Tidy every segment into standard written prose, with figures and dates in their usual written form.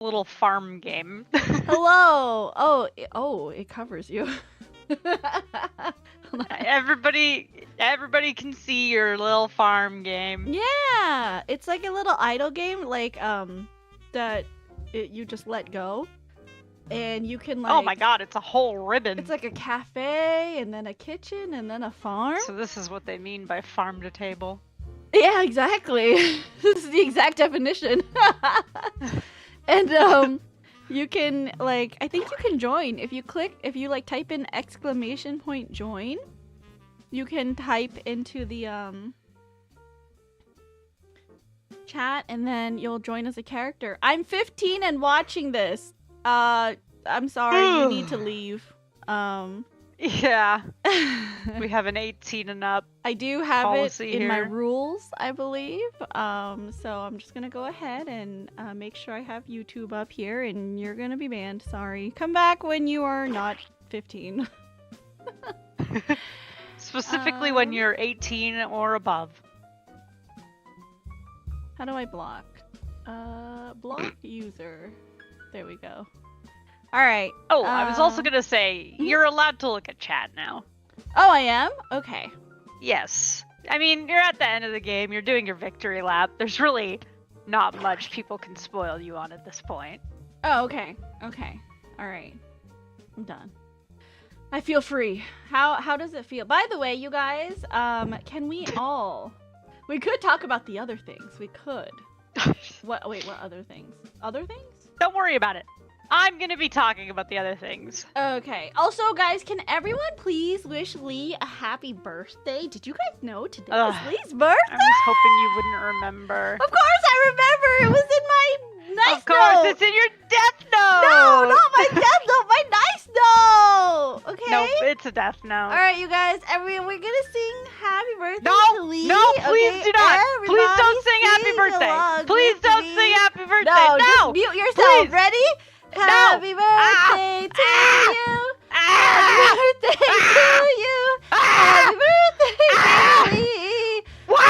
little farm game. Hello. Oh, it covers you. Everybody can see your little farm game. Yeah, it's like a little idle game, like that you just let go, and you can like. Oh my god, it's a whole ribbon. It's like a cafe, and then a kitchen, and then a farm. So this is what they mean by farm to table. Yeah, exactly. This is the exact definition. And you can like, I think you can join if you like type in !join. You can type into the chat, and then you'll join as a character. I'm 15 and watching this. I'm sorry, you need to leave. Yeah. We have an 18 and up. I do have it in here. my rules, I believe. So I'm just gonna go ahead and make sure I have YouTube up here, and you're gonna be banned. Sorry. Come back when you are not 15. Specifically when you're 18 or above. How do I block? Block user. There we go. Alright. Oh, I was also gonna say, you're allowed to look at chat now. Oh, I am? Okay. Yes. I mean, you're at the end of the game, you're doing your victory lap. There's really not much people can spoil you on at this point. Oh, okay. Okay. Alright. I'm done. I feel free. How does it feel? By the way, you guys, can we all... We could talk about the other things. We could. Wait, what other things? Other things? Don't worry about it. I'm gonna be talking about the other things. Okay. Also, guys, can everyone please wish Lee a happy birthday? Did you guys know today is Lee's birthday? I was hoping you wouldn't remember. Of course I remember! It was in my nice Of course, note! it's in your death note! No, not my death note, my nice note! Okay? Nope, it's a death note. Alright, you guys, we're gonna sing happy birthday to Lee. No, please do not! Please don't sing happy birthday! Please don't sing happy birthday! No, No! just mute yourself. Please. Ready? Happy birthday to you! Happy birthday to you! Happy birthday to Lee! Why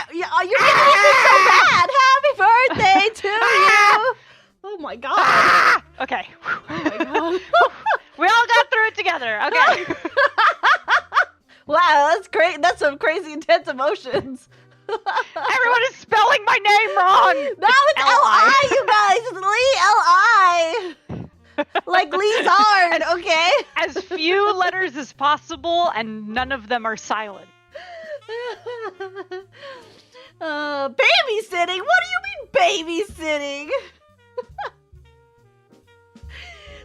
are you making me sing so bad? Happy birthday to you! Oh my god! Okay. Oh my god. We all got through it together. Okay. Wow, that's great. That's some crazy intense emotions. Everyone is spelling my name wrong. No, it's L-I, you guys. It's Lee L-I. Like Lee's hard, okay? As few letters as possible, and none of them are silent. Babysitting? What do you mean babysitting?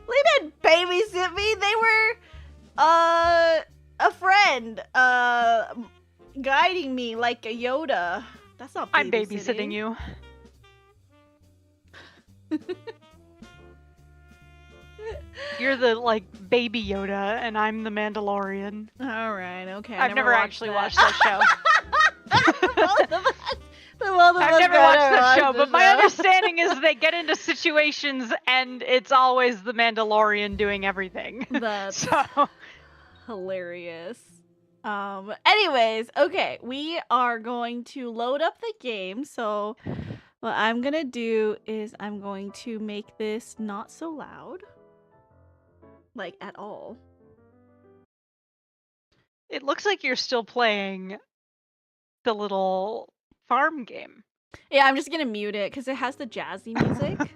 Lee didn't babysit me. They were, a friend, guiding me like a Yoda. That's not babysitting. I'm babysitting you. You're the, like, baby Yoda, and I'm the Mandalorian. Alright, okay. I've never actually watched that show. I've never watched that show, but my understanding is they get into situations and it's always the Mandalorian doing everything. That's so hilarious. Anyways, okay, we are going to load up the game. So what I'm gonna do is I'm going to make this not so loud. Like, at all. It looks like you're still playing the little farm game. Yeah, I'm just gonna mute it because it has the jazzy music.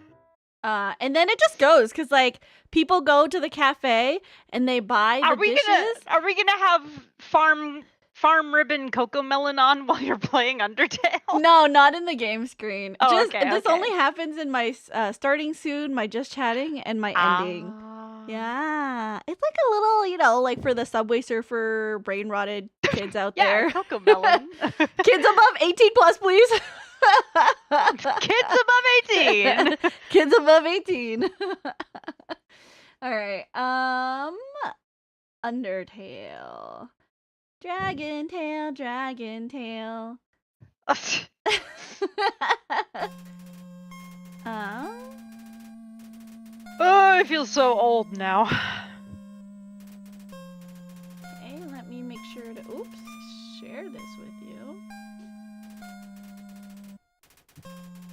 And then it just goes because, like, people go to the cafe and they buy the dishes. Are we gonna have farm ribbon cocoa melon on while you're playing Undertale? No, not in the game screen. Oh, This only happens in my starting soon, my just chatting, and my ending. Yeah, it's like a little, you know, like for the Subway Surfer brain rotted kids out there. Yeah, cocoa melon. Kids above 18 plus, please. Kids above 18. Kids above 18. All right. Undertale. Dragon tail, dragon tail. Oh, I feel so old now. Okay, let me make sure to, share this with you.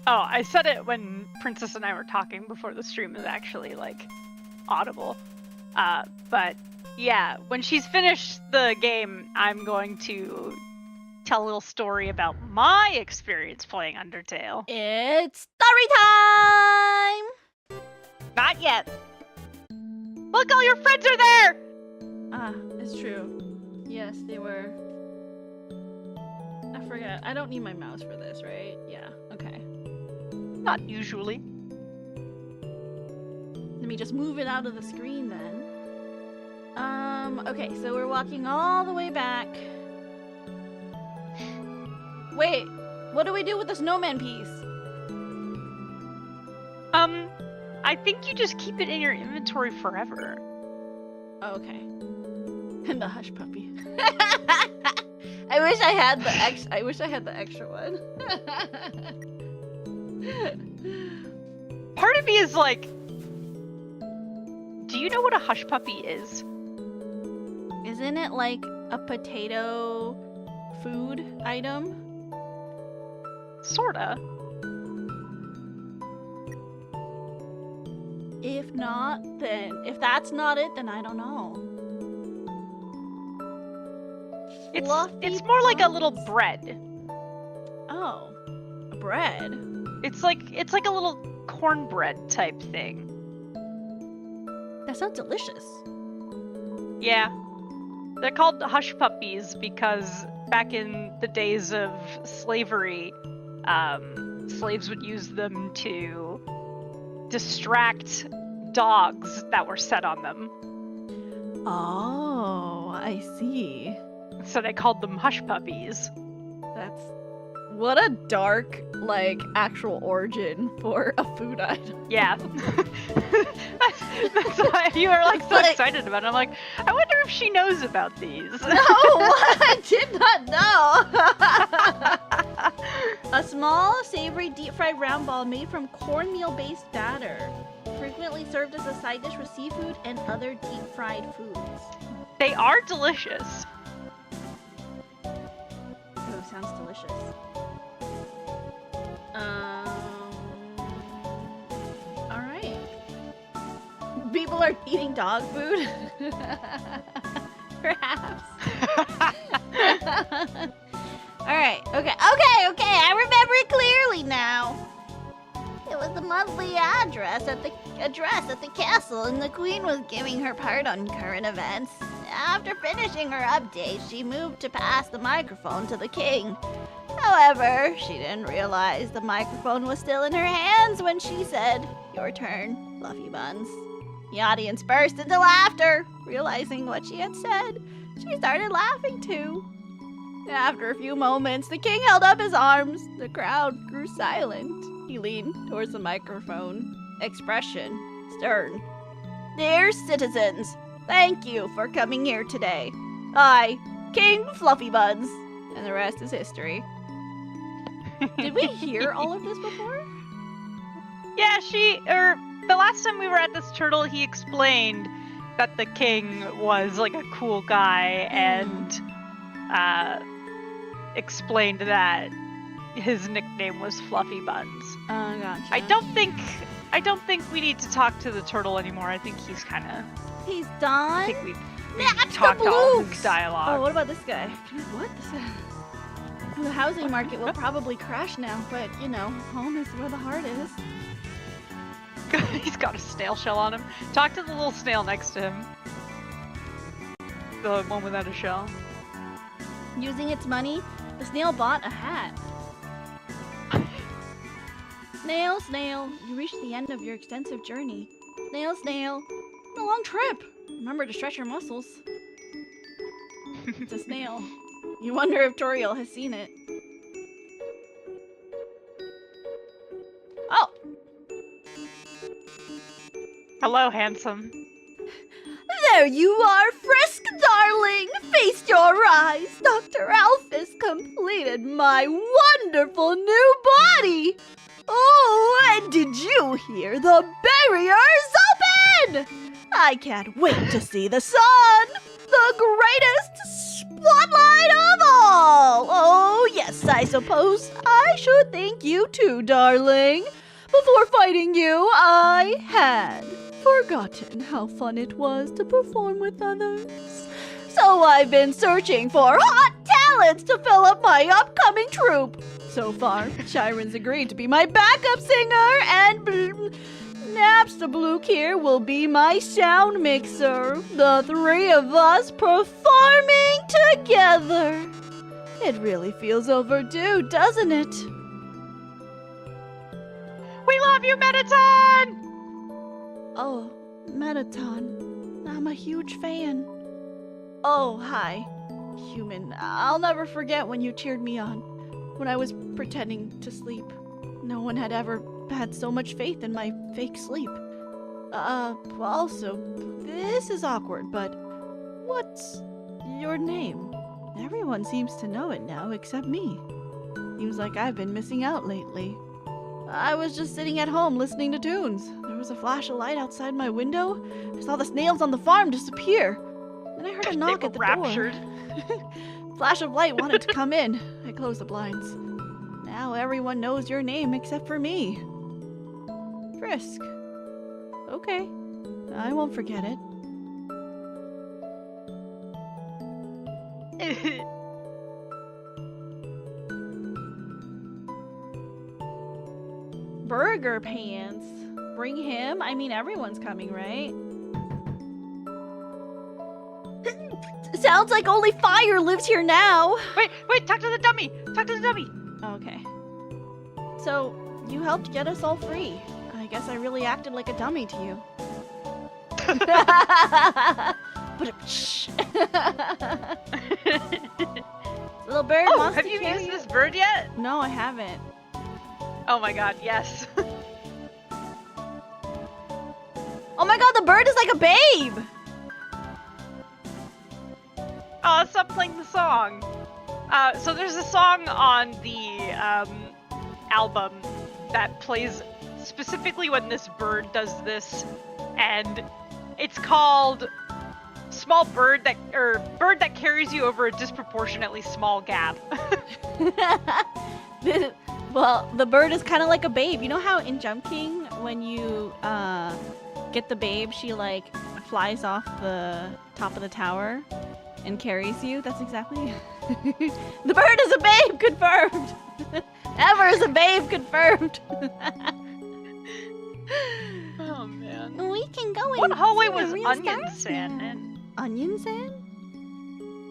Oh, I said it when Princess and I were talking before the stream was actually, like, audible. But, yeah, when she's finished the game, I'm going to tell a little story about my experience playing Undertale. It's story time! Not yet. Look, all your friends are there! Ah, it's true. Yes, they were. I forgot. I don't need my mouse for this, right? Yeah, okay. Not usually. Let me just move it out of the screen then. Okay, so we're walking all the way back. Wait, what do we do with the snowman piece? I think you just keep it in your inventory forever. Oh, okay. And the hush puppy. I wish I had the extra one. Part of me is like, do you know what a hush puppy is? Isn't it like a potato food item? Sorta. If not, then if that's not it, then I don't know. It's more like a little bread. Oh, a bread. It's like a little cornbread type thing. That sounds delicious. Yeah. They're called hush puppies because back in the days of slavery, slaves would use them to distract dogs that were set on them. Oh, I see. So they called them hush puppies. That's what a dark, like, actual origin for a food item. Yeah. that's why you were like so excited about it. I'm like, I wonder if she knows about these. No, I did not know. A small, savory, deep-fried round ball made from cornmeal-based batter, frequently served as a side dish with seafood and other deep-fried foods. They are delicious. Oh, sounds delicious. Alright. People are eating dog food? Perhaps. Alright, okay, I remember it clearly now. It was the monthly address at the castle, and the queen was giving her part on current events. After finishing her update, she moved to pass the microphone to the king. However, she didn't realize the microphone was still in her hands when she said, "Your turn, Fluffy Buns." The audience burst into laughter. Realizing what she had said, she started laughing too. After a few moments, the king held up his arms. The crowd grew silent. He leaned towards the microphone. Expression stern. "Dear citizens, thank you for coming here today. I, King Fluffy Buns." And the rest is history. Did we hear all of this before? Yeah, the last time we were at this turtle, he explained that the king was like a cool guy and explained that his nickname was Fluffy Buns. Oh, gotcha. I don't think we need to talk to the turtle anymore. I think he's kind of. He's done? I think we've talked all his dialogue. Oh, what about this guy? What? The housing market will probably crash now, but, you know, home is where the heart is. He's got a snail shell on him. Talk to the little snail next to him. The one without a shell. Using its money, the snail bought a hat. Snail, snail, you reached the end of your extensive journey. Snail, snail, it's a long trip. Remember to stretch your muscles. It's a snail. You wonder if Toriel has seen it. Oh! Hello, handsome. There you are, Frisk, darling! Feast your eyes! Dr. Alphys completed my wonderful new body! Oh, and did you hear the barrier's open? I can't wait to see the sun! The greatest spotlight of all! Oh, yes, course, I suppose I should thank you too, darling. Before fighting you, I had forgotten how fun it was to perform with others. So I've been searching for hot talents to fill up my upcoming troupe. So far, Chiron's agreed to be my backup singer, and Napstablook here will be my sound mixer. The three of us performing together. It really feels overdue, doesn't it? We love you, Metaton! Oh, Metaton. I'm a huge fan. Oh, hi, human. I'll never forget when you cheered me on, when I was pretending to sleep. No one had ever had so much faith in my fake sleep. Also, this is awkward, but what's your name? Everyone seems to know it now except me. Seems like I've been missing out lately. I was just sitting at home listening to tunes. There was a flash of light outside my window. I saw the snails on the farm disappear. Then I heard a knock at the raptured. door. Flash of light wanted to come in. I closed the blinds. Now everyone knows your name except for me. Frisk. Okay. I won't forget it. Burger Pants. Bring him? I mean, everyone's coming, right? Sounds like only fire lives here now. Wait, talk to the dummy. Talk to the dummy. Okay. So, you helped get us all free. I guess I really acted like a dummy to you. But shh. Little bird wants have to you carry used this bird yet? No, I haven't. Oh my god, yes. Oh my god, the bird is like a babe! Oh, stop playing the song. So there's a song on the album that plays specifically when this bird does this, and it's called "Small Bird Bird That Carries You Over a Disproportionately Small Gap." Well, the bird is kind of like a babe. You know how in Jump King, when you get the babe, she like flies off the top of the tower and carries you? That's exactly The bird is a babe, confirmed! Ever is a babe, confirmed! Oh man. We can go in. What hallway see the was real Onion stars Sand now. in? Onion Sand?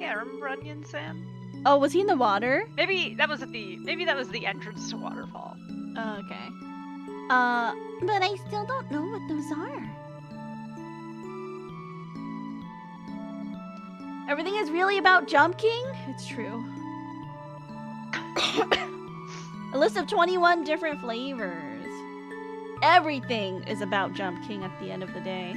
Yeah, remember Onion Sand? Oh, was he in the water? Maybe that was the entrance to Waterfall. Oh, okay. But I still don't know what those are. Everything is really about Jump King? It's true. A list of 21 different flavors. Everything is about Jump King at the end of the day.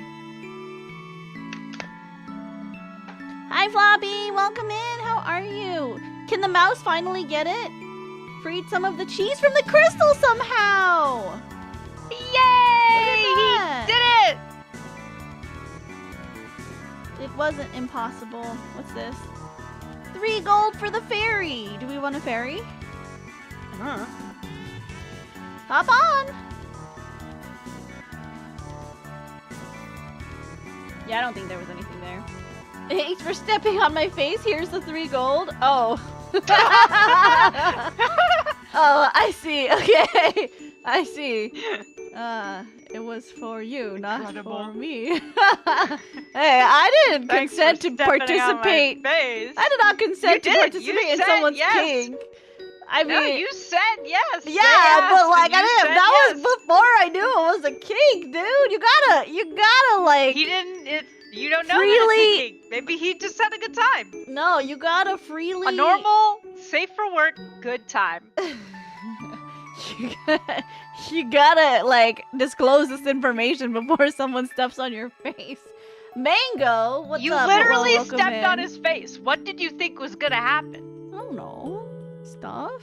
Hi, Floppy! Welcome in! How are you? Can the mouse finally get it? Freed some of the cheese from the crystal somehow! Yay! He did it! It wasn't impossible. What's this? 3 gold for the ferry! Do we want a ferry? Huh. Hop on! Yeah, I don't think there was anything there. Thanks for stepping on my face. Here's the 3 gold. Oh. Oh, I see. Okay. I see. It was for you, not Incredible. for me. Hey, I didn't Thanks consent for to stepping on my participate. face. I did not consent to You did. participate You in said someone's yes. king. I mean, No, you said yes. yeah, but like I didn't. said That yes. was before I knew it was a kink, dude. You gotta like. He didn't. You don't know Freely- that it's a king. Maybe he just had a good time. No, you gotta freely. A normal, safe for work, good time. you gotta like disclose this information before someone steps on your face. Mango, what's You up? literally Welcome stepped on in. his face. What did you think was gonna happen? I don't know. Stuff.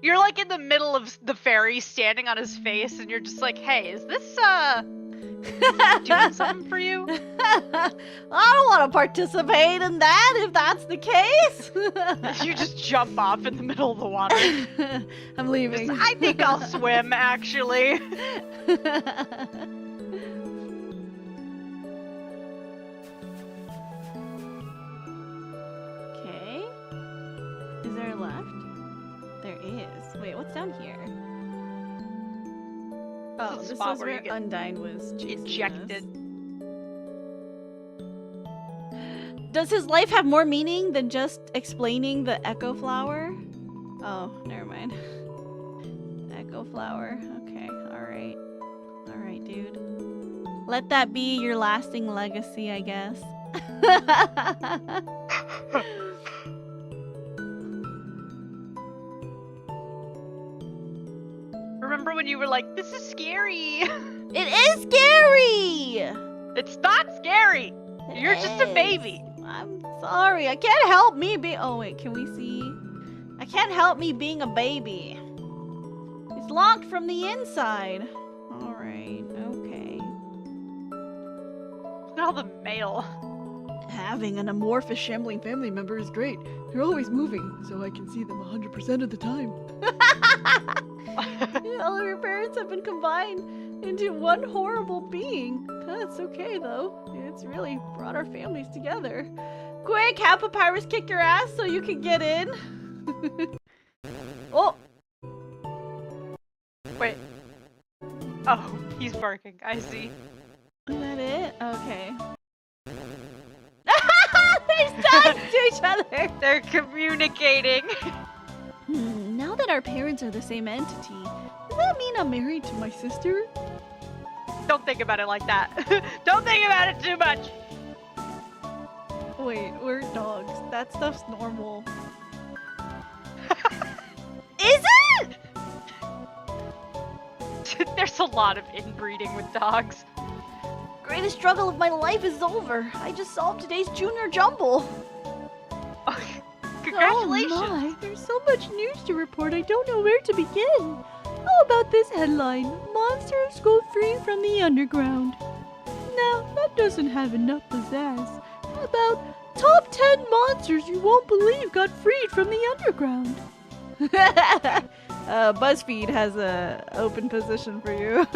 You're like in the middle of the ferry, standing on his face, and you're just like, "Hey, is this doing something for you?" I don't want to participate in that if that's the case. You just jump off in the middle of the water. I'm leaving. I think I'll swim, actually. Okay. Is there a left? There is. Wait, what's down here? Oh, This is this spot is where you where get Undyne was ejected. Does his life have more meaning than just explaining the echo flower? Oh, never mind. Echo flower. Okay, alright. Alright, dude. Let that be your lasting legacy, I guess. Remember when you were like, "This is scary"? It is scary! It's not scary. You're just a baby. I'm sorry. I can't help me be. Oh wait, can we see? I can't help me being a baby. It's locked from the inside. All right. Okay. Look at all the mail. Having an amorphous shambling family member is great. They're always moving, so I can see them 100% of the time. All of your parents have been combined into one horrible being. That's okay though. It's really brought our families together. Quick, have Papyrus kick your ass so you can get in. Oh! Wait. Oh, he's barking. I see. Is that it? Okay. They're stuck to each other! They're communicating. Now that our parents are the same entity, does that mean I'm married to my sister? Don't think about it like that. Don't think about it too much. Wait, we're dogs. That stuff's normal. Is it? There's a lot of inbreeding with dogs. Greatest struggle of my life is over. I just solved today's Junior Jumble. Congratulations. Oh my, there's so much news to report I don't know where to begin. How about this headline? Monsters go free from the underground. Now, that doesn't have enough pizzazz. How about top 10 monsters you won't believe got freed from the underground? BuzzFeed has a open position for you.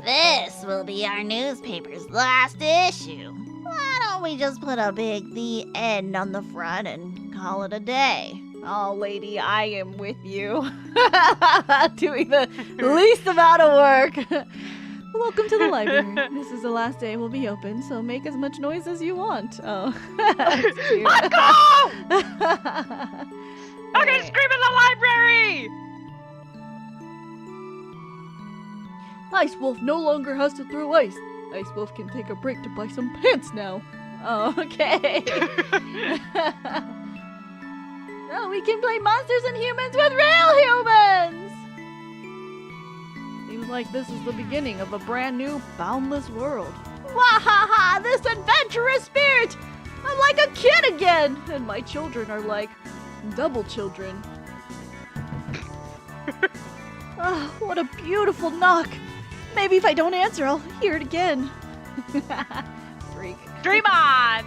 This will be our newspaper's last issue. Why don't we just put a big "The End" on the front and call it a day? Oh, lady, I am with you. Doing the least amount of work. Welcome to the library. This is the last day we'll be open, so make as much noise as you want. Oh. Let go! I'm gonna scream in the library! Ice Wolf no longer has to throw ice. Ice Wolf can take a break to buy some pants now. Oh, okay. Now we can play monsters and humans with real humans! Seems like this is the beginning of a brand new, boundless world. Wahaha! This adventurous spirit! I'm like a kid again! And my children are like double children. Ah, what a beautiful knock! Maybe if I don't answer, I'll hear it again. Freak. Dream on!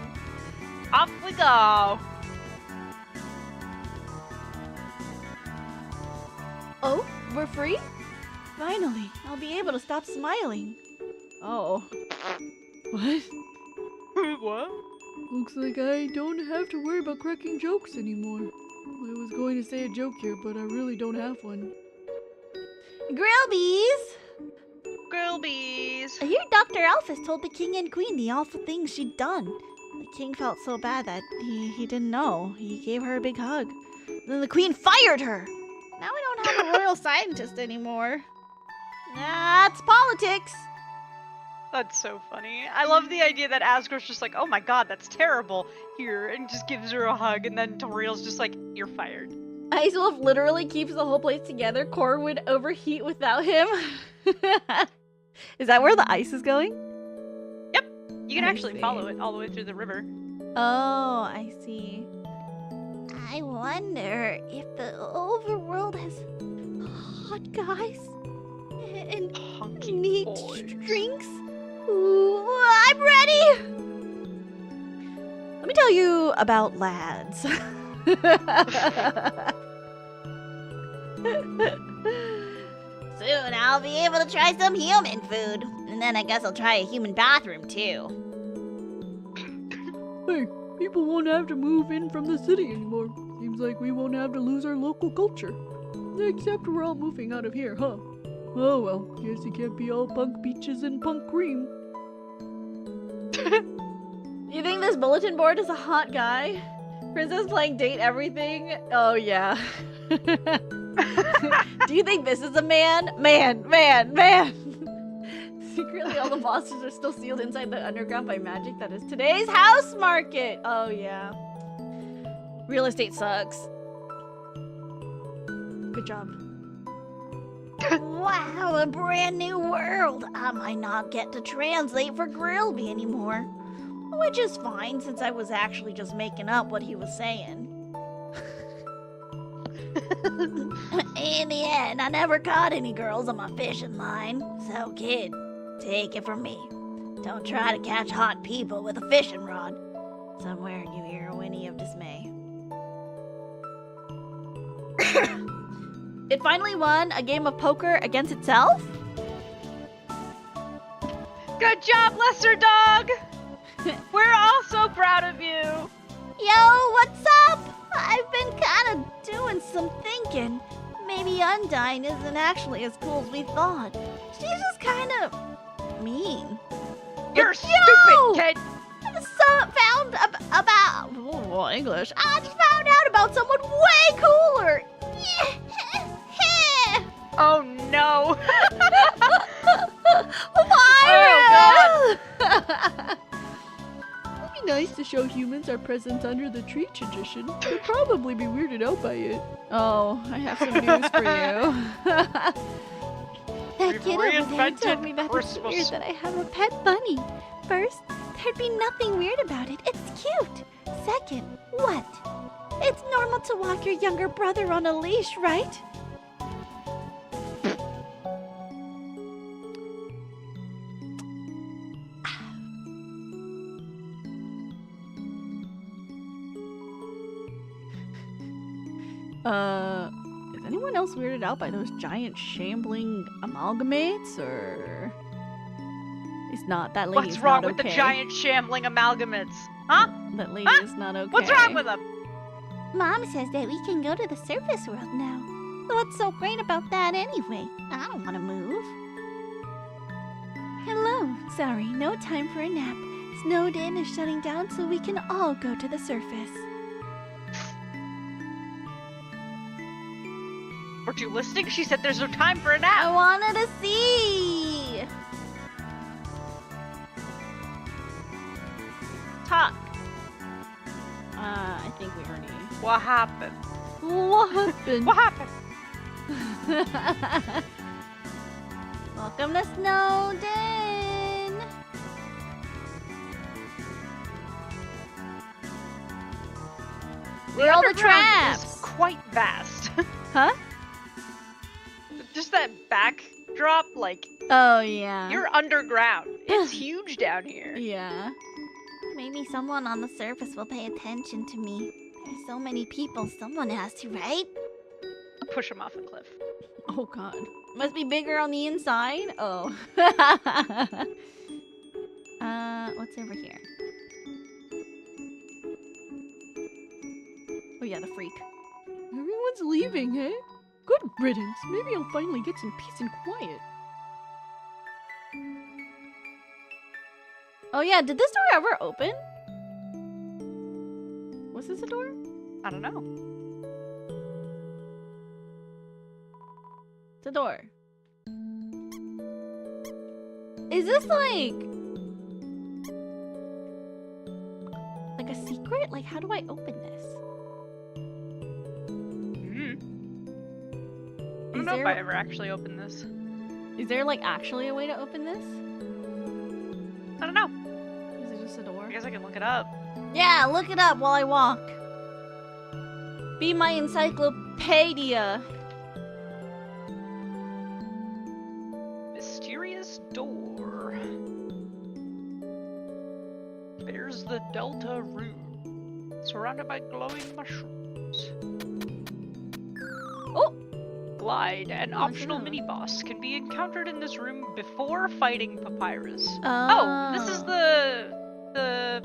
Off we go! Oh, we're free? Finally, I'll be able to stop smiling. Oh. What? What? Looks like I don't have to worry about cracking jokes anymore. I was going to say a joke here, but I really don't have one. Grillbees! Grillbees. I hear Dr. Alphys told the king and queen the awful things she'd done. The king felt so bad that he didn't know. He gave her a big hug. Then the queen fired her. Now we don't have a royal scientist anymore. That's politics. That's so funny. I love the idea that Asgore's just like, "Oh my god, that's terrible," here, and just gives her a hug, and then Toriel's just like, "You're fired." Ice Wolf literally keeps the whole place together. Core would overheat without him. Is that where the ice is going? Yep. You can I actually see. follow it all the way through the river. Oh, I see. I wonder if the overworld has hot guys and Hunky neat boys. drinks. Ooh, I'm ready. Let me tell you about lads. Soon I'll be able to try some human food. And then I guess I'll try a human bathroom too. Hey, people won't have to move in from the city anymore. Seems like we won't have to lose our local culture. Except we're all moving out of here, huh? Oh well, guess you can't be all punk beaches and punk cream. You think this bulletin board is a hot guy? Princess playing date everything? Oh yeah. Do you think this is a man? Man. Secretly all the monsters are still sealed inside the underground by magic that is today's house market. Oh yeah. Real estate sucks. Good job. Wow, a brand new world. I might not get to translate for Grillby anymore. Which is fine, since I was actually just making up what he was saying. In the end, I never caught any girls on my fishing line. So, kid, take it from me. Don't try to catch hot people with a fishing rod. Somewhere in you hear a whinny of dismay. It finally won a game of poker against itself? Good job, Lesser Dog! We're all so proud of you! Yo, what's up? I've been kind of doing some thinking. Maybe Undyne isn't actually as cool as we thought. She's just kind of mean. You're Yo! stupid, kid! English. I just found out about someone way cooler. Oh no! Oh God. It'd be nice to show humans our presence under the tree tradition. They'd probably be weirded out by it. Oh, I have some news for you. That We've kid over there reinvented told me that it's Christmas. weird that I have a pet bunny. First, there'd be nothing weird about it. It's cute. Second, what? It's normal to walk your younger brother on a leash, right? Is anyone else weirded out by those giant shambling amalgamates, or... It's not, that lady What's is wrong not with okay. the giant shambling amalgamates? Huh? That lady Huh? is not okay. What's wrong with them? Mom says that we can go to the surface world now. What's so great about that anyway? I don't want to move. Hello. Sorry, no time for a nap. Snowed in is shutting down so we can all go to the surface. Weren't you listening? She said there's no time for a nap. I wanted to see. Talk. I think we already... What happened? What happened? What happened? Welcome to Snowden. Where are all the underground is traps? quite vast. Huh? Just that backdrop, like, Oh, yeah. you're underground. It's huge down here. Yeah. Maybe someone on the surface will pay attention to me. There's so many people, someone has to, right? Push him off a cliff. Oh, God. Must be bigger on the inside? Oh. What's over here? Oh, yeah, the freak. Everyone's leaving, hey? Good riddance. Maybe I'll finally get some peace and quiet. Oh, yeah, did this door ever open? Was this a door? I don't know. It's a door. Is this like a secret? Like, how do I open this? I don't know if I ever actually opened this. Is there like actually a way to open this? I don't know. Is it just a door? I guess I can look it up. Yeah, look it up while I walk. Be my encyclopedia. Mysterious door. Bears the Delta rune, surrounded by glowing mushrooms. Oh! Glide, an Oh, optional no. mini-boss, can be encountered in this room before fighting Papyrus. Oh, Oh, this is the...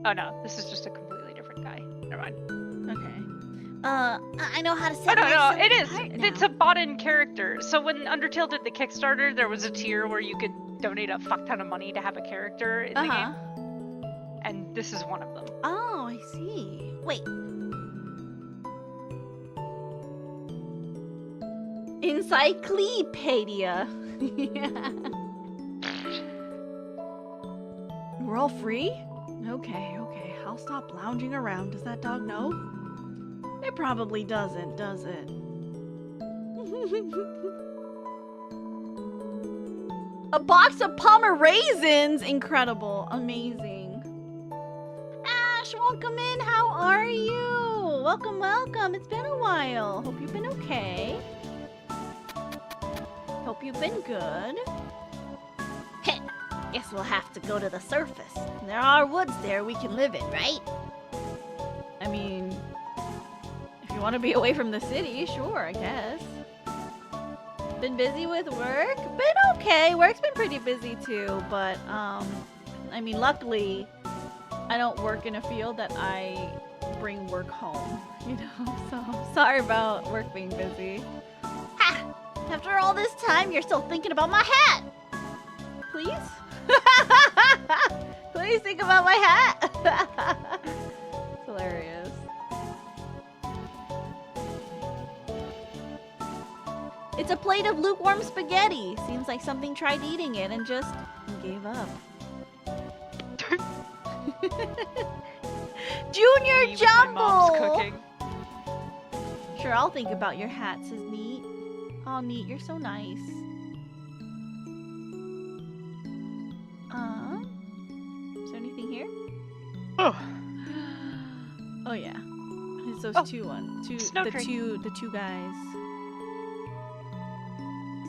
Oh no, this is just a completely different guy. Never mind. Okay. I know how to Oh set no, myself it is! apart It's now. a bought-in character. So when Undertale did the Kickstarter, there was a tier where you could donate a fuck ton of money to have a character in the game. And this is one of them. Oh, I see. Wait, Encyclopedia. We're all free? Okay. I'll stop lounging around. Does that dog know? It probably doesn't, does it? A box of Pomeranians! Incredible. Amazing. Ash, welcome in. How are you? Welcome. It's been a while. Hope you've been okay. Hope you've been good. heh, guess we'll have to go to the surface. There are woods there we can live in, right? I mean, if you want to be away from the city, sure, I guess. Been busy with work? Been okay. Work's been pretty busy too, but I mean, luckily, I don't work in a field that I bring work home, you know? So, sorry about work being busy. Ha! After all this time, you're still thinking about my hat! Please? Please think about my hat! It's hilarious. It's a plate of lukewarm spaghetti. Seems like something tried eating it and just gave up. Junior Me with my mom's Jumbo! cooking. Sure, I'll think about your hat, says Neat. Oh, Neat, you're so nice. Is there anything here? Oh, Oh yeah, it's those Oh, two snow the tree. two guys.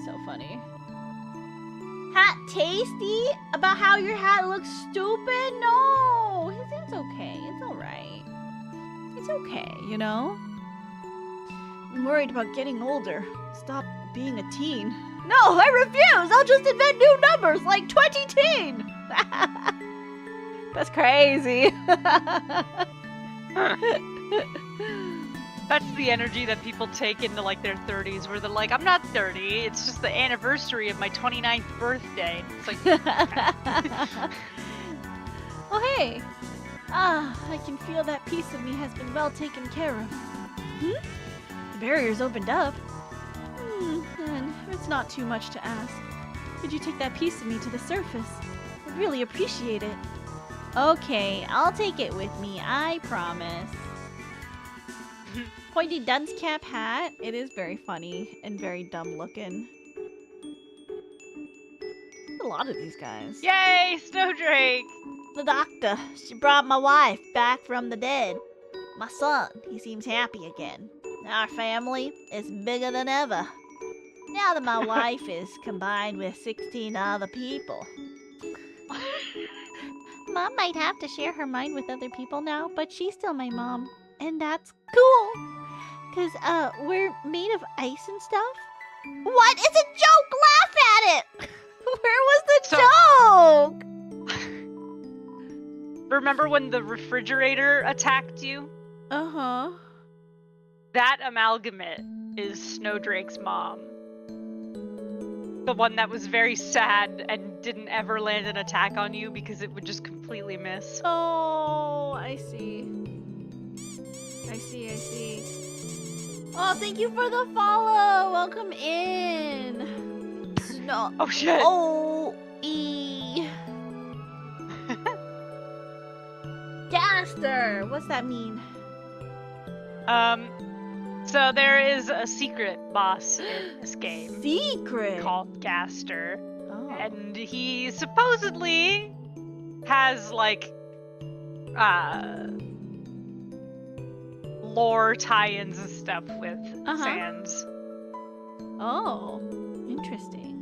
So funny. Hat tasty? About how your hat looks stupid? No, it's okay. It's all right. It's okay, you know. I'm worried about getting older. Stop being a teen. No, I refuse. I'll just invent new numbers like 20-teen. That's crazy. that's the energy that people take into like their 30s, where they're like, I'm not 30, it's just the anniversary of my 29th birthday. It's like, Oh, hey. I can feel that piece of me has been well taken care of. The barrier's opened up. And it's not too much to ask. Could you take that piece of me to the surface? I'd really appreciate it. Okay, I'll take it with me, I promise. Pointy dunce cap hat. It is very funny and very dumb looking. A lot of these guys. yay, Snowdrake! The doctor, she brought my wife back from the dead. My son, he seems happy again. Our family is bigger than ever. Now that my wife is combined with 16 other people. Mom might have to share her mind with other people now, but she's still my mom. And that's cool. Cause, we're made of ice and stuff. What? It's a joke! Laugh at it! Where was the joke? Remember when the refrigerator attacked you? Uh-huh. That amalgamate is Snowdrake's mom. The one that was very sad and didn't ever land an attack on you because it would just completely miss. Oh, I see. I see. Oh, thank you for the follow. Welcome in. Snow. Oh shit! O-E. Gaster. What's that mean? So there is a secret boss in this game Secret. called Gaster, Oh. and he supposedly lore tie-ins and stuff with Uh-huh. Sans. Oh, interesting.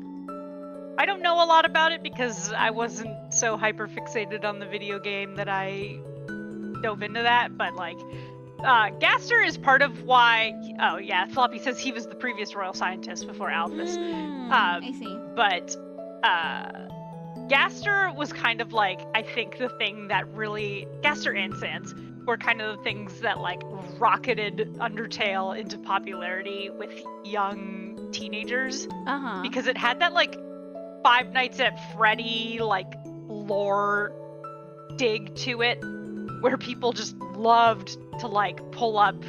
I don't know a lot about it because I wasn't so hyper fixated on the video game that I dove into that, but like Gaster is part of why. Oh yeah, Floppy says he was the previous royal scientist before Alphys. I see. But Gaster was kind of like, I think the thing that really, Gaster and Sans were kind of the things that like rocketed Undertale into popularity with young teenagers, Uh-huh. because it had that like Five Nights at Freddy like lore dig to it, where people just loved to like pull up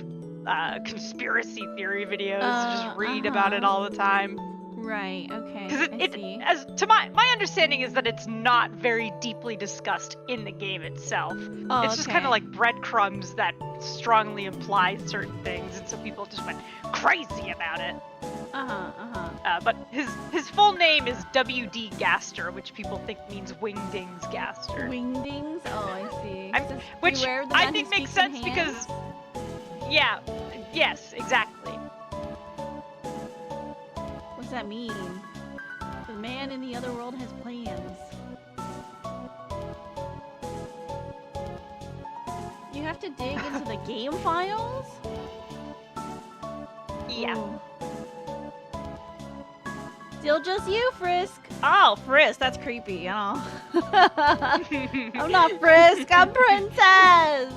conspiracy theory videos and just read about it all the time. Right, okay. Because I see. as to my understanding is that it's not very deeply discussed in the game itself. Oh, It's just kind of like breadcrumbs that strongly imply certain things, and so people just went crazy about it. But his full name is W.D. Gaster, which people think means Wingdings Gaster. Wingdings? Oh, I see. Which Beware of the I man who think makes speaks in sense because, yeah, yes, exactly. What does that mean? The man in the other world has plans. You have to dig into the game files? Yeah. Ooh. Still just you, Frisk. Oh, Frisk, that's creepy. Oh. I'm not Frisk, I'm Princess.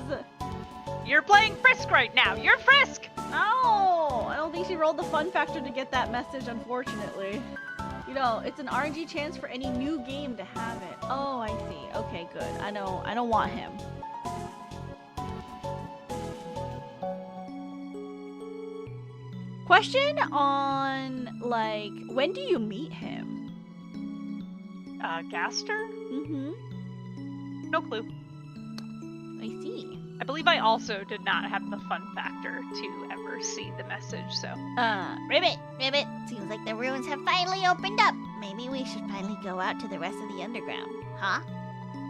You're playing Frisk right now. You're Frisk. Oh, I don't think she rolled the fun factor to get that message, unfortunately. You know, it's an RNG chance for any new game to have it. Oh, I see. Okay, good. I don't want him. Question on, like, when do you meet him? Gaster? Mm-hmm. No clue. I see. I believe I also did not have the fun factor to ever see the message, so. Ribbit, seems like the ruins have finally opened up. Maybe we should finally go out to the rest of the underground. Huh?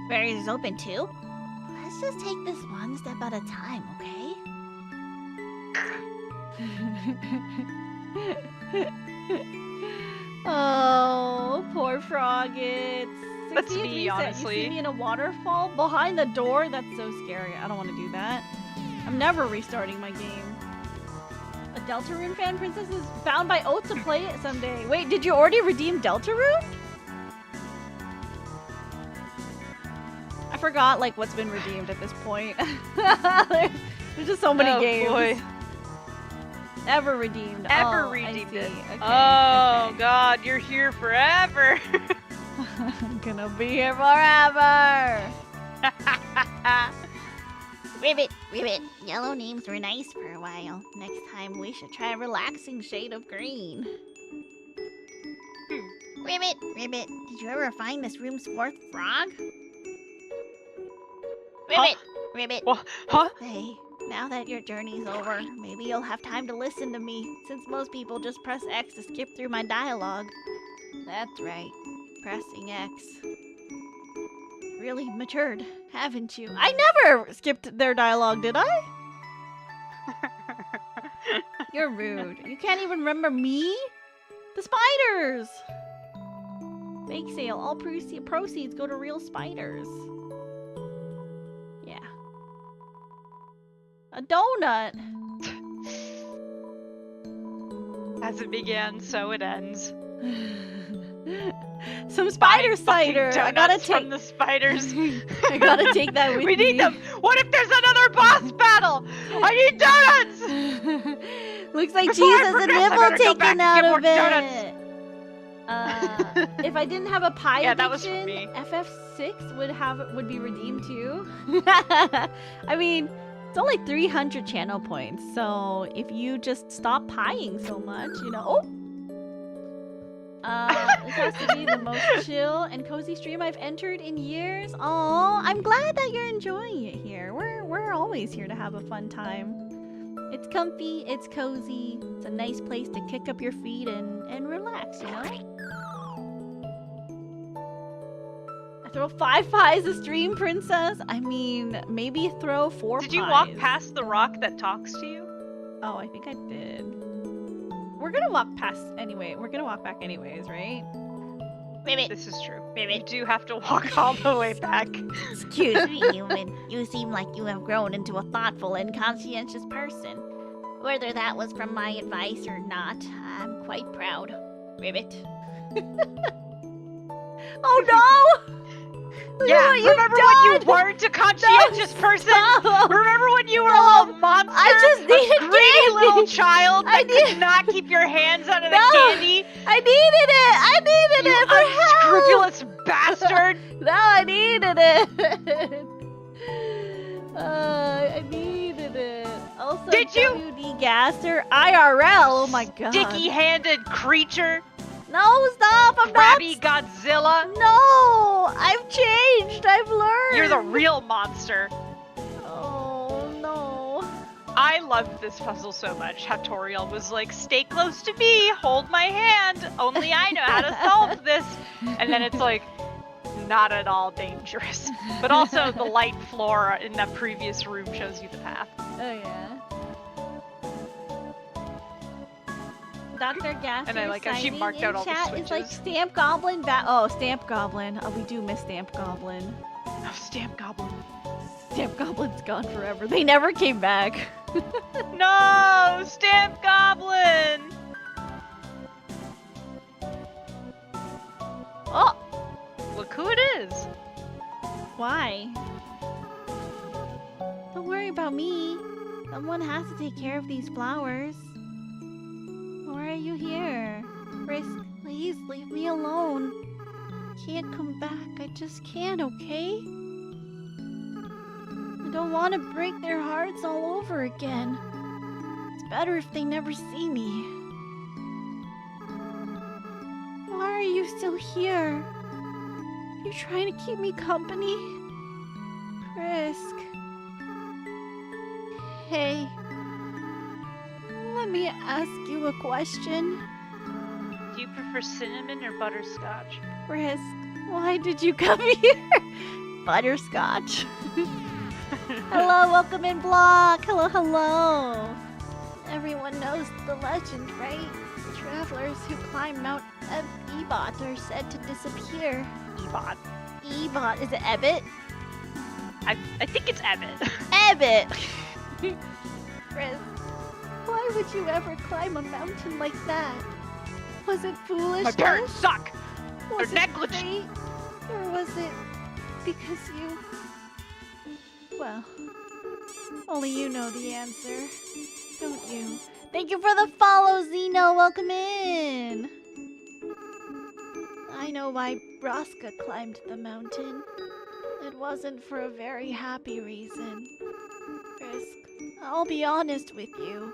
Where is it open to? Let's just take this one step at a time, okay? Oh, poor Froggets. That's 60 me, reset. You honestly. see me in a waterfall behind the door? That's so scary. I don't want to do that. I'm never restarting my game. A Deltarune fan princess is bound by oath to play it someday. Wait, did you already redeem Deltarune? I forgot like what's been redeemed at this point. There's just so many games. Boy. Ever redeemed. Ever Oh, redeemed it. Okay, Oh god, you're here forever. I'm gonna be here forever. Ribbit, yellow names were nice for a while. Next time we should try a relaxing shade of green. Ribbit, did you ever find this room's fourth frog? Ribbit, Huh? Hey, now that your journey's over, maybe you'll have time to listen to me, since most people just press X to skip through my dialogue. That's right, pressing X. Really matured, haven't you? I never skipped their dialogue, did I? You're rude. You can't even remember me? The spiders! Bake sale. All proceeds go to real spiders. Yeah. A donut! As it began, so it ends. Some spider Fucking cider! I gotta donuts take from the spiders. I gotta take that with We me. need them. What if there's another boss battle? I need donuts. Looks like Before I cheese has a progress, I nibble better go back taken and out get of more it. If I didn't have a pie Yeah, that was for addiction, me. FF6 would be redeemed too. I mean, it's only 300 channel points, so if you just stop pieing so much, you know. This has to be the most chill and cozy stream I've entered in years. Aw, I'm glad that you're enjoying it here. We're always here to have a fun time. It's comfy, it's cozy, it's a nice place to kick up your feet and relax, you know? Throw 5 pies a stream, princess? I mean, maybe throw 4 Did pies. you walk past the rock that talks to you? Oh, I think I did. We're gonna walk past anyway. We're gonna walk back anyways, right? Ribbit. This is true. You Ribbit. do have to walk all the way back. Excuse me, human. You seem like you have grown into a thoughtful and conscientious person. Whether that was from my advice or not, I'm quite proud. Ribbit. Oh no! Yeah, Look what remember you've when you done! weren't a conscientious person? Stop! Remember when you were No, a little monster? I just needed a greedy candy! little child I that could need- not keep your hands out of No! the candy? I needed it! I needed You it for help! unscrupulous bastard! No, I needed it! I needed it. Also, Did you? WD Gasser, IRL, oh my god. Sticky-handed creature! No, stop, I'm Crabby not... Godzilla! No! I've changed, I've learned! You're the real monster. Oh, no. I loved this puzzle so much. How Toriel was like, stay close to me, hold my hand, only I know how to solve this. And then it's like, not at all dangerous. But also the light floor in that previous room shows you the path. Oh, yeah. Dr. Gasser And I like how she signing marked in out all the chat is like switches. Stamp Goblin oh, Stamp Goblin. Oh, we do miss Stamp Goblin. Oh, Stamp Goblin. Stamp Goblin's gone forever. They never came back. No! Stamp Goblin! Oh! Look who it is! Why? Don't worry about me. Someone has to take care of these flowers. Why are you here? Frisk, please leave me alone. Can't come back. I just can't, okay? I don't want to break their hearts all over again. It's better if they never see me. Why are you still here? You trying to keep me company? Frisk. Hey. Let me ask you a question. Do you prefer cinnamon or butterscotch? Frisk, why did you come here? Butterscotch. Hello, welcome in Block. Hello, hello. Everyone knows the legend, right? The travelers who climb Mount Ebot are said to disappear. Ebot. Ebot, is it Ebit? I think it's Ebbet. Ebit! Frisk, why would you ever climb a mountain like that? Was it foolish? My parents suck! Was They're it negligent. fate? Or was it because you... Well, only you know the answer, don't you? Thank you for the follow, Zeno! Welcome in! I know why Roska climbed the mountain. It wasn't for a very happy reason. Frisk, I'll be honest with you.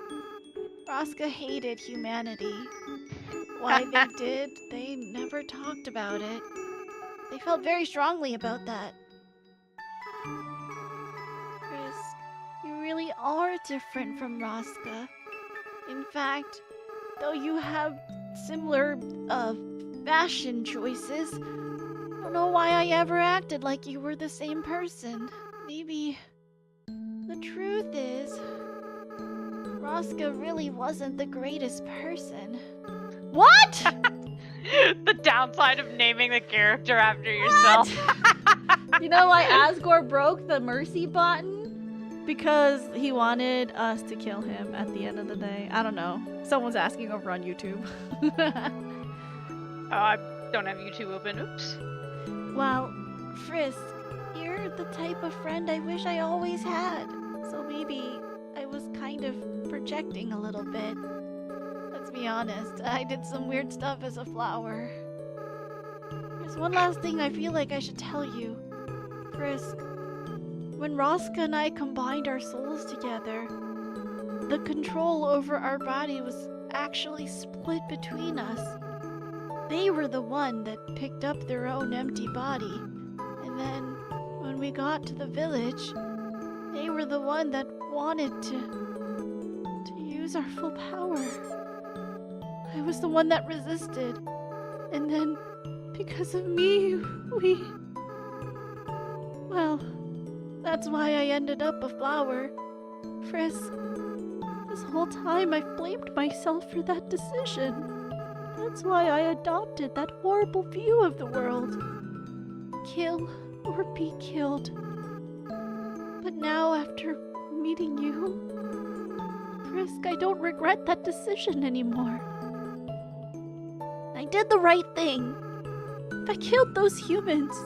Roska hated humanity. Why they did, they never talked about it. They felt very strongly about that. Frisk, you really are different from Roska. In fact, though you have similar, fashion choices, I don't know why I ever acted like you were the same person. Maybe the truth is, Roska really wasn't the greatest person. What? The downside of naming the character after yourself. You know why Asgore broke the mercy button? Because he wanted us to kill him at the end of the day. I don't know. Someone's asking over on YouTube. Oh, I don't have YouTube open. Oops. Well, Frisk, you're the type of friend I wish I always had. So maybe I was kind of projecting a little bit. Let's be honest, I did some weird stuff as a flower. There's one last thing I feel like I should tell you. Frisk, when Roska and I combined our souls together, the control over our body was actually split between us. They were the one that picked up their own empty body. And then, when we got to the village, they were the one that wanted to use our full power. I was the one that resisted. And then, because of me, Well, that's why I ended up a flower. Frisk, this whole time I've blamed myself for that decision. That's why I adopted that horrible view of the world. Kill or be killed. But now, after meeting you, Frisk, I don't regret that decision anymore. I did the right thing. If I killed those humans,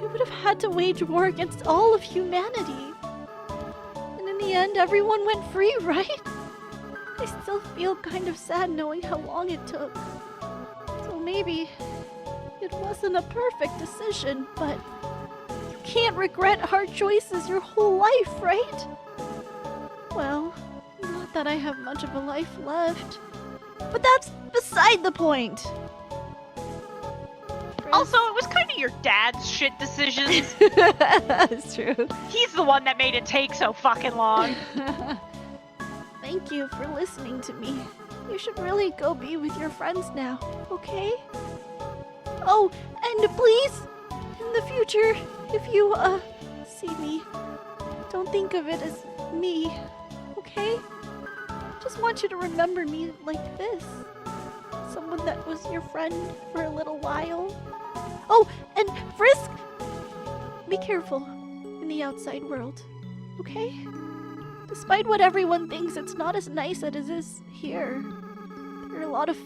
we would have had to wage war against all of humanity. And in the end, everyone went free, right? I still feel kind of sad knowing how long it took. So maybe it wasn't a perfect decision, but you can't regret hard choices your whole life, right? Well, not that I have much of a life left. But that's beside the point. Also, it was kind of your dad's shit decisions. That's true. He's the one that made it take so fucking long. Thank you for listening to me. You should really go be with your friends now, okay? Oh, and please, in the future, if you, see me, don't think of it as me, okay? Just want you to remember me like this. Someone that was your friend for a little while. Oh, and Frisk! Be careful in the outside world, okay? Despite what everyone thinks, it's not as nice as it is here. There are a lot of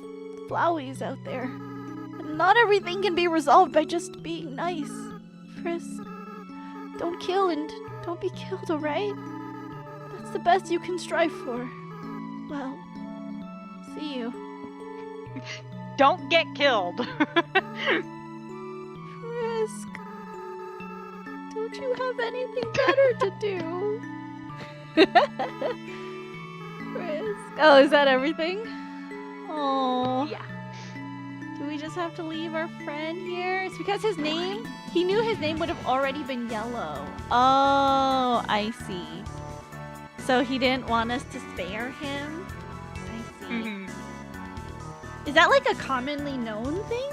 flowies out there. And not everything can be resolved by just being nice. Frisk, don't kill and don't be killed, alright? That's the best you can strive for. Well, see you. Don't get killed. Frisk, don't you have anything better to do? Frisk. Oh, is that everything? Oh. Yeah. Do we just have to leave our friend here? It's because his name, he knew his name would have already been yellow. Oh, I see. So he didn't want us to spare him? I see. Mm-hmm. Is that like a commonly known thing?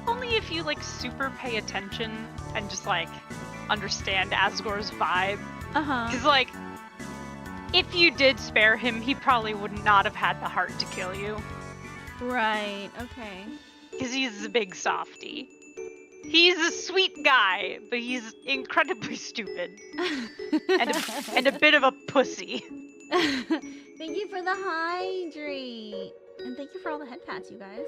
Only if you like super pay attention and just like understand Asgore's vibe. Uh-huh. Because like, if you did spare him, he probably would not have had the heart to kill you. Right, okay. Because he's a big softie. He's a sweet guy, but he's incredibly stupid. and a bit of a pussy. Thank you for the hydrate. And thank you for all the head pats, you guys.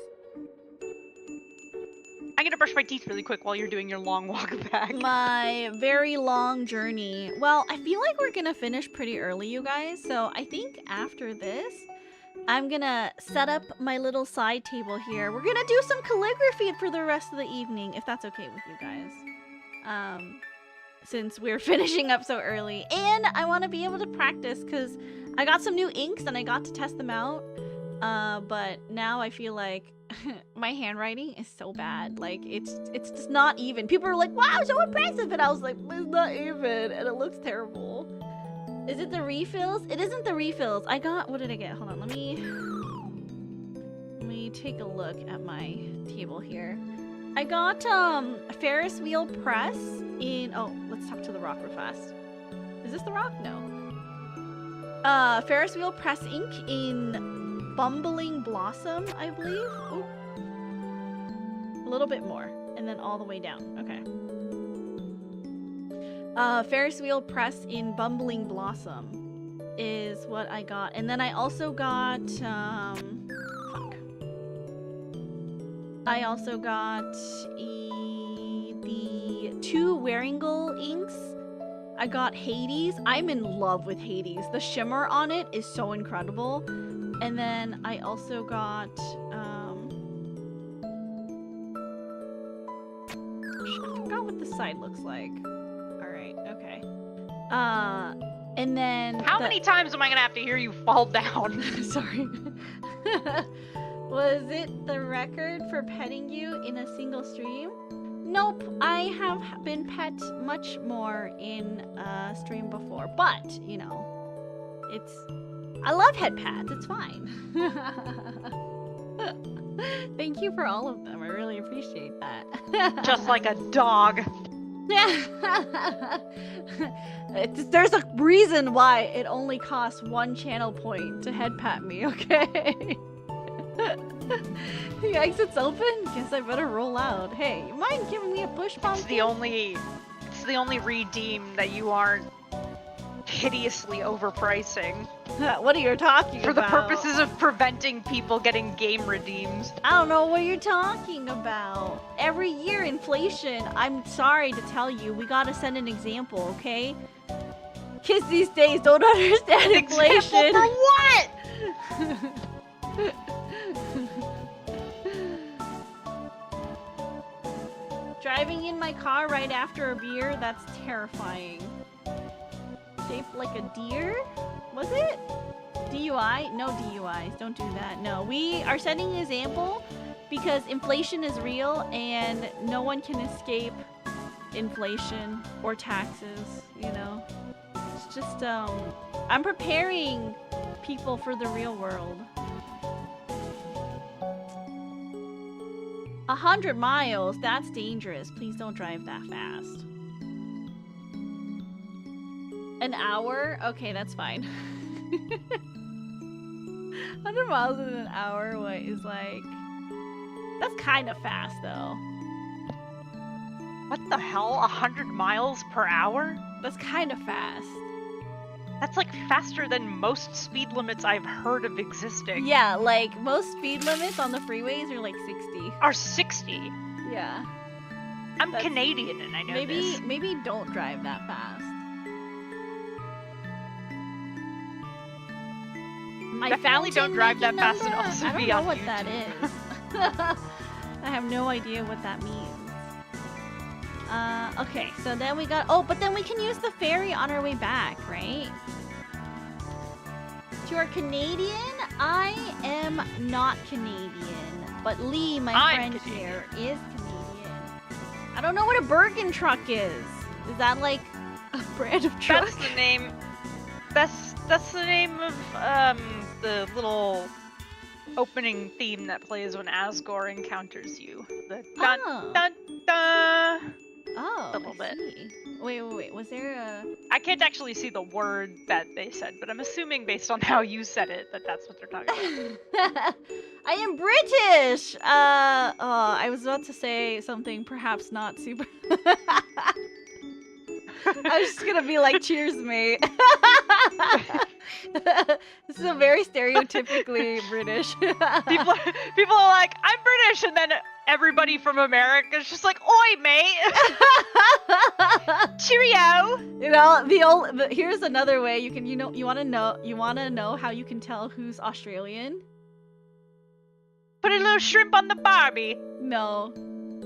I'm gonna brush my teeth really quick while you're doing your long walk back. My very long journey. Well, I feel like we're gonna finish pretty early, you guys. So I think after this, I'm gonna set up my little side table here. We're gonna do some calligraphy for the rest of the evening, if that's okay with you guys. Since we're finishing up so early. And I want to be able to practice because I got some new inks and I got to test them out. But now I feel like my handwriting is so bad. Like, it's just not even. People are like, wow, so impressive. And I was like, it's not even. And it looks terrible. Is it the refills? It isn't the refills. I got, what did I get? Hold on, let me take a look at my table here. I got a Ferris wheel press in, oh, let's talk to the rock real fast. Is this the rock? No. Ferris wheel press ink in Bumbling Blossom, I believe. Ooh. A little bit more, and then all the way down. Okay. Ferris wheel press in Bumbling Blossom is what I got. And then I also got, I also got the 2 Waringle inks. I got Hades. I'm in love with Hades. The shimmer on it is so incredible. And then I also got, I forgot what the side looks like. All right, okay. And then How many times am I gonna have to hear you fall down? Sorry. Was it the record for petting you in a single stream? Nope, I have been pet much more in a stream before, but, you know, I love head pats, it's fine. Thank you for all of them. I really appreciate that. Just like a dog. There's a reason why it only costs 1 channel point to head pat me, okay? The exit's open? Guess I better roll out. Hey, you mind giving me a push bump? It's the only redeem that you aren't hideously overpricing. What are you talking For the about? purposes of preventing people getting game redeems. I don't know what you're talking about. Every year, inflation. I'm sorry to tell you, we gotta send an example, okay? Kids these days don't understand inflation. Example for what? Driving in my car right after a beer, that's terrifying. Shaped like a deer? Was it? DUI? No DUIs. Don't do that. No, we are setting an example because inflation is real and no one can escape inflation or taxes, you know? It's just, I'm preparing people for the real world. 100 miles? That's dangerous. Please don't drive that fast. An hour? Okay, that's fine. 100 miles in an hour, what is like... That's kind of fast, though. What the hell? 100 miles per hour? That's kind of fast. That's like faster than most speed limits I've heard of existing. Yeah, like, most speed limits on the freeways are like 60. Are 60. Yeah. I'm That's- Canadian and I know this. Maybe don't drive that fast. My Definitely don't drive that fast and number? also I don't be know on what YouTube. that is. I have no idea what that means. Okay, so then we got... Oh, but then we can use the ferry on our way back, right? To our Canadian? I am not Canadian. But Lee, my I'm friend Canadian. here, is Canadian. I don't know what a Bergen truck is. Is that like a brand of truck? That's the name. That's the name of the little opening theme that plays when Asgore encounters you. The dun Oh. dun dun. Oh, a little I bit. see. Wait. Was there a... I can't actually see the word that they said, but I'm assuming based on how you said it that that's what they're talking about. I am British! I was about to say something perhaps not super... I was just gonna be like, cheers, mate. This is a very stereotypically British. People are like, I'm British, and then everybody from America is just like, oi, mate. Cheerio. You know, here's another way you can, you wanna know how you can tell who's Australian? Put a little shrimp on the Barbie. No.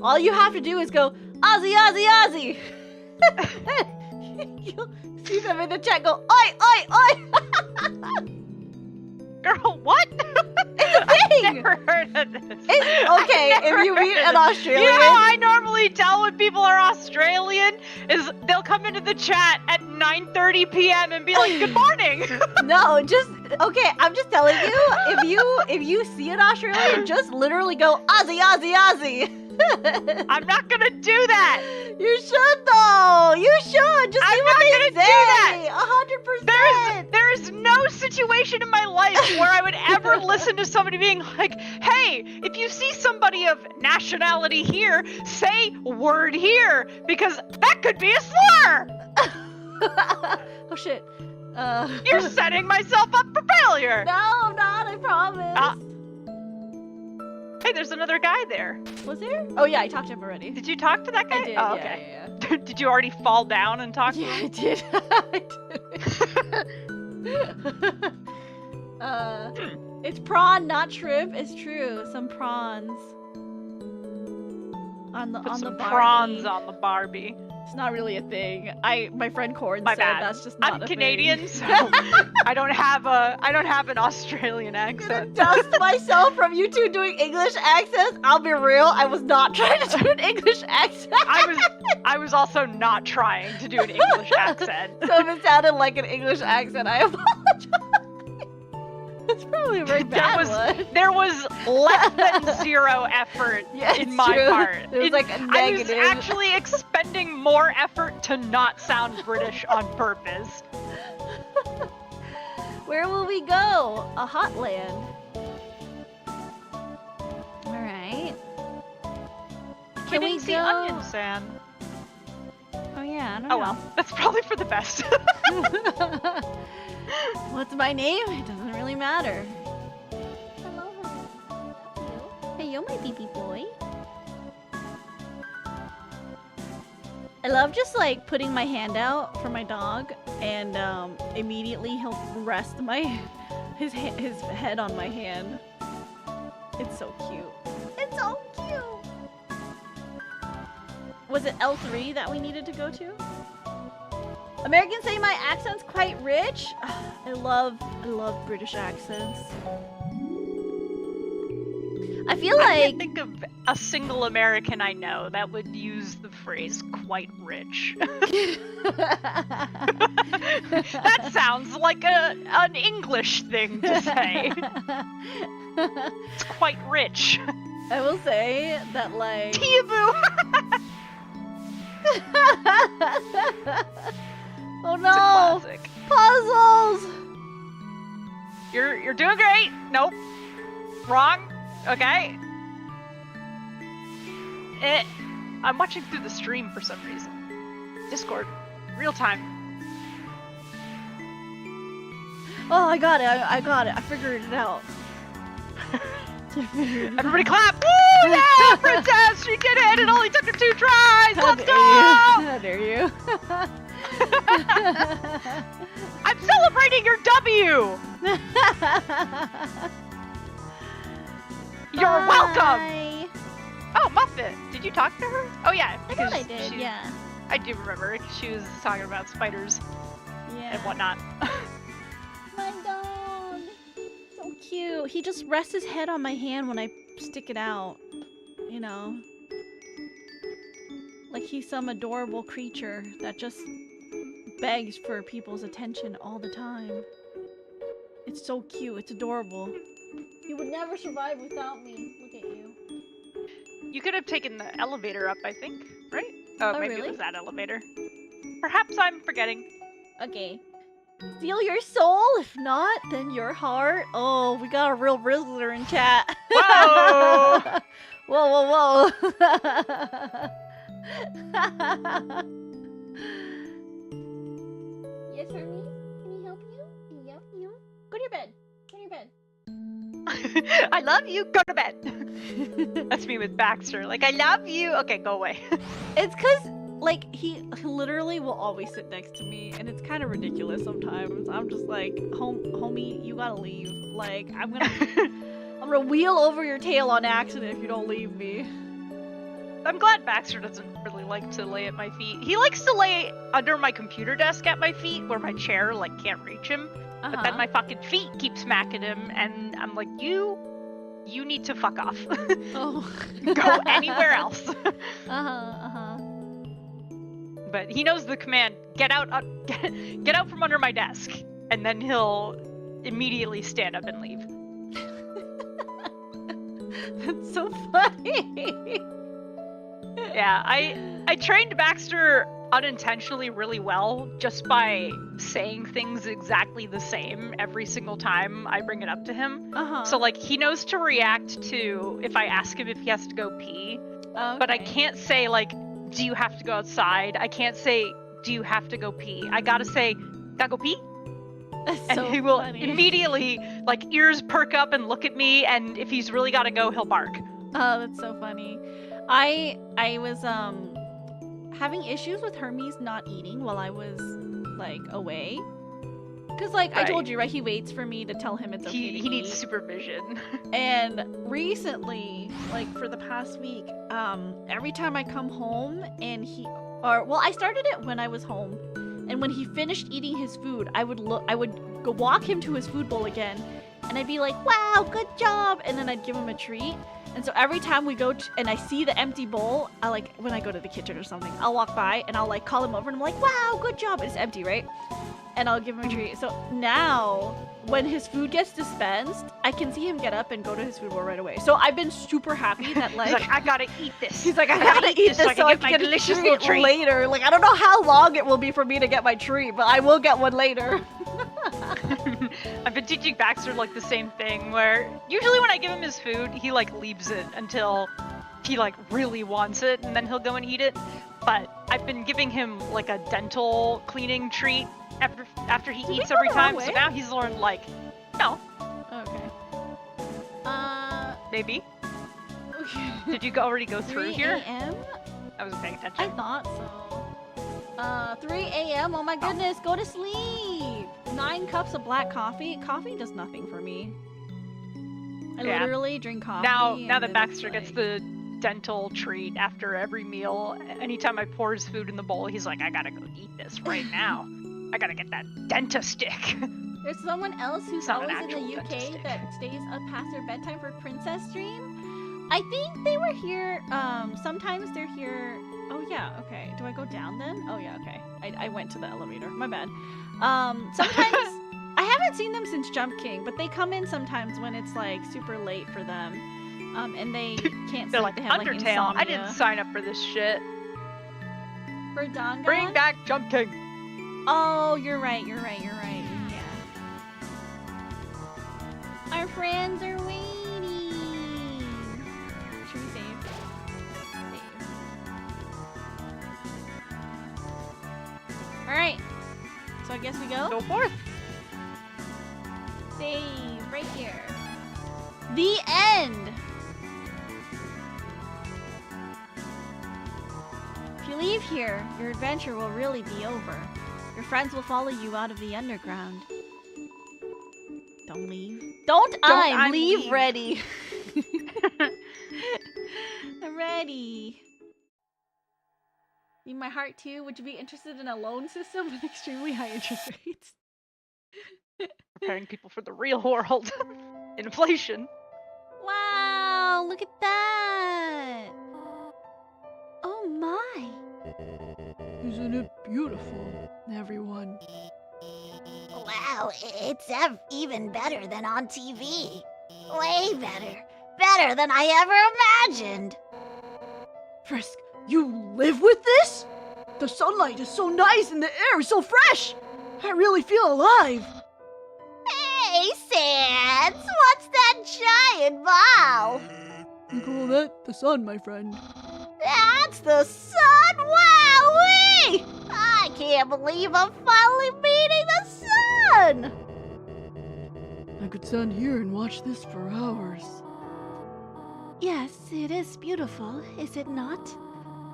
All you have to do is go, Aussie, Aussie, Aussie! You'll see them in the chat go, oi, oi, oi! Girl, what? It's a thing! I've never heard of this. Okay, I've never if you meet heard an of this. Australian... You know how I normally tell when people are Australian? Is they'll come into the chat at 9:30 p.m. and be like, good morning! No, just... Okay, I'm just telling you, if you see an Australian, just literally go, Aussie, Aussie, Aussie! I'm not gonna do that! You should though! You should! Just I'm see what not they gonna do say! that! 100%! There is no situation in my life where I would ever listen to somebody being like, hey, if you see somebody of nationality here, say word here, because that could be a slur! Oh shit. You're setting myself up for failure! No, I'm not, I promise. Hey, there's another guy there. Was there? Oh yeah, I talked to him already. Did you talk to that guy? I did, oh, yeah, okay. yeah. Did you already fall down and talk Yeah, to I him? did. I did. It's prawn, not shrimp. It's true. Some prawns. On the Put some Barbie. prawns on the Barbie. It's not really a thing. My friend Corn My said bad. that's just not I'm a Canadian, thing. so I don't have an Australian I'm gonna accent. dust myself from you two doing English accents. I'll be real. I was not trying to do an English accent. I was also not trying to do an English accent. So if it sounded like an English accent, I apologize. That's probably a very bad one. There was less than 0 effort Yeah, in it's my true. part. There was like a I was negative. actually expending more effort to not sound British on purpose. Where will we go? A hot land. All right. Can we didn't see go? Onion San. Oh yeah, I don't Oh know. well, that's probably for the best. What's my name? It doesn't really matter. Hello, hello. Hey, you're my baby boy. I love just like putting my hand out for my dog, and immediately he'll rest his head on my hand. It's so cute. It's so cute. Was it L3 that we needed to go to? Americans say my accent's quite rich. I love British accents. I feel I like can't think of a single American I know that would use the phrase "quite rich." That sounds like an English thing to say. It's quite rich. I will say that like Tea-boo! oh It's a no! classic. Puzzles! You're doing great. Nope. Wrong. Okay. I'm watching through the stream for some reason. Discord. Real time. Oh, I got it. I got it. I figured it out. Everybody clap! Woo! Yeah, princess! She did it! It only took her 2 tries! Let's go! How dare you? I'm celebrating your W! You're welcome! Bye. Oh, Muffet! Did you talk to her? Oh yeah, I because thought I did, yeah. I do remember. She was talking about spiders Yeah. and whatnot. My dog. So cute. He just rests his head on my hand when I stick it out. You know. Like he's some adorable creature that just begs for people's attention all the time. It's so cute. It's adorable. You would never survive without me. Look at you. You could have taken the elevator up, I think, right? Oh, Oh, maybe really? it was that elevator. Perhaps I'm forgetting. Okay. Steal your soul? If not, then your heart. Oh, we got a real Rizzler in chat. Whoa! Whoa, whoa, whoa. Yes, Hermes? Can we help you? Can we help you? Go to your bed. Go to your bed. I love you. Go to bed. That's me with Baxter. Like, I love you. Okay, go away. It's because, like, he literally will always sit next to me, and it's kind of ridiculous sometimes. I'm just like, homie, you gotta leave. Like, I'm gonna wheel over your tail on accident if you don't leave me. I'm glad Baxter doesn't really like to lay at my feet. He likes to lay under my computer desk at my feet where my chair, like, can't reach him. But then my fucking feet keep smacking him, and I'm like, you need to fuck off. Oh. Go anywhere else. Uh-huh. But he knows the command, get out from under my desk. And then he'll immediately stand up and leave. That's so funny. Yeah, I trained Baxter unintentionally really well just by saying things exactly the same every single time I bring it up to him. Uh-huh. So like he knows to react to if I ask him if he has to go pee, but I can't say like, do you have to go outside? I can't say, do you have to go pee? I gotta say, gotta go pee? That's And so he will funny. immediately like ears perk up and look at me, and if he's really gotta go, he'll bark. Oh, that's so funny. I was having issues with Hermes not eating while I was like away. Cause like I told you, right? He waits for me to tell him it's okay to eat. He needs supervision. And recently, like for the past week, every time I come home and I started it when I was home, and when he finished eating his food, I would go walk him to his food bowl again, and I'd be like, "Wow, good job!" And then I'd give him a treat. And so every time we go and I see the empty bowl, I like when I go to the kitchen or something, I'll walk by and I'll like call him over and I'm like, "Wow, good job!" It's empty, right? And I'll give him a treat. So now when his food gets dispensed, I can see him get up and go to his food bowl right away. So I've been super happy that He's like, I gotta eat this. he's like, I gotta eat this so I can get a treat later. Like, I don't know how long it will be for me to get my treat, but I will get one later. I've been teaching Baxter like the same thing, where usually when I give him his food, he like leaves it until he like really wants it, and then he'll go and eat it. But I've been giving him like a dental cleaning treat after he eats every time. So now he's learned like, no. Okay. Maybe. Did you already go through 3 here? a.m.? I wasn't paying attention. I thought so. 3 a.m. Oh my goodness, go to sleep. 9 cups of black coffee. Coffee does nothing for me. I literally drink coffee. Now that Baxter gets the dental treat after every meal, anytime I pour his food in the bowl, he's like, I gotta go eat this right now. I gotta get that dentistick. There's someone else who's Not an always in the actual UK dentist. that stays up past their bedtime for Princess Stream. I think they were here, sometimes they're here. Oh yeah, okay. Do I go down then? Oh yeah, okay. I went to the elevator, my bad. Sometimes, I haven't seen them since Jump King, but they come in sometimes when it's like super late for them. And they can't They're sleep, like, they have like Undertale, insomnia. I didn't sign up for this shit. For Dongon? Bring back Jump King. Oh, you're right. Yeah. Our friends are waiting. Should we save? Alright. So I guess we go? Go forth. Save right here. The end! If you leave here, your adventure will really be over. Your friends will follow you out of the underground. Don't leave. I'm leave ready. I'm ready. Need my heart too? Would you be interested in a loan system with extremely high interest rates? Preparing people for the real world. Inflation. Wow, look at that. Oh my. Isn't it beautiful, everyone? Wow, it's even better than on TV. Way better. Better than I ever imagined. Frisk, you live with this? The sunlight is so nice and the air is so fresh. I really feel alive. Hey, Sans, what's that giant ball? You call that the sun, my friend. That's the sun! Wowee! I can't believe I'm finally meeting the sun! I could stand here and watch this for hours. Yes, it is beautiful, is it not?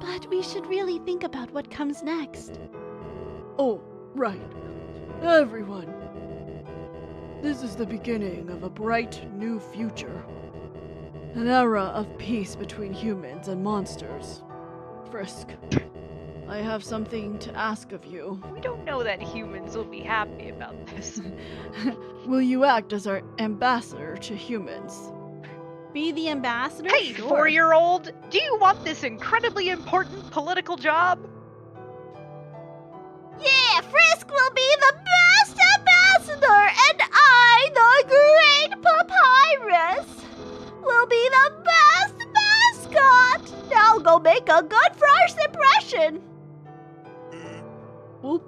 But we should really think about what comes next. Oh, right. Everyone. This is the beginning of a bright new future. An era of peace between humans and monsters. Frisk, I have something to ask of you. We don't know that humans will be happy about this. Will you act as our ambassador to humans? Be the ambassador? Hey, Sure. 4-year-old, do you want this incredibly important political job? Yeah, Frisk will be the best ambassador, and I, the great papyrus, will be the best mascot. Now go make a good first impression. Well,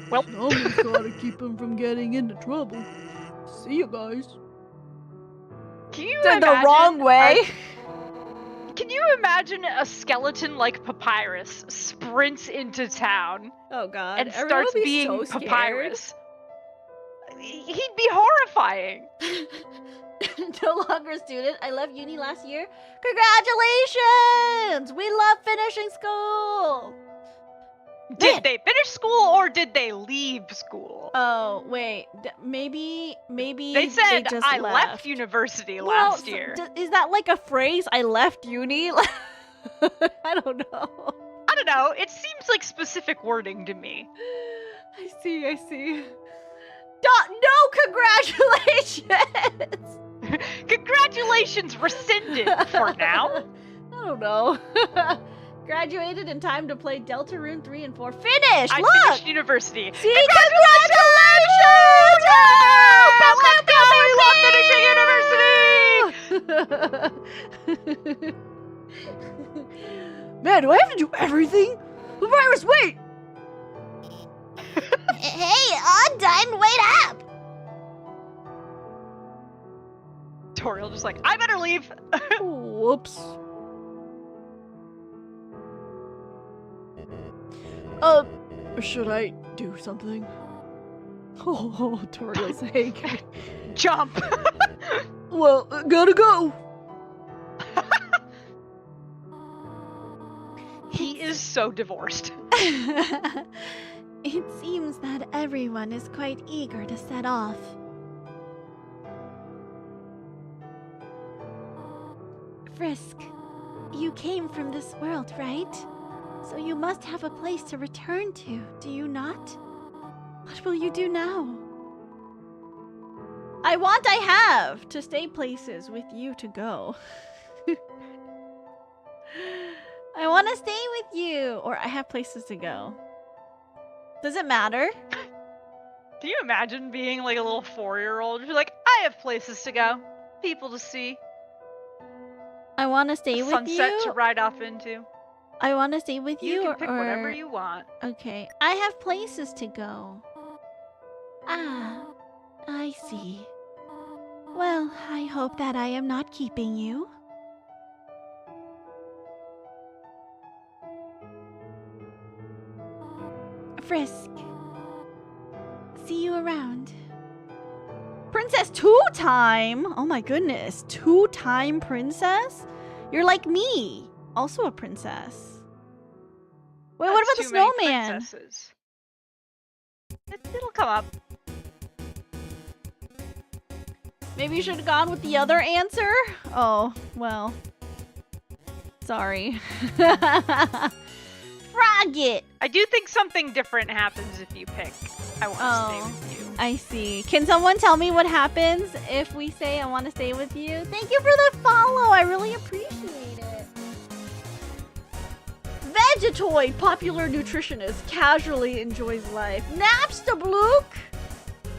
someone's gotta keep him from getting into trouble. See you guys. Can you In the imagine wrong way. Can you imagine a skeleton like Papyrus sprints into town Oh god. and Everyone starts will be being so scared. Papyrus? He'd be horrifying. No longer a student. I left uni last year. Congratulations! We love finishing school. Did they finish school or did they leave school? Oh wait, maybe They said just I left university Well, last year. Is that like a phrase? I left uni. I don't know. I don't know. It seems like specific wording to me. I see. No, congratulations! Congratulations, rescinded for now. I don't know. Graduated in time to play Deltarune 3 and 4. Finished! I Look! finished university. See, Congratulations! Man, do I have to do everything? Virus, wait! Hey, Undine, wait up! Toriel just like, I better leave. Whoops. Should I do something? Oh, Toriel's sake. Jump. Well, gotta go. He is so divorced. It seems that everyone is quite eager to set off. Frisk, you came from this world, right? So you must have a place to return to, do you not? What will you do now? I have to stay places with you to go. I want to stay with you, or I have places to go. Does it matter? Do you imagine being like a little 4-year-old? You're like, I have places to go, people to see, I want to stay with sunset you. to ride off into. I want to stay with you, You can pick or whatever you want. Okay, I have places to go. Ah, I see. Well, I hope that I am not keeping you. Frisk. See you around. Princess 2-time? Oh my goodness, 2-time princess? You're like me, also a princess. Wait, what about the Too many snowman? princesses. It'll come up. Maybe you should have gone with the other answer? Oh, well. Sorry. Frog it! I do think something different happens if you pick I want to stay with you. I see. Can someone tell me what happens if we say I want to stay with you? Thank you for the follow. I really appreciate it. Vegetoid, popular nutritionist, casually enjoys life. Naps the Blook.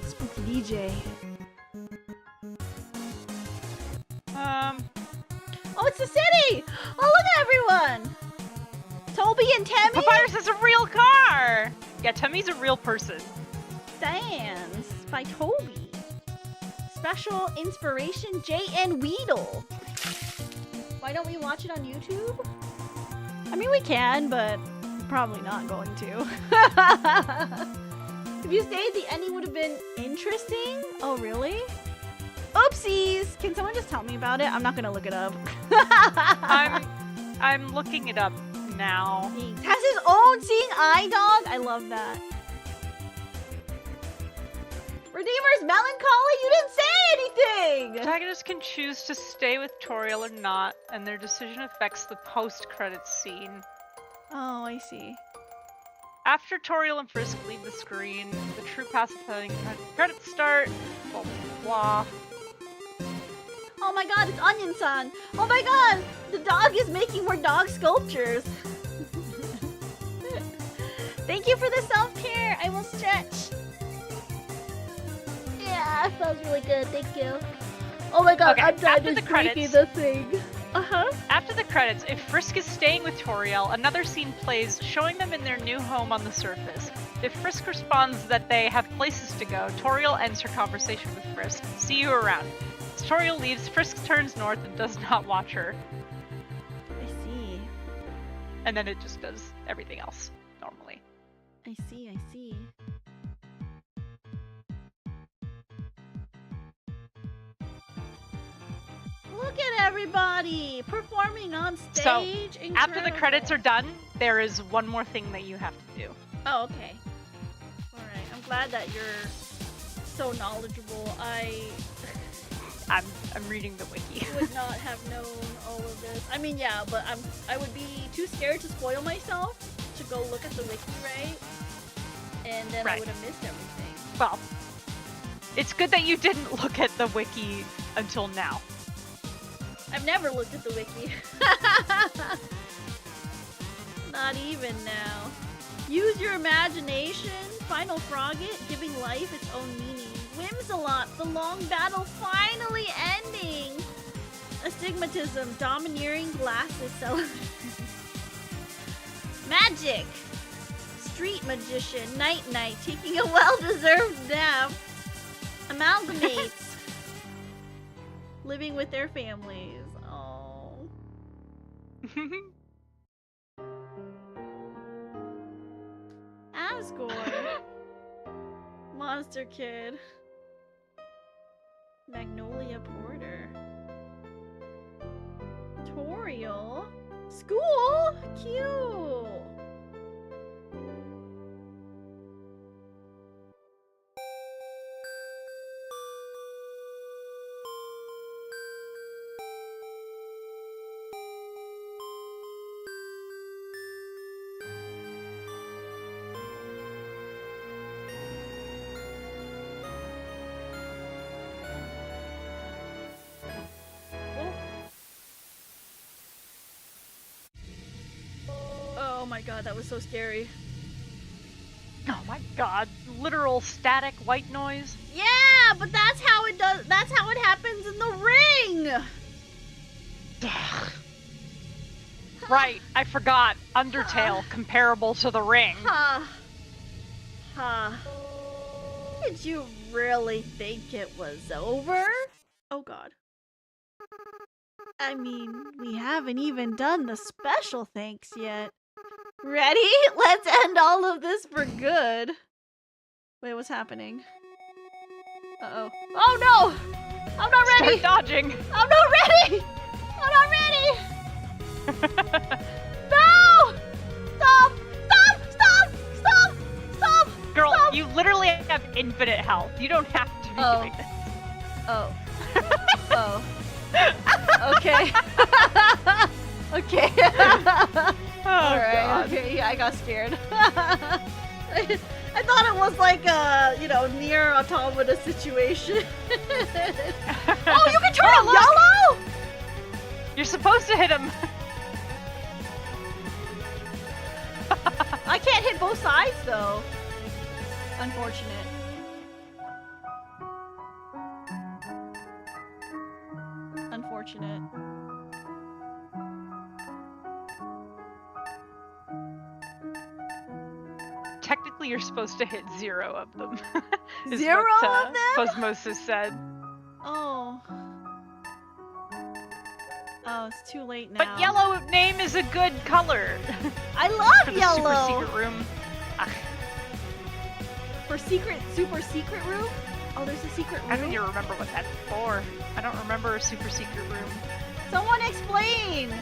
Spooky DJ. Oh, it's the city! Oh, look at everyone! Toby and Tammy? Papyrus is a real car! Yeah, Tummy's a real person. Dance by Toby. Special inspiration, J.N. Weedle. Why don't we watch it on YouTube? I mean, we can, but probably not going to. If you stayed, the ending would have been interesting. Oh, really? Oopsies! Can someone just tell me about it? I'm not gonna look it up. I'm looking it up now. Has his own seeing eye dog? I love that. Redeemer's melancholy? You didn't say anything! Protagonists can choose to stay with Toriel or not, and their decision affects the post-credits scene. Oh, I see. After Toriel and Frisk leave the screen, the true pacifying credits start. Blah blah blah. Oh my god, it's Onion-san! Oh my god! The dog is making more dog sculptures! Thank you for the self-care! I will stretch! Yeah, feels really good, thank you. Oh my god, Okay, I'm trying after to the breaking credits- the thing. Uh-huh. After the credits, if Frisk is staying with Toriel, another scene plays showing them in their new home on the surface. If Frisk responds that they have places to go, Toriel ends her conversation with Frisk. See you around. As Toriel leaves, Frisk turns north and does not watch her. I see. And then it just does everything else normally. I see, I see. Look at everybody performing on stage. So, Incredible. after the credits are done, there is one more thing that you have to do. Oh, okay. Alright, I'm glad that you're so knowledgeable. I'm reading the wiki. would not have known all of this. I mean, yeah, but I would be too scared to spoil myself to go look at the wiki, right? And then I Right. would have missed everything. Well, it's good that you didn't look at the wiki until now. I've never looked at the wiki. Not even now. Use your imagination. Final Frogget, giving life its own meaning. Whimsalot, the long battle finally ending. Astigmatism, domineering glasses Magic. Street magician, night, taking a well-deserved nap. Amalgamates. Living with their families. Oh. Asgore. Monster Kid. Magnolia Porter. Toriel. School? Cute. Oh my god, that was so scary. Oh my god, literal static white noise. Yeah, but that's how it does. That's how it happens in the ring. Right, I forgot. Undertale, comparable to the ring. Did you really think it was over? Oh god. I mean, we haven't even done the special thanks yet. Ready? Let's end all of this for good. Wait, what's happening? Uh-oh. Oh no! I'm not ready! Start dodging! I'm not ready! I'm not ready! No! Stop! Stop! Stop! Stop! Stop! Girl, Stop! you literally have infinite health. You don't have to be doing this. Oh. Oh. Okay. Okay. Oh, Alright, God. okay, yeah, I got scared. I thought it was like a, near automata situation. Oh, you can turn him yellow? You're supposed to hit him. I can't hit both sides, though. Unfortunate. Unfortunate. Technically, you're supposed to hit 0 of them. is Zero what, of them? Cosmosis said. Oh. Oh, it's too late now. But yellow name is a good color. I love For the yellow! super secret room. For super secret room? Oh, there's a secret room? I don't even remember what that's for. I don't remember a super secret room. Someone explain!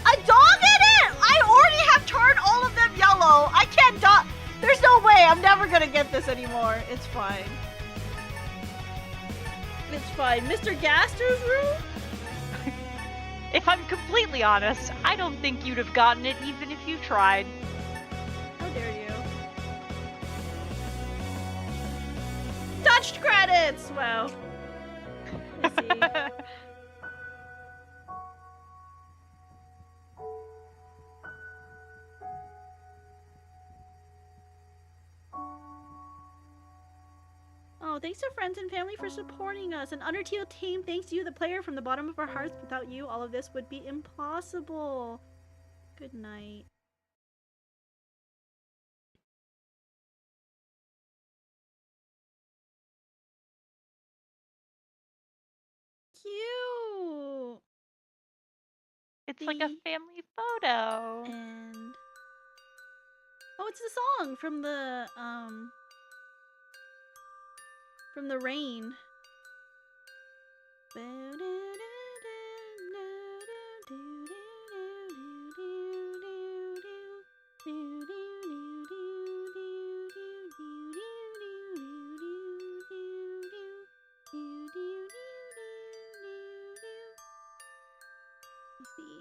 I dogged it! I already have turned all of them yellow! I can't dog- There's no way! I'm never gonna get this anymore. It's fine. It's fine. Mr. Gaster's room? If I'm completely honest, I don't think you'd have gotten it even if you tried. How dare you? Touched credits! Wow. Let's see. Oh, thanks to friends and family for supporting us. An Undertale team, thanks to you, the player, from the bottom of our hearts. Without you, all of this would be impossible. Good night. Cute. It's like a family photo. And oh, it's the song from the rain. Let's see.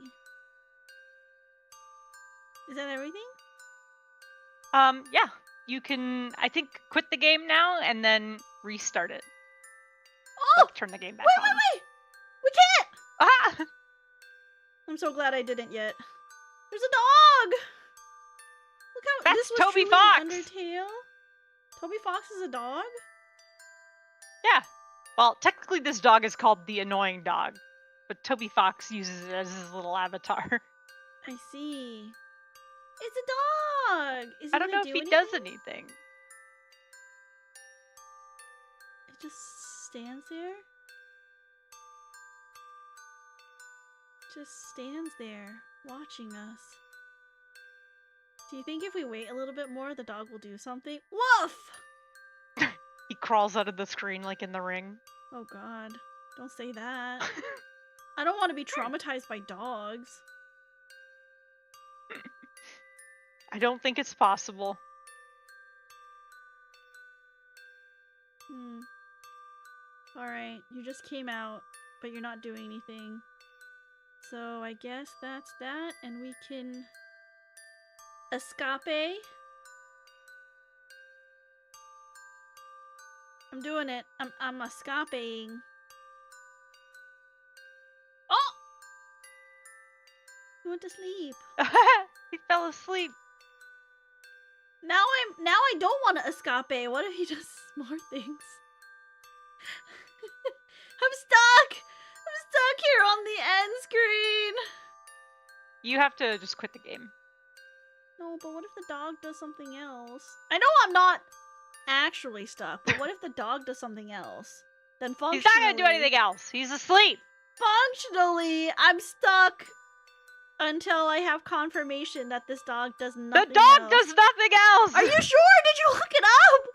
Is that everything? Yeah. You can, I think, quit the game now and then restart it. Oh! Like, turn the game back Wait, on. wait, wait! We can't! Ah! I'm so glad I didn't yet. There's a dog! Look how That's this was Toby truly Fox! an Undertale. Toby Fox is a dog? Yeah. Well, technically this dog is called the annoying dog, but Toby Fox uses it as his little avatar. I see. It's a dog! Is it I don't know if he does anything. It just stands there? Just stands there, watching us. Do you think if we wait a little bit more, the dog will do something? Woof! He crawls out of the screen like in The Ring. Oh god. Don't say that. I don't want to be traumatized by dogs. I don't think it's possible. Alright, you just came out, but you're not doing anything. So I guess that's that, and we can escape. I'm doing it. I'm escaping. Oh! He went to sleep. He fell asleep. Now I don't want to escape. What if he does more things? I'm stuck! I'm stuck here on the end screen! You have to just quit the game. No, but what if the dog does something else? I know I'm not actually stuck, but what if the dog does something else? Then functionally... He's not gonna do anything else. He's asleep. Functionally, I'm stuck until I have confirmation that this dog does nothing The dog else. does nothing else! Are you sure? Did you look it up?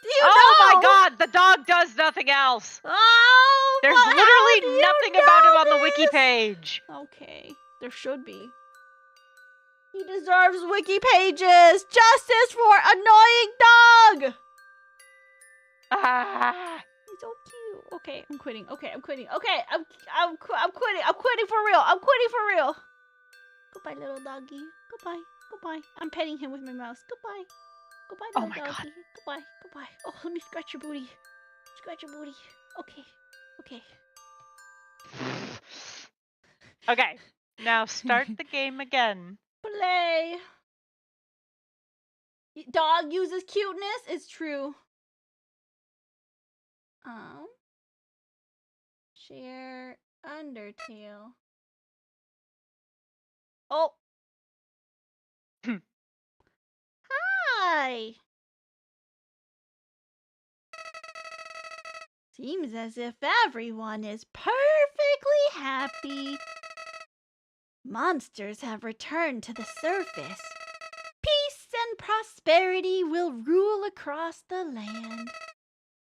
Do you know? Oh my god, the dog does nothing else! Oh, There's but how do literally you nothing about him on the know wiki this? page. Okay, there should be. He deserves wiki pages! Justice for annoying dog! Ah. He's so cute. Okay, I'm quitting. Okay, I'm quitting. Okay, I'm quitting. I'm quitting for real. I'm quitting for real. Goodbye, little doggy. Goodbye. Goodbye. I'm petting him with my mouse. Goodbye. Goodbye, Oh little my doggy. God. Goodbye. Goodbye. Oh, let me scratch your booty. Scratch your booty. Okay. Okay. Okay, now start the game again. Play. Dog uses cuteness. It's true. Share Undertale. Oh. Hi. Seems as if everyone is perfectly happy. Monsters have returned to the surface. Peace and prosperity will rule across the land.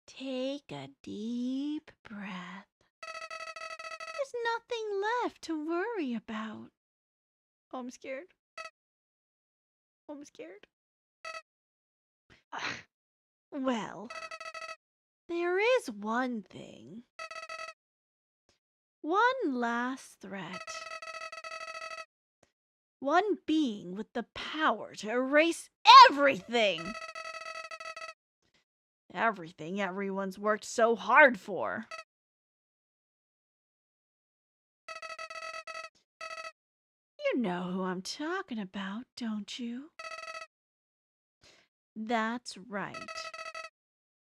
Take a deep breath. There's nothing left to worry about. Oh, I'm scared. Oh, I'm scared. Well, there is one thing. One last threat. One being with the power to erase everything. Everything everyone's worked so hard for. You know who I'm talking about, don't you? That's right.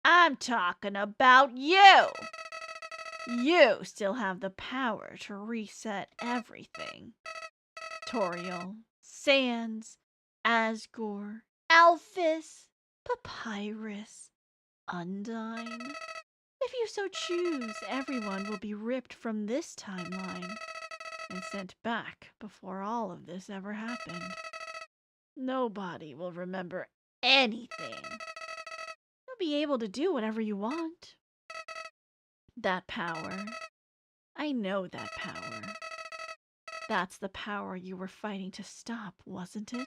I'm talking about you! You still have the power to reset everything. Toriel, Sans, Asgore, Alphys, Papyrus, Undyne. If you so choose, everyone will be ripped from this timeline and sent back before all of this ever happened. Nobody will remember anything. You'll be able to do whatever you want. That power. I know that power. That's the power you were fighting to stop, wasn't it?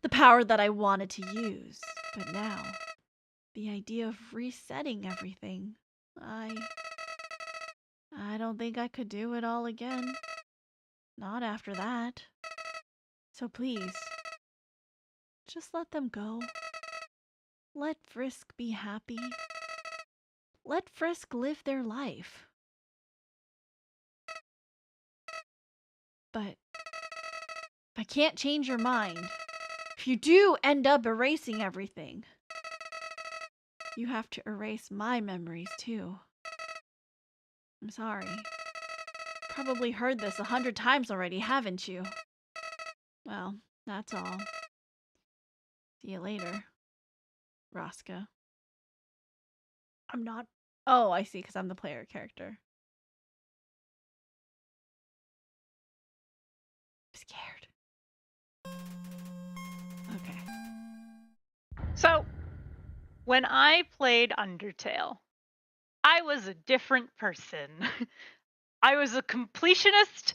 The power that I wanted to use. But now, the idea of resetting everything, I don't think I could do it all again. Not after that. So please, just let them go. Let Frisk be happy. Let Frisk live their life. but I can't change your mind. If you do end up erasing everything, you have to erase my memories too. I'm sorry. Probably heard this 100 times already, haven't you? Well, that's all. See you later, Rosca. I'm not... Oh, I see, because I'm the player character. I'm scared. Okay. So, when I played Undertale, I was a different person. I was a completionist,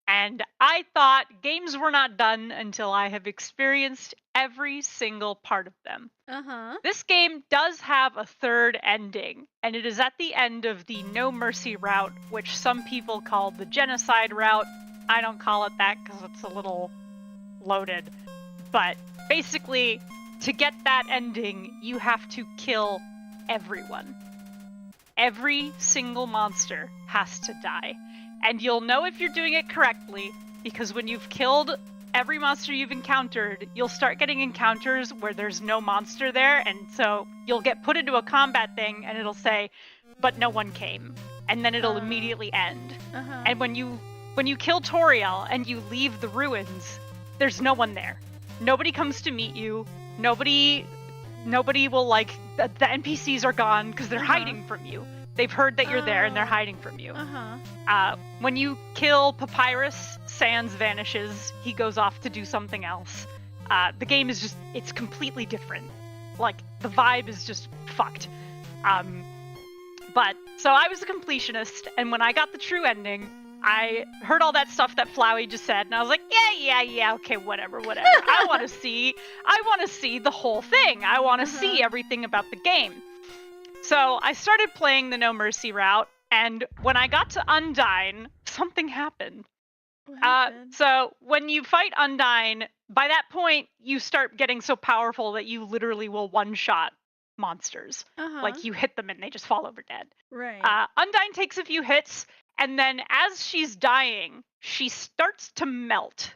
and I thought games were not done until I have experienced every single part of them. Uh-huh. This game does have a third ending, and it is at the end of the No Mercy route, which some people call the genocide route. I don't call it that because it's a little loaded. But basically, to get that ending, you have to kill everyone. Every single monster has to die. And you'll know if you're doing it correctly, because when you've killed every monster you've encountered, you'll start getting encounters where there's no monster there, and so you'll get put into a combat thing, and it'll say, but no one came. And then it'll immediately end. Uh-huh. And when you kill Toriel and you leave the ruins, there's no one there. Nobody comes to meet you. Nobody will, like, the NPCs are gone because they're hiding from you. They've heard that you're there and they're hiding from you. When you kill Papyrus, Sans vanishes. He goes off to do something else. The game is just, it's completely different. Like, the vibe is just fucked. But, so I was a completionist, and when I got the true ending, I heard all that stuff that Flowey just said, and I was like, yeah, okay, whatever. I want to see the whole thing. I want to see everything about the game. So I started playing the No Mercy route, and when I got to Undyne, something happened. So when you fight Undyne, by that point, you start getting so powerful that you literally will one-shot monsters. Like, you hit them and they just fall over dead. Right. Undyne takes a few hits, and then as she's dying, she starts to melt.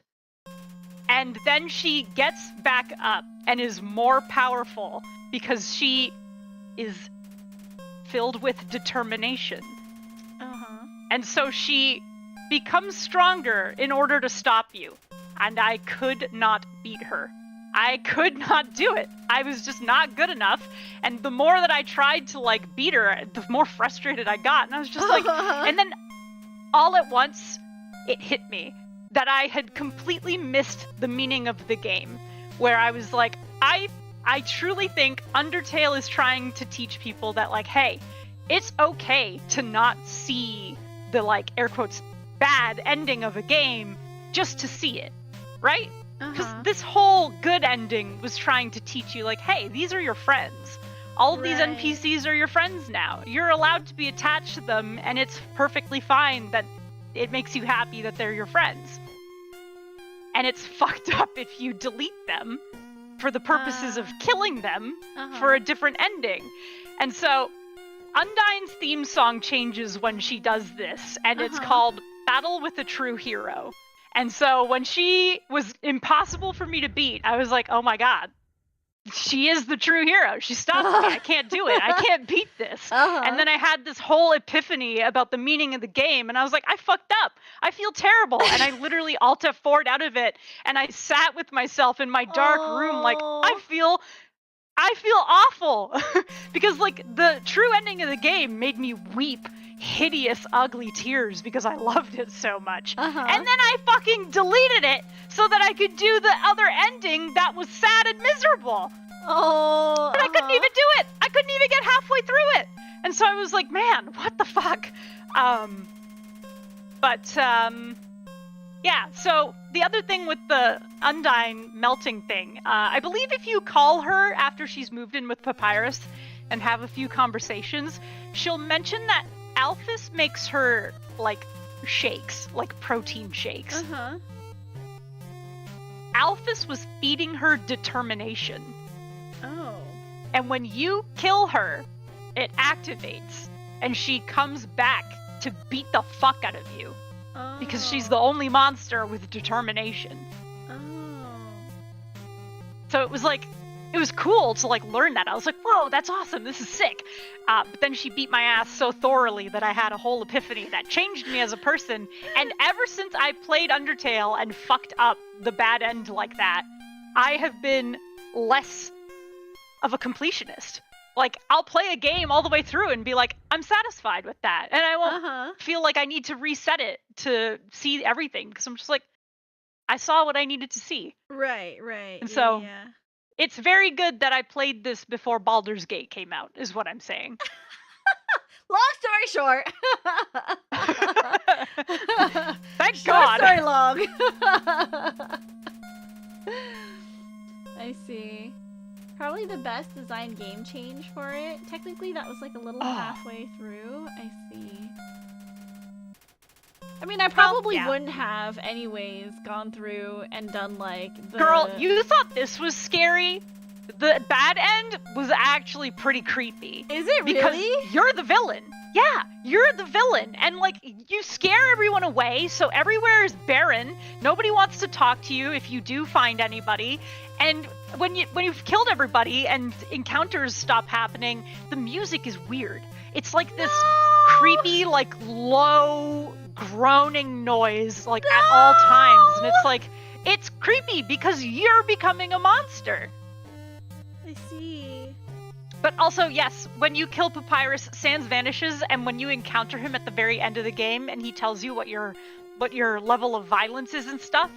And then she gets back up and is more powerful because she is filled with determination. And so she becomes stronger in order to stop you. And I could not beat her. I could not do it. I was just not good enough. And the more that I tried to, like, beat her, the more frustrated I got. And I was just like, and then all at once, it hit me that I had completely missed the meaning of the game. Where I was like, I truly think Undertale is trying to teach people that, like, hey, it's okay to not see the, like, air quotes, bad ending of a game just to see it, right? Because this whole good ending was trying to teach you, like, hey, these are your friends. All of these NPCs are your friends now. You're allowed to be attached to them, and it's perfectly fine that it makes you happy that they're your friends. And it's fucked up if you delete them for the purposes of killing them for a different ending. And so Undyne's theme song changes when she does this, and it's called Battle with a True Hero. And so when she was impossible for me to beat, I was like, oh my god, she is the true hero. She stopped me. I can't do it. I can't beat this. And then I had this whole epiphany about the meaning of the game, and I was like, I fucked up. I feel terrible. And I literally Alt F4'd out of it, and I sat with myself in my dark room like, I feel awful. Because, like, the true ending of the game made me weep hideous, ugly tears because I loved it so much. And then I fucking deleted it so that I could do the other ending that was sad and miserable. But I couldn't even do it. I couldn't even get halfway through it. And so I was like, man, what the fuck? Yeah, so the other thing with the Undyne melting thing, I believe if you call her after she's moved in with Papyrus and have a few conversations, she'll mention that Alphys makes her, like, shakes, like protein shakes. Alphys was feeding her determination. And when you kill her, it activates, and she comes back to beat the fuck out of you. because she's the only monster with determination. So it was like, it was cool to like learn that. I was like, whoa, that's awesome. This is sick. But then she beat my ass so thoroughly that I had a whole epiphany that changed me as a person. And ever since I played Undertale and fucked up the bad end like that, I have been less of a completionist. Like, I'll play a game all the way through and be like, I'm satisfied with that. And I won't feel like I need to reset it to see everything, because I'm just like, I saw what I needed to see. Right. And so it's very good that I played this before Baldur's Gate came out, is what I'm saying. Long story short. Thank God. Story long. I see. Probably the best design game change for it. Technically, that was like a little halfway through. I see. I mean, I probably wouldn't have anyways gone through and done like the... Girl, you thought this was scary? The bad end was actually pretty creepy. Is it because really? You're the villain. Yeah, you're the villain. And like, you scare everyone away, so everywhere is barren. Nobody wants to talk to you if you do find anybody. And when you've killed everybody and encounters stop happening, the music is weird. It's like this creepy, like low groaning noise, like at all times. And it's like, it's creepy because you're becoming a monster. I see. But also, yes, when you kill Papyrus, Sans vanishes, and when you encounter him at the very end of the game and he tells you what your level of violence is and stuff,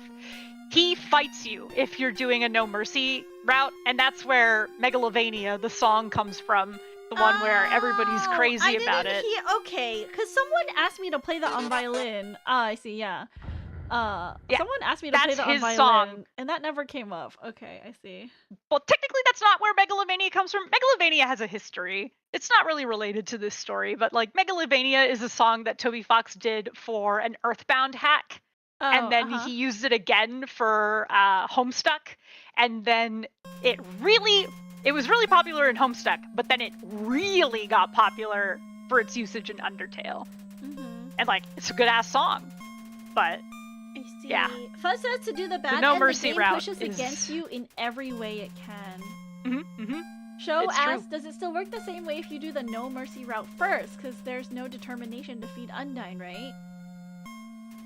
he fights you if you're doing a no mercy route, and that's where Megalovania, the song, comes from. The one where everybody's crazy about it. Okay, because someone asked me to play that on violin. I see, yeah. Someone asked me to play that on violin, song. And that never came up. Okay, I see. Well, technically that's not where Megalovania comes from. Megalovania has a history. It's not really related to this story, but like Megalovania is a song that Toby Fox did for an Earthbound hack. And then he used it again for Homestuck. And then it was really popular in Homestuck, but then it really got popular for its usage in Undertale. And like, it's a good ass song, but I see. Yeah. Fun says to do the bad No end, mercy the game route pushes against you in every way it can. Show It's asks, true. does it still work the same way if you do the no mercy route first? Because there's no determination to feed Undyne, right?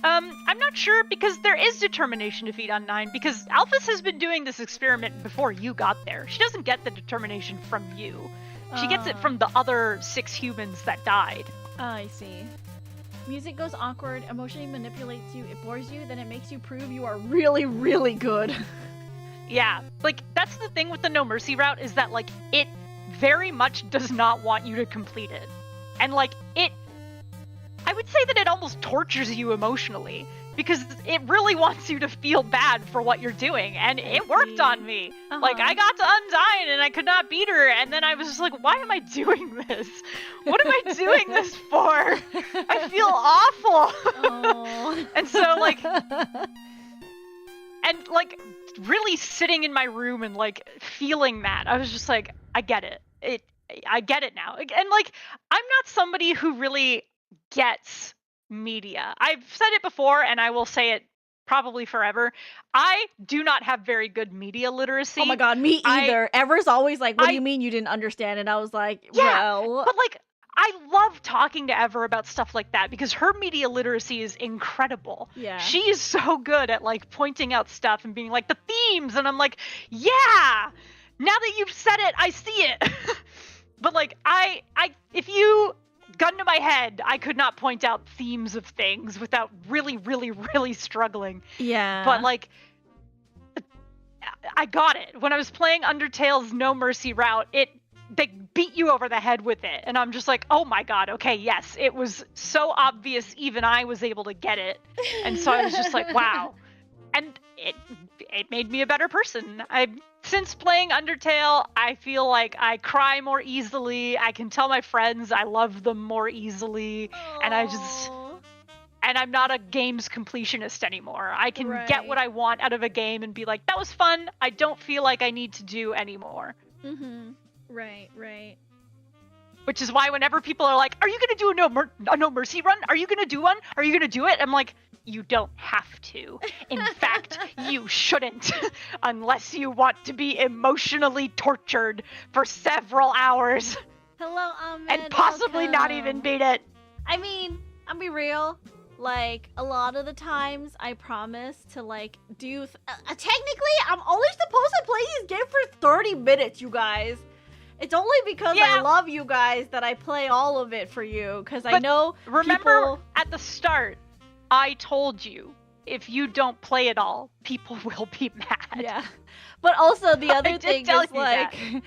I'm not sure, because there is determination to feed Undyne, because Alphys has been doing this experiment before you got there. She doesn't get the determination from you. She gets it from the other 6 humans that died. I see. Music goes awkward, emotionally manipulates you, it bores you, then it makes you prove you are really, really good. Yeah, like, that's the thing with the no mercy route, is that, like, it very much does not want you to complete it. And, like, I would say that it almost tortures you emotionally, because it really wants you to feel bad for what you're doing, and it worked on me. Like, I got to Undyne and I could not beat her, and then I was just like, why am I doing this? What am I doing this for? I feel awful. And so, like, and like, really sitting in my room and like feeling that, I was just like, I get it. I get it now. And like, I'm not somebody who really gets media. I've said it before and I will say it probably forever. I do not have very good media literacy. Oh my god, me either. Ever's always like, what do you mean you didn't understand? And I was like, well... But like, I love talking to Ever about stuff like that because her media literacy is incredible. Yeah. She is so good at like pointing out stuff and being like, the themes, and I'm like, yeah! Now that you've said it, I see it. But like, if you gun to my head, I could not point out themes of things without really, really, really struggling. Yeah. But like, I got it. When I was playing Undertale's No Mercy route, they beat you over the head with it. And I'm just like, oh my god, okay, yes. It was so obvious even I was able to get it. And so I was just like, wow. And it made me a better person. Since playing Undertale, I feel like I cry more easily. I can tell my friends I love them more easily. And I'm not a games completionist anymore. I can get what I want out of a game and be like, that was fun. I don't feel like I need to do anymore. Right. Which is why whenever people are like, "Are you gonna do a no mercy run? Are you gonna do one? Are you gonna do it?" I'm like, you don't have to. In fact, you shouldn't, unless you want to be emotionally tortured for several hours. Hello, Ahmed. And possibly not even beat it. I mean, I'll be real. Like, a lot of the times, I promise to, like, do... technically, I'm only supposed to play this game for 30 minutes, you guys. It's only because I love you guys that I play all of it for you, because I know remember, at the start, I told you, if you don't play it all, people will be mad. Yeah. But also, the other thing is, like... that.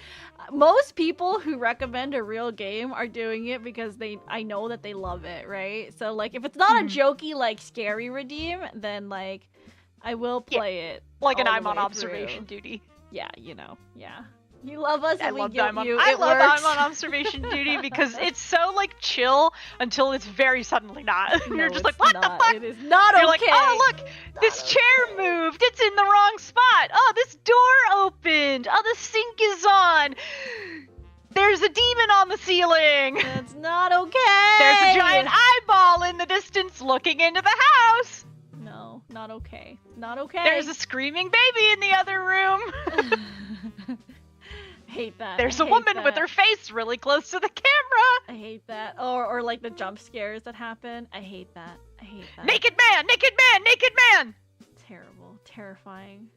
Most people who recommend a real game are doing it because I know that they love it, right? So, like, if it's not a jokey, like, scary redeem, then, like, I will play it. Like an I'm on observation duty. Yeah, you know, yeah. You love us and we guilt you. I love I'm on observation duty because it's so, like, chill until it's very suddenly not. No, You're just like, what the fuck? It is not okay. You're like, oh, look, this chair moved. It's in the wrong spot. Oh, this door opened. Oh, the sink is on. There's a demon on the ceiling. That's not okay. There's a giant eyeball in the distance looking into the house. No, not okay. Not okay. There's a screaming baby in the other room. Hate that. There's a woman with her face really close to the camera. I hate that. Or like the jump scares that happen. I hate that. I hate that. Naked man! Naked man! Naked man! Terrible. Terrifying.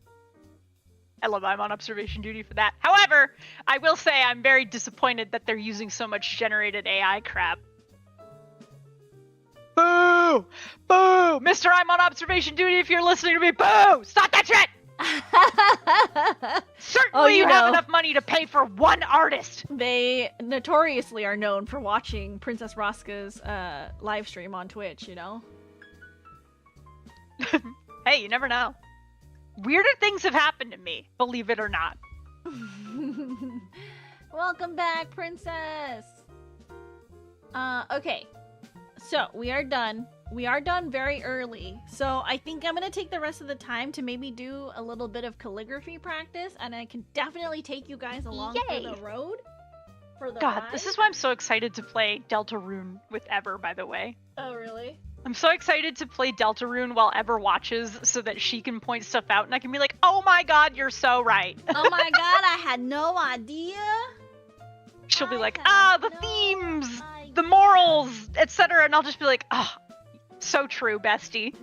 I love I'm on observation duty for that. However, I will say I'm very disappointed that they're using so much generated AI crap. Boo! Boo! Mr. I'm on observation duty if you're listening to me. Boo! Stop that shit! Certainly you have enough money to pay for one artist. They notoriously are known for watching Princess Roska's live stream on Twitch, you know? Hey, you never know. Weirder things have happened to me, believe it or not. Welcome back, Princess! Okay. So, we are done. We are done very early, so I think I'm gonna take the rest of the time to maybe do a little bit of calligraphy practice, and I can definitely take you guys along for the road. For the ride. This is why I'm so excited to play Deltarune with Ever, by the way. Oh, really? I'm so excited to play Deltarune while Ever watches so that she can point stuff out and I can be like, oh my god, you're so right. Oh my god, I had no idea. She'll be like, the themes, the morals, etc. And I'll just be like, oh, so true, bestie.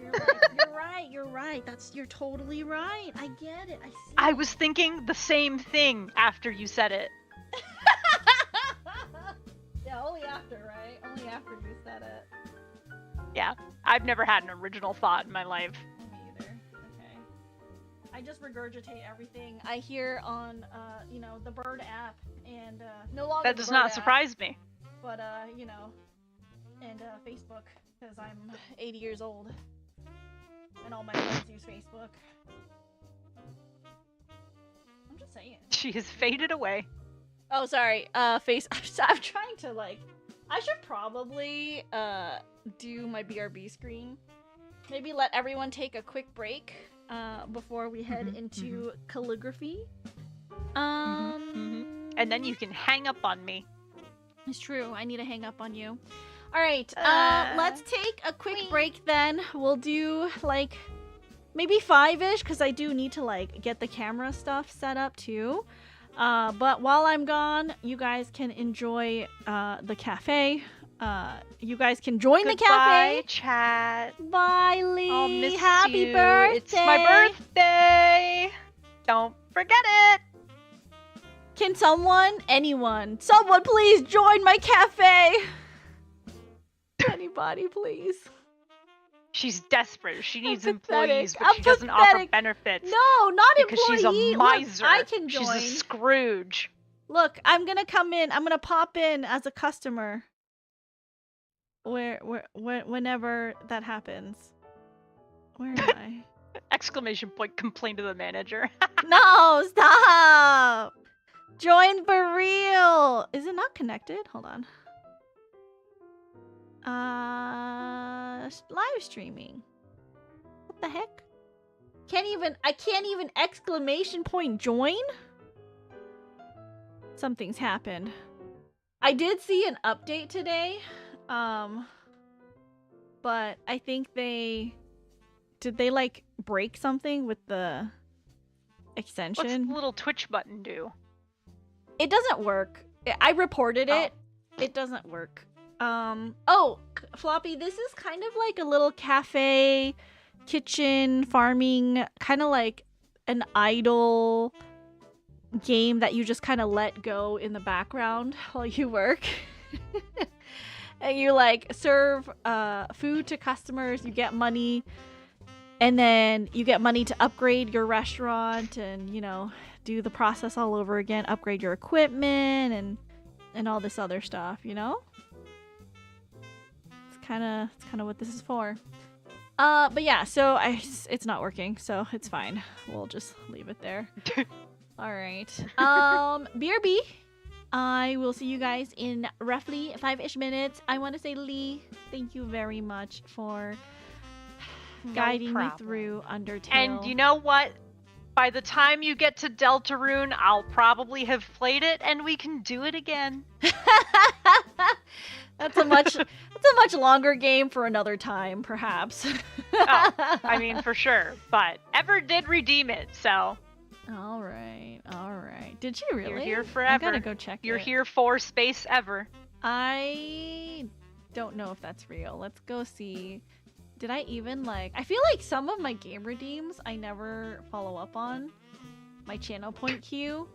You're right. You're totally right. I get it. I see. I was thinking the same thing after you said it. Yeah, only after, right? Only after you said it. Yeah, I've never had an original thought in my life. Me either. Okay. I just regurgitate everything I hear on, you know, the Bird app, and no longer. That does not surprise me. But you know, and Facebook. Because I'm 80 years old. And all my friends use Facebook. I'm just saying. She has faded away. Oh, sorry. I'm trying to, like... I should probably, do my BRB screen. Maybe let everyone take a quick break, before we head into calligraphy. And then you can hang up on me. It's true. I need to hang up on you. Alright, let's take a quick break then. We'll do, like, maybe 5-ish, because I do need to, like, get the camera stuff set up, too. But while I'm gone, you guys can enjoy, the cafe. You guys can join the cafe. Goodbye, chat. Bye, Lee. I'll miss Happy you. birthday. It's my birthday. Don't forget it. Can someone please join my cafe? Anybody, please. She's desperate. She needs pathetic. employees, but she doesn't offer benefits. No, not because employee. She's a miser. Look, I can join. She's a Scrooge. Look, I'm gonna come in. I'm gonna pop in as a customer. Whenever that happens. Where am I? Exclamation point, complain to the manager. No, stop! Join for real! Is it not connected? Hold on. Live streaming. What the heck? I can't even exclamation point join? Something's happened. I did see an update today, but I think did they like break something with the extension? What's the little Twitch button do? It doesn't work. I reported it. It doesn't work. Floppy, this is kind of like a little cafe, kitchen, farming, kind of like an idle game that you just kind of let go in the background while you work. And you like serve food to customers, you get money, and then you get money to upgrade your restaurant and, you know, do the process all over again, upgrade your equipment and all this other stuff, you know? It's kind of what this is for. But yeah, so it's not working, so it's fine. We'll just leave it there. All right. BRB. I will see you guys in roughly 5-ish minutes. I want to say, Lee, thank you very much for guiding me through Undertale. And you know what? By the time you get to Deltarune, I'll probably have played it, and we can do it again. That's a much longer game for another time, perhaps. Oh, I mean, for sure. But Ever did redeem it, so. All right. Did she really? You're here forever. I gotta go check You're it. here for Space Ever. I don't know if that's real. Let's go see. Did I even like... I feel like some of my game redeems I never follow up on. My channel point queue.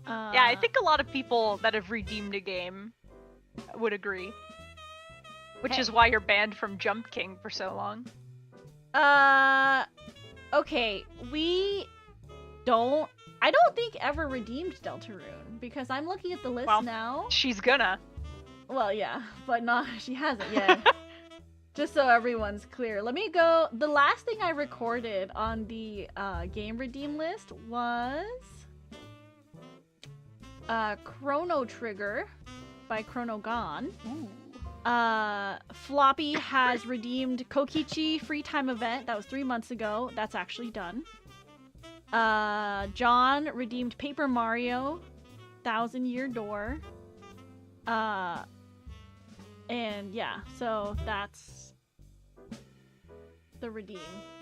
Yeah, I think a lot of people that have redeemed a game would agree. Which is why you're banned from Jump King for so long. Okay, I don't think Ever redeemed Deltarune, because I'm looking at the list now. She's gonna. Well, yeah, but she hasn't yet. Just so everyone's clear. Let me go. The last thing I recorded on the game redeem list was Chrono Trigger by Chronogon. Ooh. Floppy has redeemed Kokichi free time event. That was 3 months ago. That's actually done. John redeemed Paper Mario 1,000-Year Door. And yeah, so that's the redeem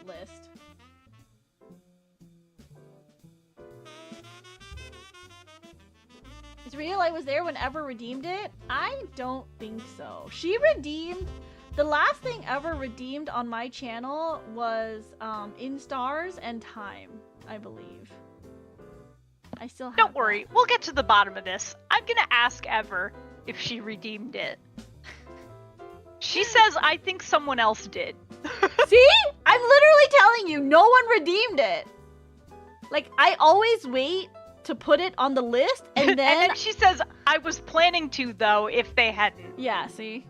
list. It's real I was there when Ever redeemed it? I don't think so. She redeemed... The last thing Ever redeemed on my channel was In Stars and Time, I believe. I still have Don't worry, we'll get to the bottom of this. I'm gonna ask Ever if she redeemed it. She says I think someone else did. See? I'm literally telling you, no one redeemed it. Like, I always wait to put it on the list, and then... and then she says, I was planning to, though, if they hadn't. Yeah, see?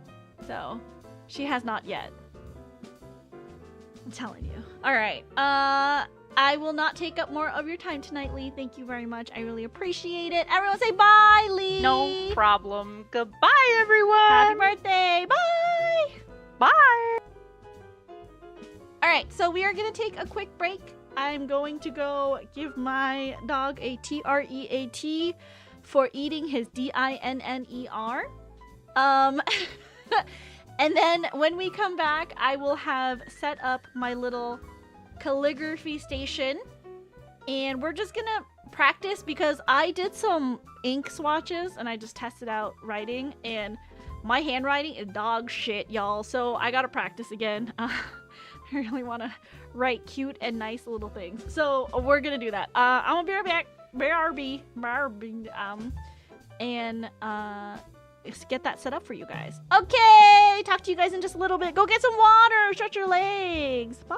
So, she has not yet. I'm telling you. Alright, I will not take up more of your time tonight, Lee. Thank you very much. I really appreciate it. Everyone say bye, Lee! No problem. Goodbye, everyone! Happy birthday! Bye! Bye! Alright, so we are going to take a quick break. I'm going to go give my dog a TREAT for eating his DINNER. And then when we come back, I will have set up my little calligraphy station. And we're just going to practice because I did some ink swatches and I just tested out writing. And my handwriting is dog shit, y'all. So I got to practice again. I really want to write cute and nice little things. So we're gonna do that. I'm gonna be right back. And get that set up for you guys. Okay, talk to you guys in just a little bit. Go get some water, stretch your legs. Bye.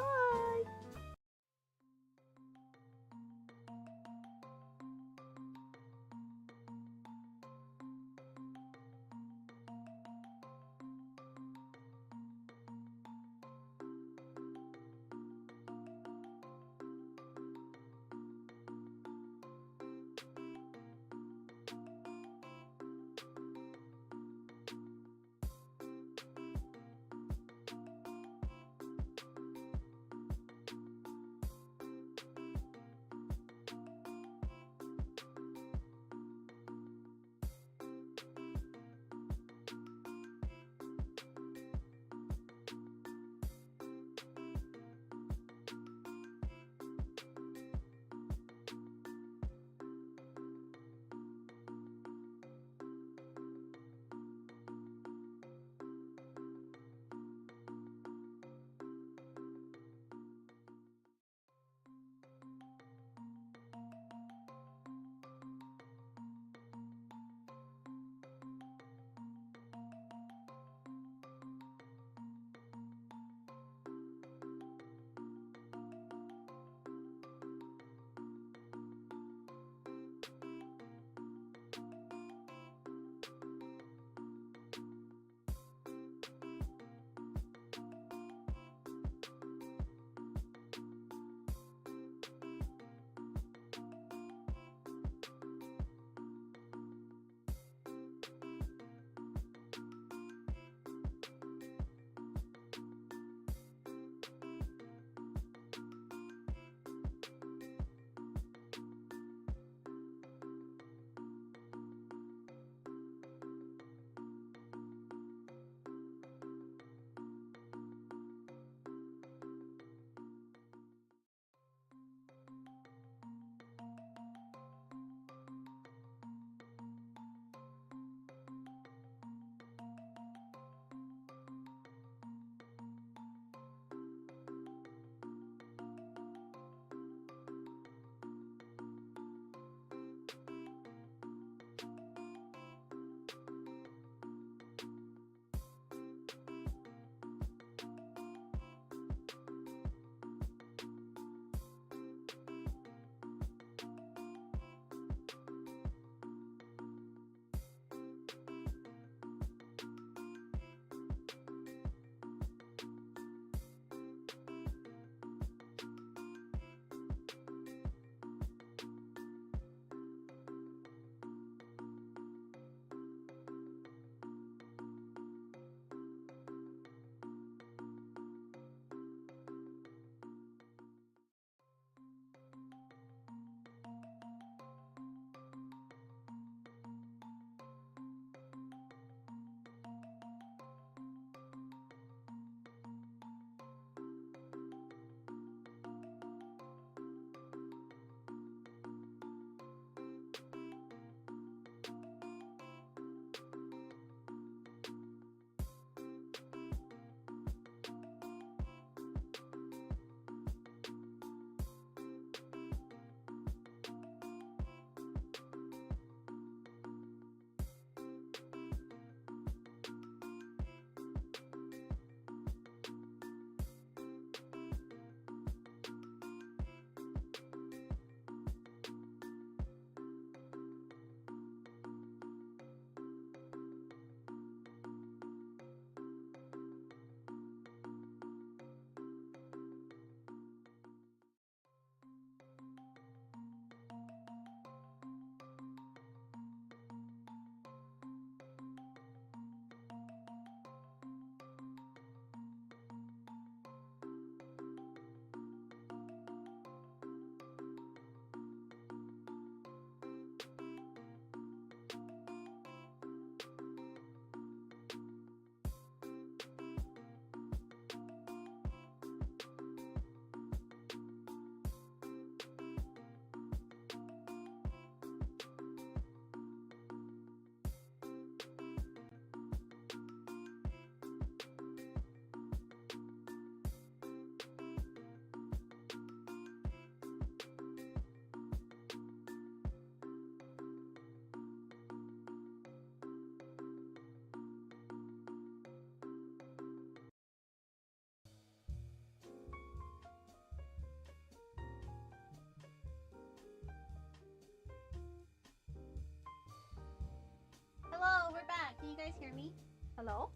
Hello?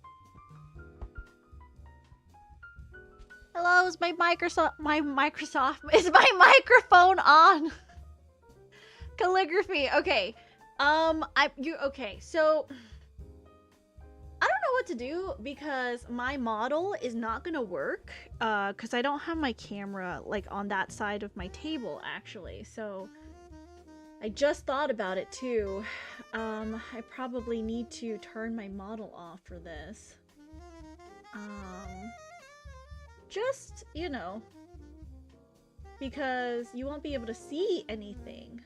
Hello, is my is my microphone on? Calligraphy, okay. Okay, so I don't know what to do because my model is not gonna work, because I don't have my camera, like, on that side of my table, actually, so I just thought about it, too. I probably need to turn my model off for this. Just, you know, because you won't be able to see anything.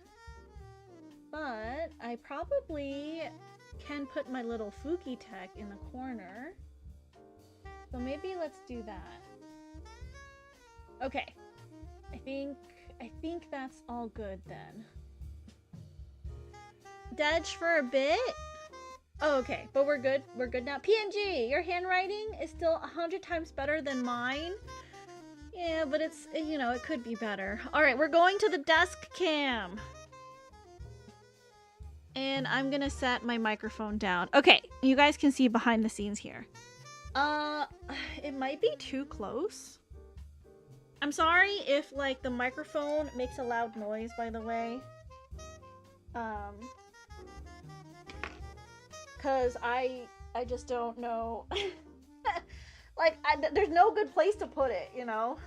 But I probably can put my little Fuki tech in the corner. So maybe let's do that. Okay. I think that's all good then. Dedge for a bit? Oh, okay, but we're good. We're good now. PNG, your handwriting is still 100 times better than mine. Yeah, but it's, you know, it could be better. Alright, we're going to the desk cam. And I'm gonna set my microphone down. Okay, you guys can see behind the scenes here. It might be too close. I'm sorry if, like, the microphone makes a loud noise, by the way. Cause I just don't know. Like, there's no good place to put it, you know?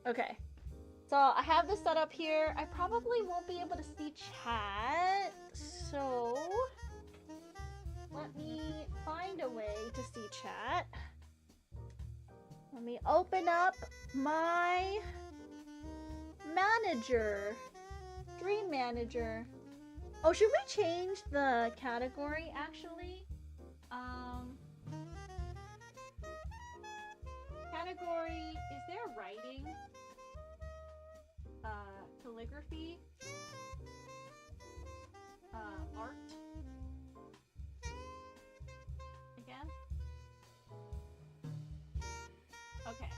Okay. So, I have this set up here. I probably won't be able to see chat, so let me find a way to see chat. Let me open up my manager. Dream manager. Oh, should we change the category, actually? Category, is there writing? Calligraphy? Art? Again? Okay.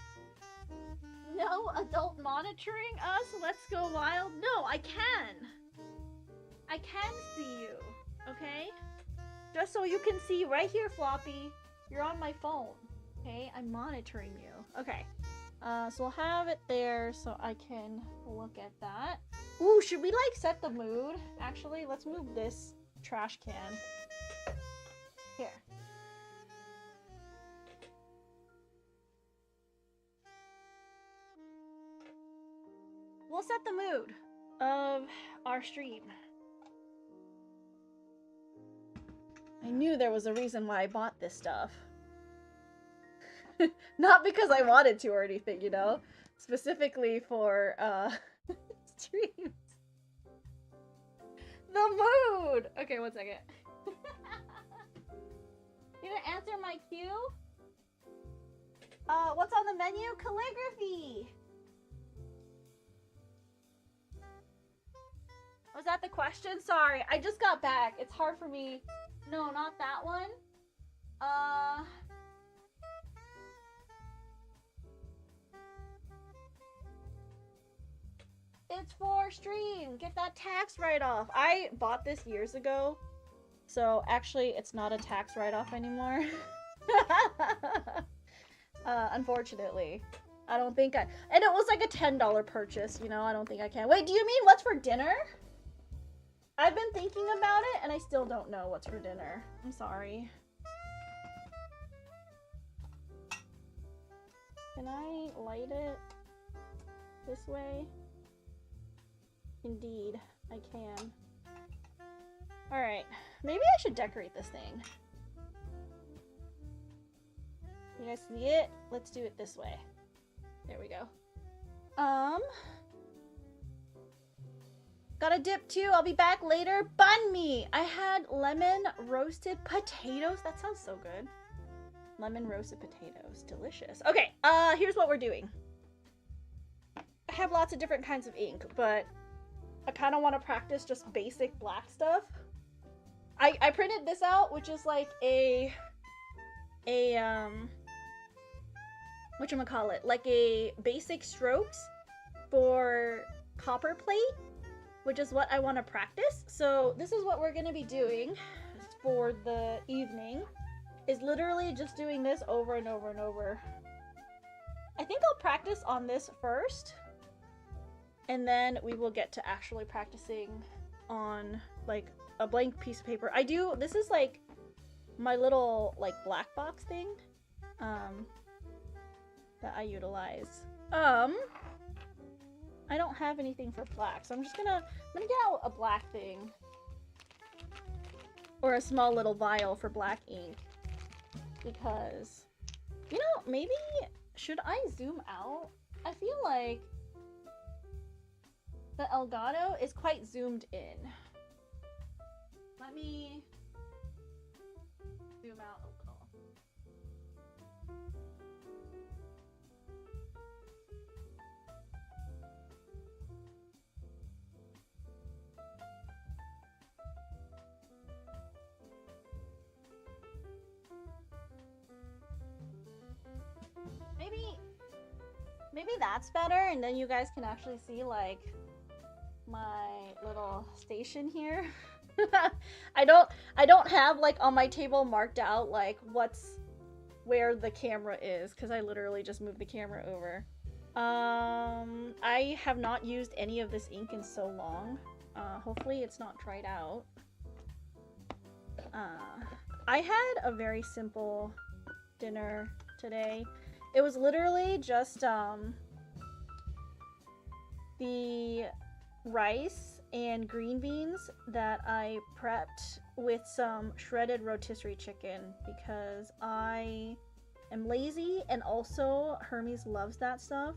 No adult monitoring us? Let's go wild? No, I can! I can see you, okay? Just so you can see right here, Floppy. You're on my phone, okay? I'm monitoring you. Okay. So we'll have it there so I can look at that. Ooh, should we, like, set the mood? Actually, let's move this trash can. Here. We'll set the mood of our stream. I knew there was a reason why I bought this stuff. Not because I wanted to or anything, you know? Specifically for, streams. The mood! Okay, one second. You didn't answer my cue? What's on the menu? Calligraphy! Was that the question? Sorry, I just got back. It's hard for me. No, not that one. It's for stream. Get that tax write-off. I bought this years ago. So actually, it's not a tax write-off anymore. Unfortunately. I don't think I... And it was like a $10 purchase, you know? I don't think I can. Wait, do you mean what's for dinner? I've been thinking about it, and I still don't know what's for dinner. I'm sorry. Can I light it this way? Indeed, I can. Alright, maybe I should decorate this thing. You guys see it? Let's do it this way. There we go. Got a dip too. I'll be back later. Bun me! I had lemon roasted potatoes. That sounds so good. Lemon roasted potatoes. Delicious. Okay, here's what we're doing. I have lots of different kinds of ink, but I kind of want to practice just basic black stuff. I printed this out, which is like a whatchamacallit, like a basic strokes for copper plate, which is what I want to practice. So this is what we're going to be doing for the evening. is literally just doing this over and over and over. I think I'll practice on this first, and then we will get to actually practicing on like a blank piece of paper. This is like my little like black box thing that I utilize. I don't have anything for black, so I'm gonna get out a black thing. Or a small little vial for black ink. Because, you know, maybe, should I zoom out? I feel like the Elgato is quite zoomed in. Let me zoom out a little. Maybe that's better, and then you guys can actually see like my little station here. I don't have like on my table marked out like where the camera is, because I literally just moved the camera over. I have not used any of this ink in so long. Hopefully it's not dried out. I had a very simple dinner today. It was literally just the rice and green beans that I prepped with some shredded rotisserie chicken because I am lazy, and also Hermes loves that stuff.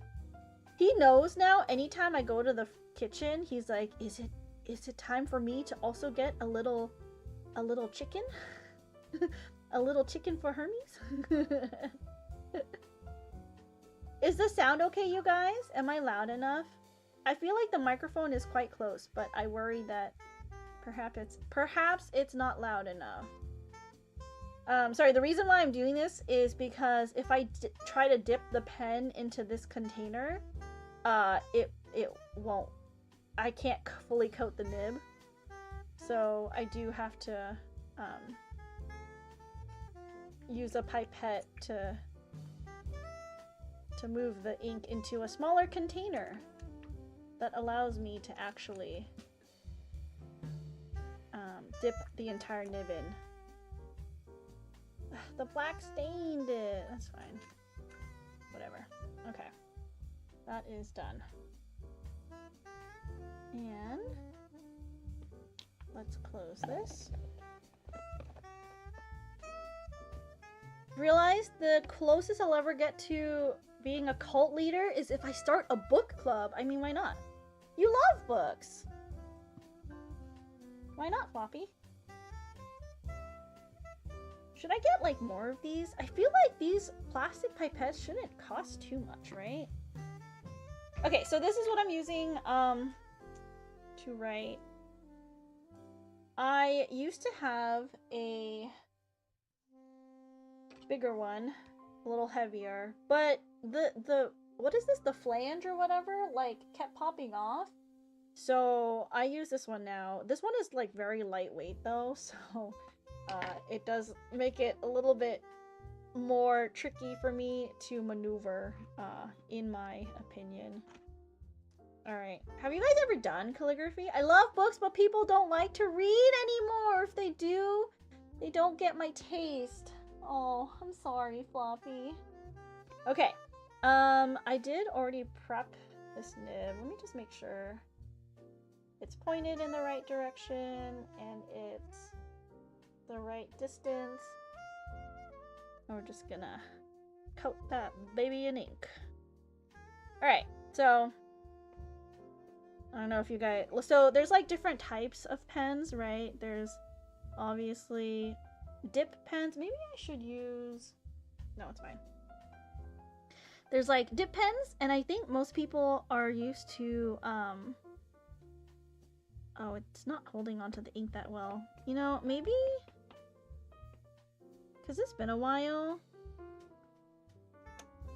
He knows now anytime I go to the kitchen, he's like, is it time for me to also get a little chicken? A little chicken for Hermes? Is the sound okay, you guys? Am I loud enough? I feel like the microphone is quite close, but I worry that perhaps it's not loud enough. Sorry, the reason why I'm doing this is because if I try to dip the pen into this container, it won't. I can't fully coat the nib, so I do have to use a pipette to move the ink into a smaller container that allows me to actually dip the entire nib in. The black stained it. That's fine. Whatever. Okay. That is done. And let's close this. Realize the closest I'll ever get to being a cult leader is if I start a book club. I mean, why not? You love books. Why not, Floppy? Should I get like more of these? I feel like these plastic pipettes shouldn't cost too much, right? Okay, so this is what I'm using to write. I used to have a bigger one, a little heavier, but the what is this, the flange or whatever, like kept popping off, so I use this one now. This one is like very lightweight though, so it does make it a little bit more tricky for me to maneuver, in my opinion. Alright, have you guys ever done calligraphy? I love books, but people don't like to read anymore. If they do, they don't get my taste. Oh, I'm sorry, Floppy. Okay, I did already prep this nib. Let me just make sure it's pointed in the right direction and it's the right distance. And we're just gonna coat that baby in ink. Alright, so I don't know if you guys... So there's like different types of pens, right? There's obviously dip pens. Maybe I should use... No, it's fine. There's like dip pens, and I think most people are used to... Oh, it's not holding onto the ink that well. You know, maybe... Because it's been a while.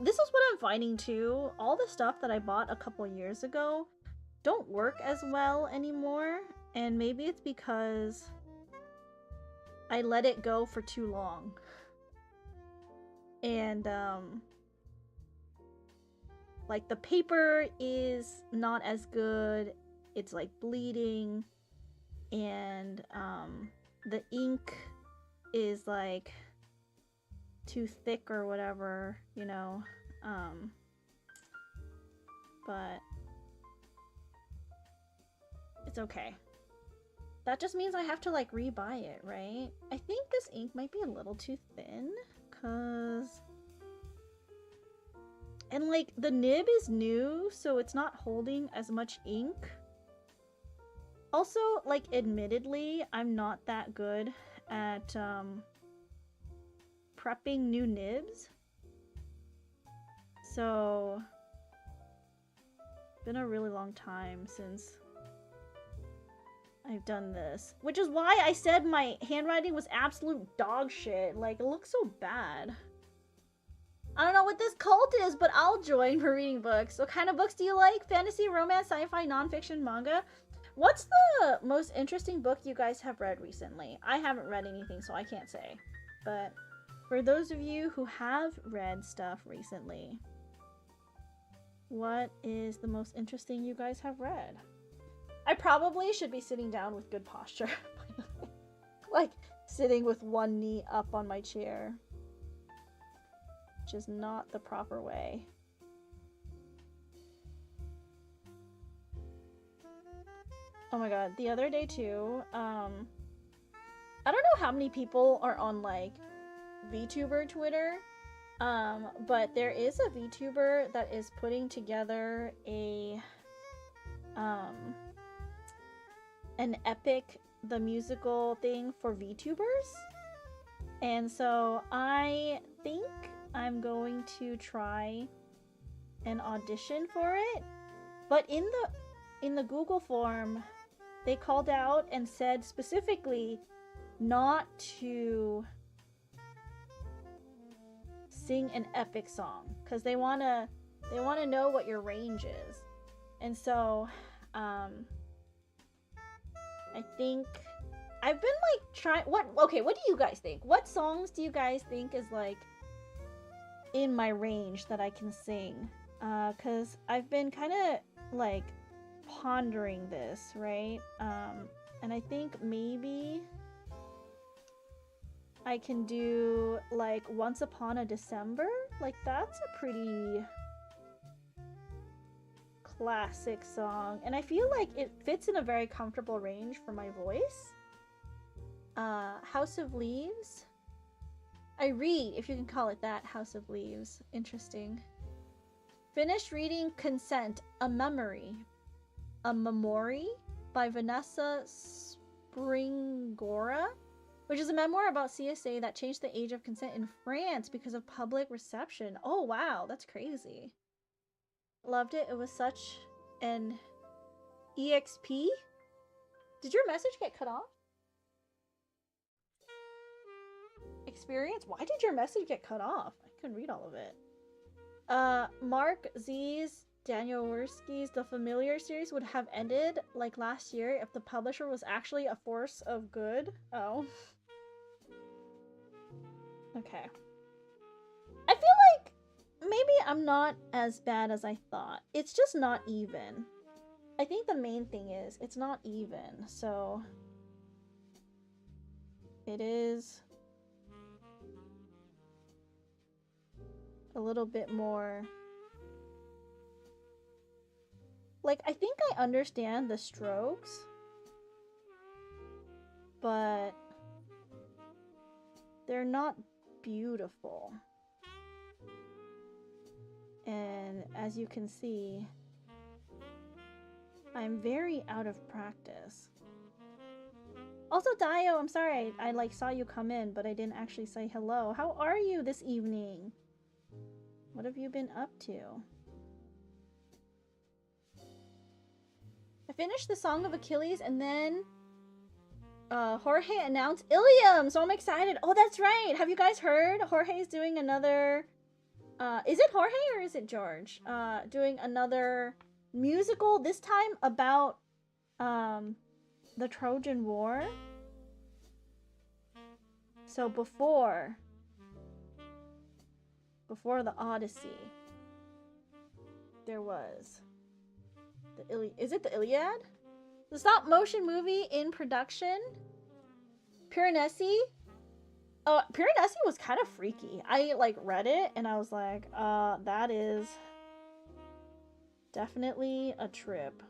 This is what I'm finding too. All the stuff that I bought a couple years ago don't work as well anymore, and maybe it's because I let it go for too long. And like the paper is not as good. It's like bleeding, and the ink is like too thick or whatever, you know. But it's okay. That just means I have to like rebuy it, right? I think this ink might be a little too thin, cause and like the nib is new, so it's not holding as much ink. Also, like admittedly, I'm not that good at prepping new nibs. So it's been a really long time since I've done this, which is why I said my handwriting was absolute dog shit. Like, it looks so bad. I don't know what this cult is, but I'll join for reading books. What kind of books do you like? Fantasy, romance, sci-fi, nonfiction, manga? What's the most interesting book you guys have read recently? I haven't read anything, so I can't say. But for those of you who have read stuff recently, what is the most interesting you guys have read? I probably should be sitting down with good posture. Like, sitting with one knee up on my chair. Which is not the proper way. Oh my god, the other day too, I don't know how many people are on, like, VTuber Twitter, but there is a VTuber that is putting together a, an Epic the Musical thing for VTubers. And so I think I'm going to try an audition for it. But in the Google form, they called out and said specifically not to sing an epic song, because they wanna know what your range is. And so I think I've been like trying what do you guys think? What songs do you guys think is like in my range that I can sing? Cause I've been kind of like pondering this, right? And I think maybe I can do like Once Upon a December. Like, that's a pretty classic song, and I feel like it fits in a very comfortable range for my voice. House of Leaves. I read, if you can call it that, House of Leaves. Interesting. Finished reading Consent, a Memory. A Memory by Vanessa Springora, which is a memoir about CSA that changed the age of consent in France because of public reception. Oh wow, that's crazy. Loved it. It was such an EXP. Did your message get cut off? Experience? Why did your message get cut off? I couldn't read all of it. Mark Z's, Daniel Werski's The Familiar series would have ended like last year if the publisher was actually a force of good. Oh. Okay. I feel like maybe I'm not as bad as I thought. It's just not even. I think the main thing is it's not even. So it is a little bit more. Like, I think I understand the strokes, but they're not beautiful. And as you can see, I'm very out of practice. Also, Dio, I'm sorry, I like saw you come in, but I didn't actually say hello. How are you this evening? What have you been up to? I finished the Song of Achilles, and then Jorge announced Ilium, so I'm excited. Oh, that's right. Have you guys heard? Jorge's doing another... is it Jorge or is it George? Doing another musical, this time about the Trojan War. So before before the Odyssey, there was the Iliad. Is it the Iliad? The stop motion movie in production? Piranesi? Oh, Piranesi was kind of freaky. I like read it and I was like, that is definitely a trip.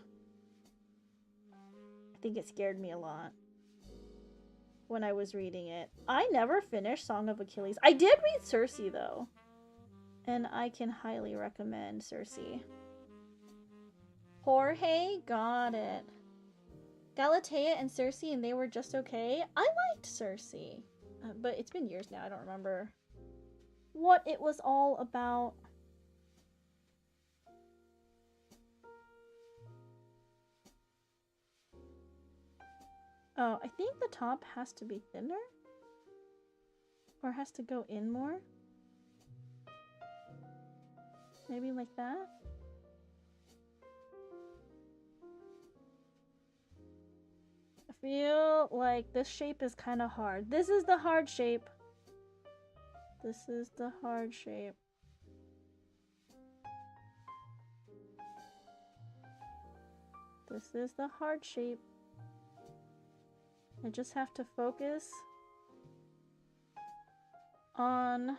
I think it scared me a lot when I was reading it. I never finished Song of Achilles. I did read Circe though, and I can highly recommend Circe. Jorge, got it. Galatea and Circe, and they were just okay. I liked Circe, but it's been years now. I don't remember what it was all about. Oh, I think the top has to be thinner? Or has to go in more? Maybe like that? I feel like this shape is kind of hard. This is the hard shape. This is the hard shape. This is the hard shape. I just have to focus on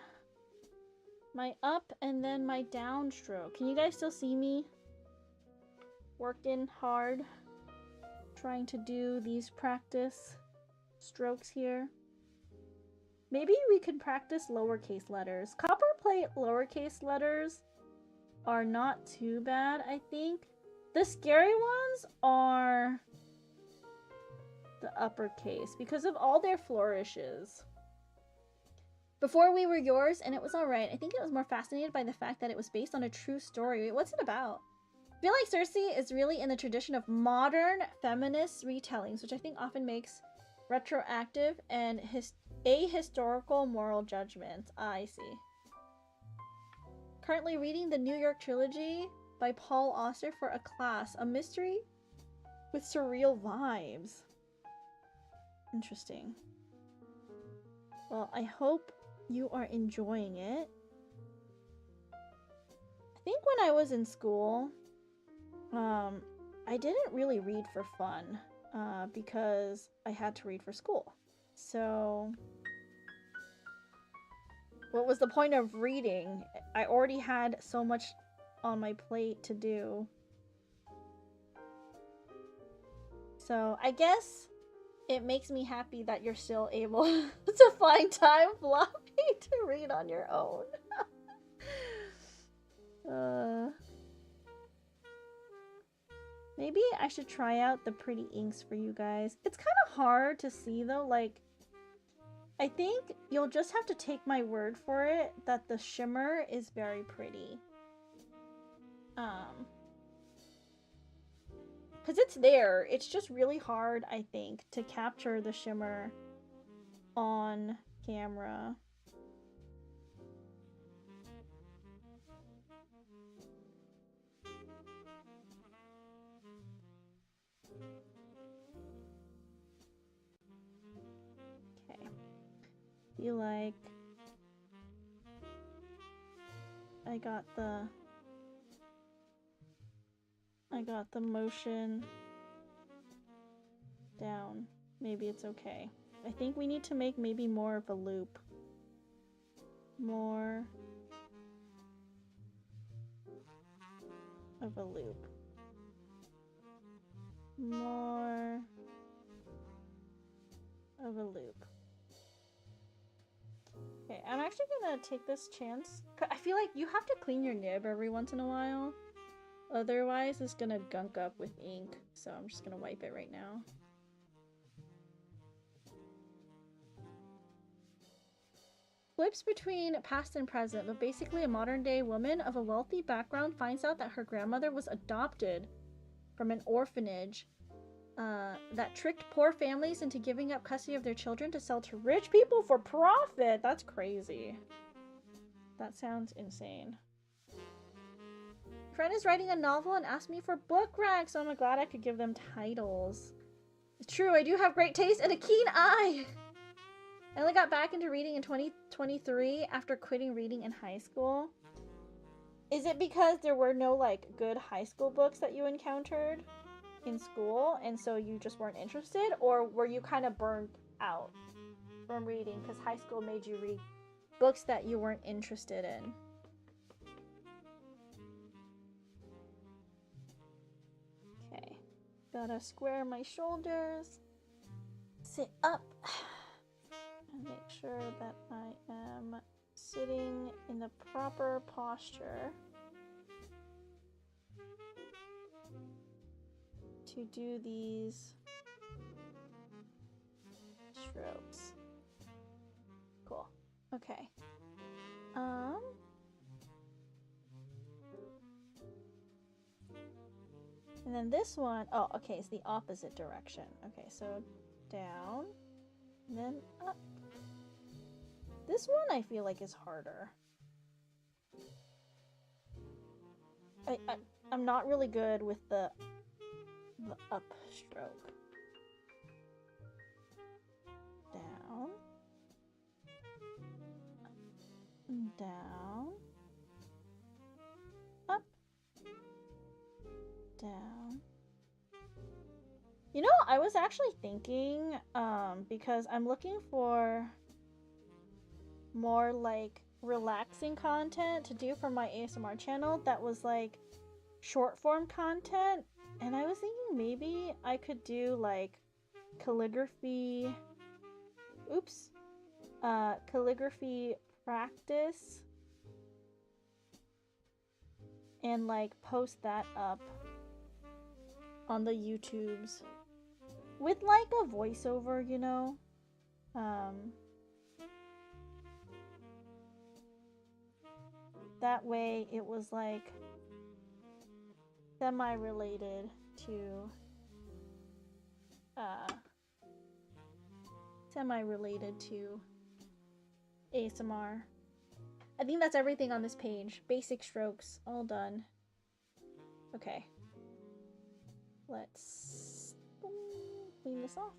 my up and then my down stroke. Can you guys still see me? Working hard, trying to do these practice strokes here. Maybe we could practice lowercase letters. Copperplate lowercase letters are not too bad, I think. The scary ones are the uppercase because of all their flourishes. Before We Were Yours, and it was alright. I think it was more fascinated by the fact that it was based on a true story. What's it about? I feel like Circe is really in the tradition of modern feminist retellings, which I think often makes retroactive and ahistorical moral judgments. I see. Currently reading the New York trilogy by Paul Auster for a class. A mystery with surreal vibes. Interesting. Well, I hope you are enjoying it. I think when I was in school, I didn't really read for fun, because I had to read for school. So, what was the point of reading? I already had so much on my plate to do. So, I guess it makes me happy that you're still able to find time, Floppy, to read on your own. Maybe I should try out the pretty inks for you guys. It's kind of hard to see though, like, I think you'll just have to take my word for it that the shimmer is very pretty. Because it's there. It's just really hard, I think, to capture the shimmer on camera. Okay. Feel like I got the motion down. Maybe it's okay. I think we need to make maybe more of a loop. More of a loop. More of a loop. Okay, I'm actually gonna take this chance. I feel like you have to clean your nib every once in a while. Otherwise, it's gonna gunk up with ink. So I'm just gonna wipe it right now. Flips between past and present, but basically a modern day woman of a wealthy background finds out that her grandmother was adopted from an orphanage that tricked poor families into giving up custody of their children to sell to rich people for profit. That's crazy. That sounds insane. Friend is writing a novel and asked me for book racks, so I'm glad I could give them titles. It's true, I do have great taste and a keen eye. I only got back into reading in 2023 after quitting reading in high school. Is it because there were no, like, good high school books that you encountered in school, and so you just weren't interested? Or were you kind of burned out from reading because high school made you read books that you weren't interested in? Okay. Gotta square my shoulders. Sit up. And make sure that I am sitting in the proper posture to do these strokes. Cool. Okay. And then this one, oh, okay, it's the opposite direction. Okay, so down, and then up. This one I feel like is harder. I'm not really good with the up stroke. Down. Down. Up. Down. You know, I was actually thinking, because I'm looking for more like relaxing content to do for my ASMR channel that was like short form content, and I was thinking maybe I could do like calligraphy practice and like post that up on the YouTubes with like a voiceover, you know. That way it was like semi-related to ASMR. I think that's everything on this page. Basic strokes, all done. Okay. Let's clean this off.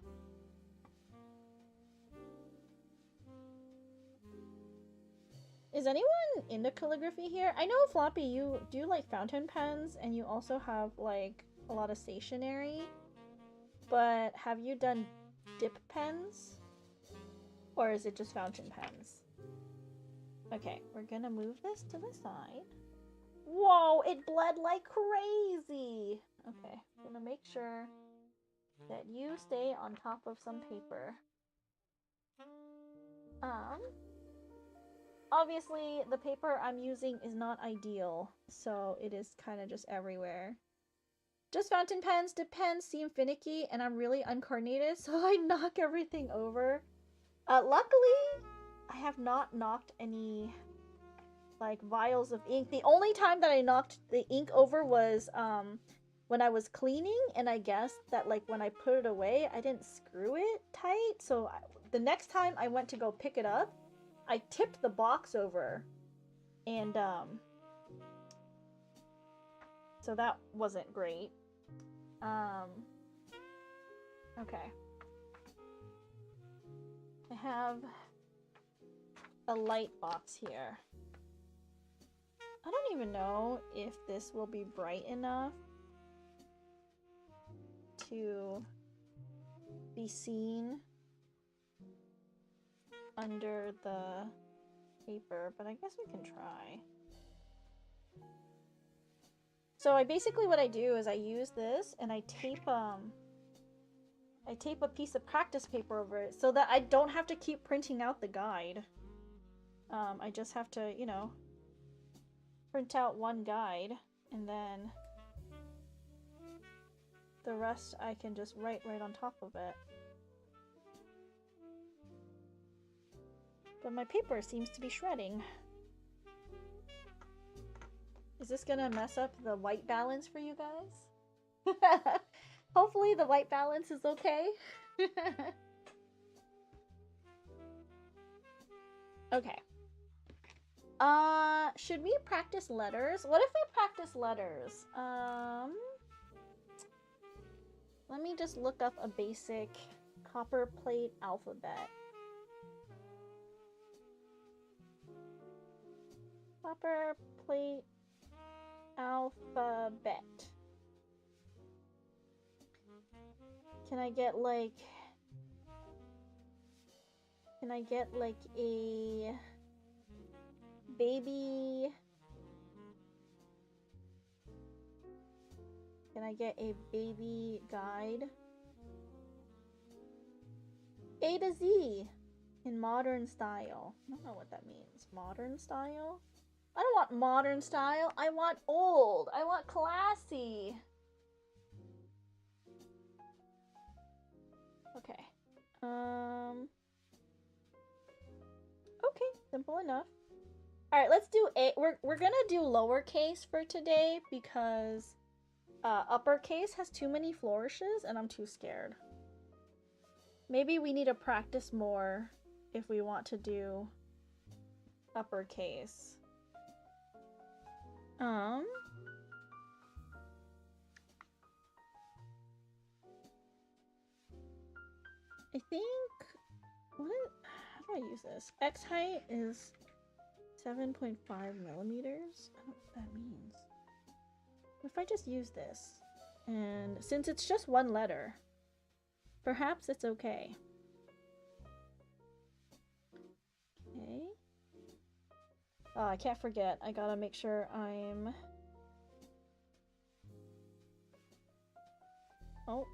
Is anyone into calligraphy here? I know, Floppy, you do like fountain pens, and you also have like a lot of stationery, but have you done dip pens? Or is it just fountain pens? Okay, we're gonna move this to the side. Whoa, it bled like crazy! Okay, I'm gonna make sure that you stay on top of some paper. Obviously, the paper I'm using is not ideal, so it is kind of just everywhere. Just fountain pens, dip pens seem finicky, and I'm really uncoordinated, so I knock everything over. Luckily, I have not knocked any, like, vials of ink. The only time that I knocked the ink over was, when I was cleaning, and I guess that, like, when I put it away, I didn't screw it tight, so the next time I went to go pick it up, I tipped the box over, and, so that wasn't great. Okay. I have a light box here. I don't even know if this will be bright enough to be seen under the paper, but I guess we can try. So what I do is I use this and I tape a piece of practice paper over it so that I don't have to keep printing out the guide. I just have to, you know, print out one guide, and then the rest I can just write right on top of it. But my paper seems to be shredding. Is this gonna mess up the white balance for you guys? Hopefully the white balance is okay. Okay. Should we practice letters? What if we practice letters? Let me just look up a basic copper plate alphabet. Upper plate alphabet. Can I get like a baby? Can I get a baby guide? A to Z in modern style. I don't know what that means. Modern style? I don't want modern style. I want old. I want classy. Okay. Okay, simple enough. All right, let's do a. We're gonna do lowercase for today because uppercase has too many flourishes and I'm too scared. Maybe we need to practice more if we want to do uppercase. I think, how do I use this? X height is 7.5 millimeters. I don't know what that means. What if I just use this? And since it's just one letter, perhaps it's okay. Okay. Oh, I can't forget. I gotta make sure I'm... Oh.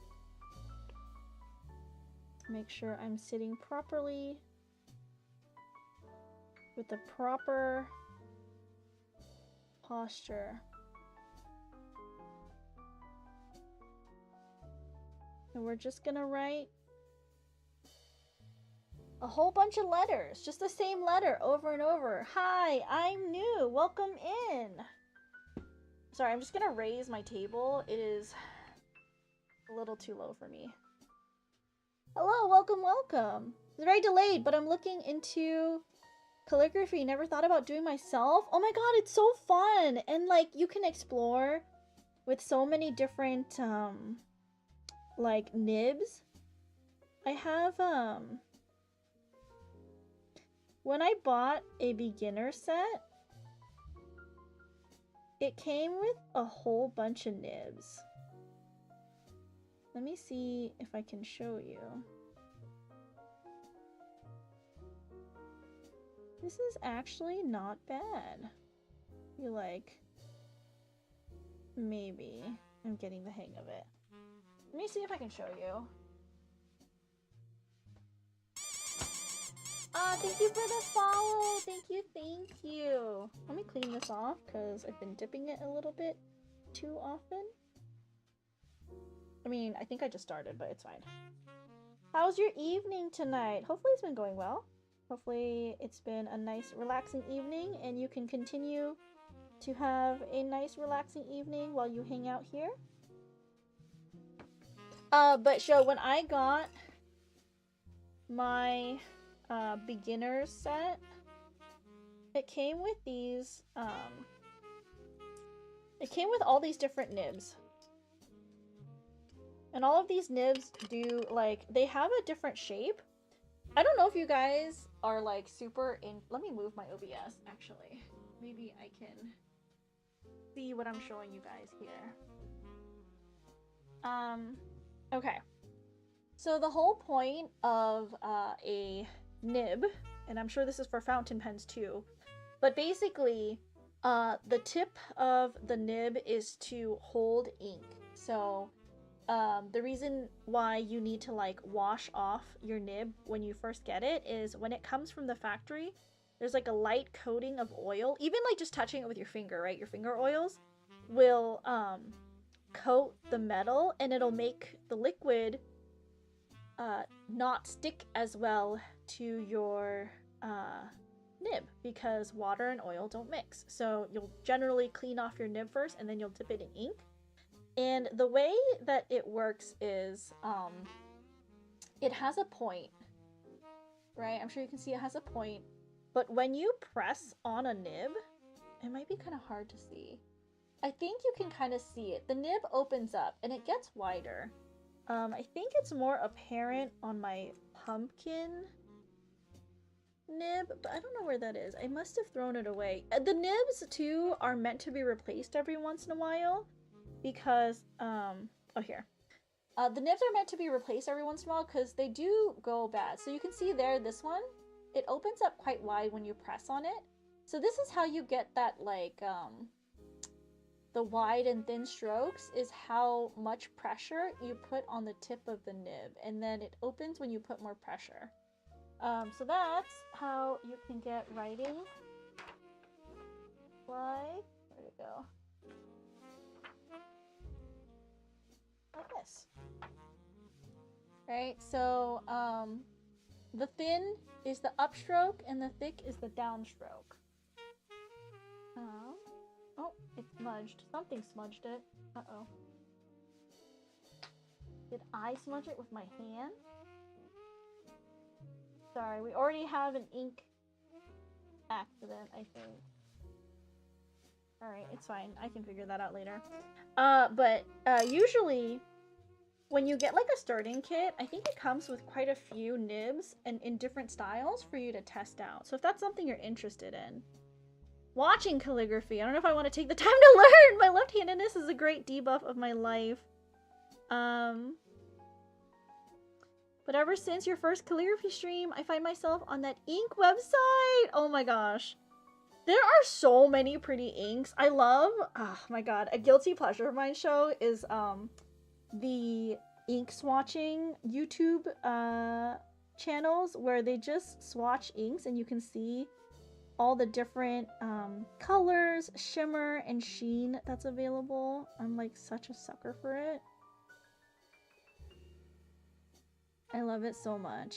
Make sure I'm sitting properly with the proper posture. And we're just gonna write a whole bunch of letters, just the same letter over and over. Hi, I'm new. Welcome in. Sorry, I'm just gonna raise my table. It is a little too low for me. Hello, welcome, welcome. It's very delayed, but I'm looking into calligraphy. Never thought about doing myself. Oh my god, it's so fun. And like you can explore with so many different like nibs. I have when I bought a beginner set, it came with a whole bunch of nibs. Let me see if I can show you. This is actually not bad. You like, maybe I'm getting the hang of it. Let me see if I can show you. Thank you for the follow. Thank you, thank you. Let me clean this off because I've been dipping it a little bit too often. I mean, I think I just started, but it's fine. How's your evening tonight? Hopefully it's been going well. Hopefully it's been a nice, relaxing evening and you can continue to have a nice, relaxing evening while you hang out here. But when I got my beginner set, it came with these, it came with all these different nibs. And all of these nibs do, like, they have a different shape. I don't know if you guys are, like, super in... Let me move my OBS, actually. Maybe I can see what I'm showing you guys here. Okay. So the whole point of a nib, and I'm sure this is for fountain pens too, but basically, the tip of the nib is to hold ink. So... the reason why you need to like wash off your nib when you first get it is when it comes from the factory, there's like a light coating of oil. Even like just touching it with your finger, right? Your finger oils will coat the metal and it'll make the liquid not stick as well to your nib because water and oil don't mix. So you'll generally clean off your nib first and then you'll dip it in ink. And the way that it works is, it has a point, right? I'm sure you can see it has a point, but when you press on a nib, it might be kind of hard to see. I think you can kind of see it. The nib opens up and it gets wider. I think it's more apparent on my pumpkin nib, but I don't know where that is. I must have thrown it away. The nibs too are meant to be replaced every once in a while because oh here. The nibs are meant to be replaced every once in a while because they do go bad. So you can see there, this one, it opens up quite wide when you press on it. So this is how you get that, like, the wide and thin strokes is how much pressure you put on the tip of the nib. And then it opens when you put more pressure. So that's how you can get writing like, where'd it go? Like this. Right, so the thin is the upstroke and the thick is the downstroke. Oh, it's smudged. Something smudged it. Uh-oh. Did I smudge it with my hand? Sorry, we already have an ink accident, I think. Alright, it's fine. I can figure that out later. But usually when you get like a starting kit, I think it comes with quite a few nibs and in different styles for you to test out. So if that's something you're interested in. Watching calligraphy. I don't know if I want to take the time to learn. My left-handedness is a great debuff of my life. But ever since your first calligraphy stream, I find myself on that ink website. Oh my gosh. There are so many pretty inks. I love, oh my god, a guilty pleasure of mine show is the ink swatching YouTube channels where they just swatch inks and you can see all the different colors, shimmer, and sheen that's available. I'm like such a sucker for it. I love it so much.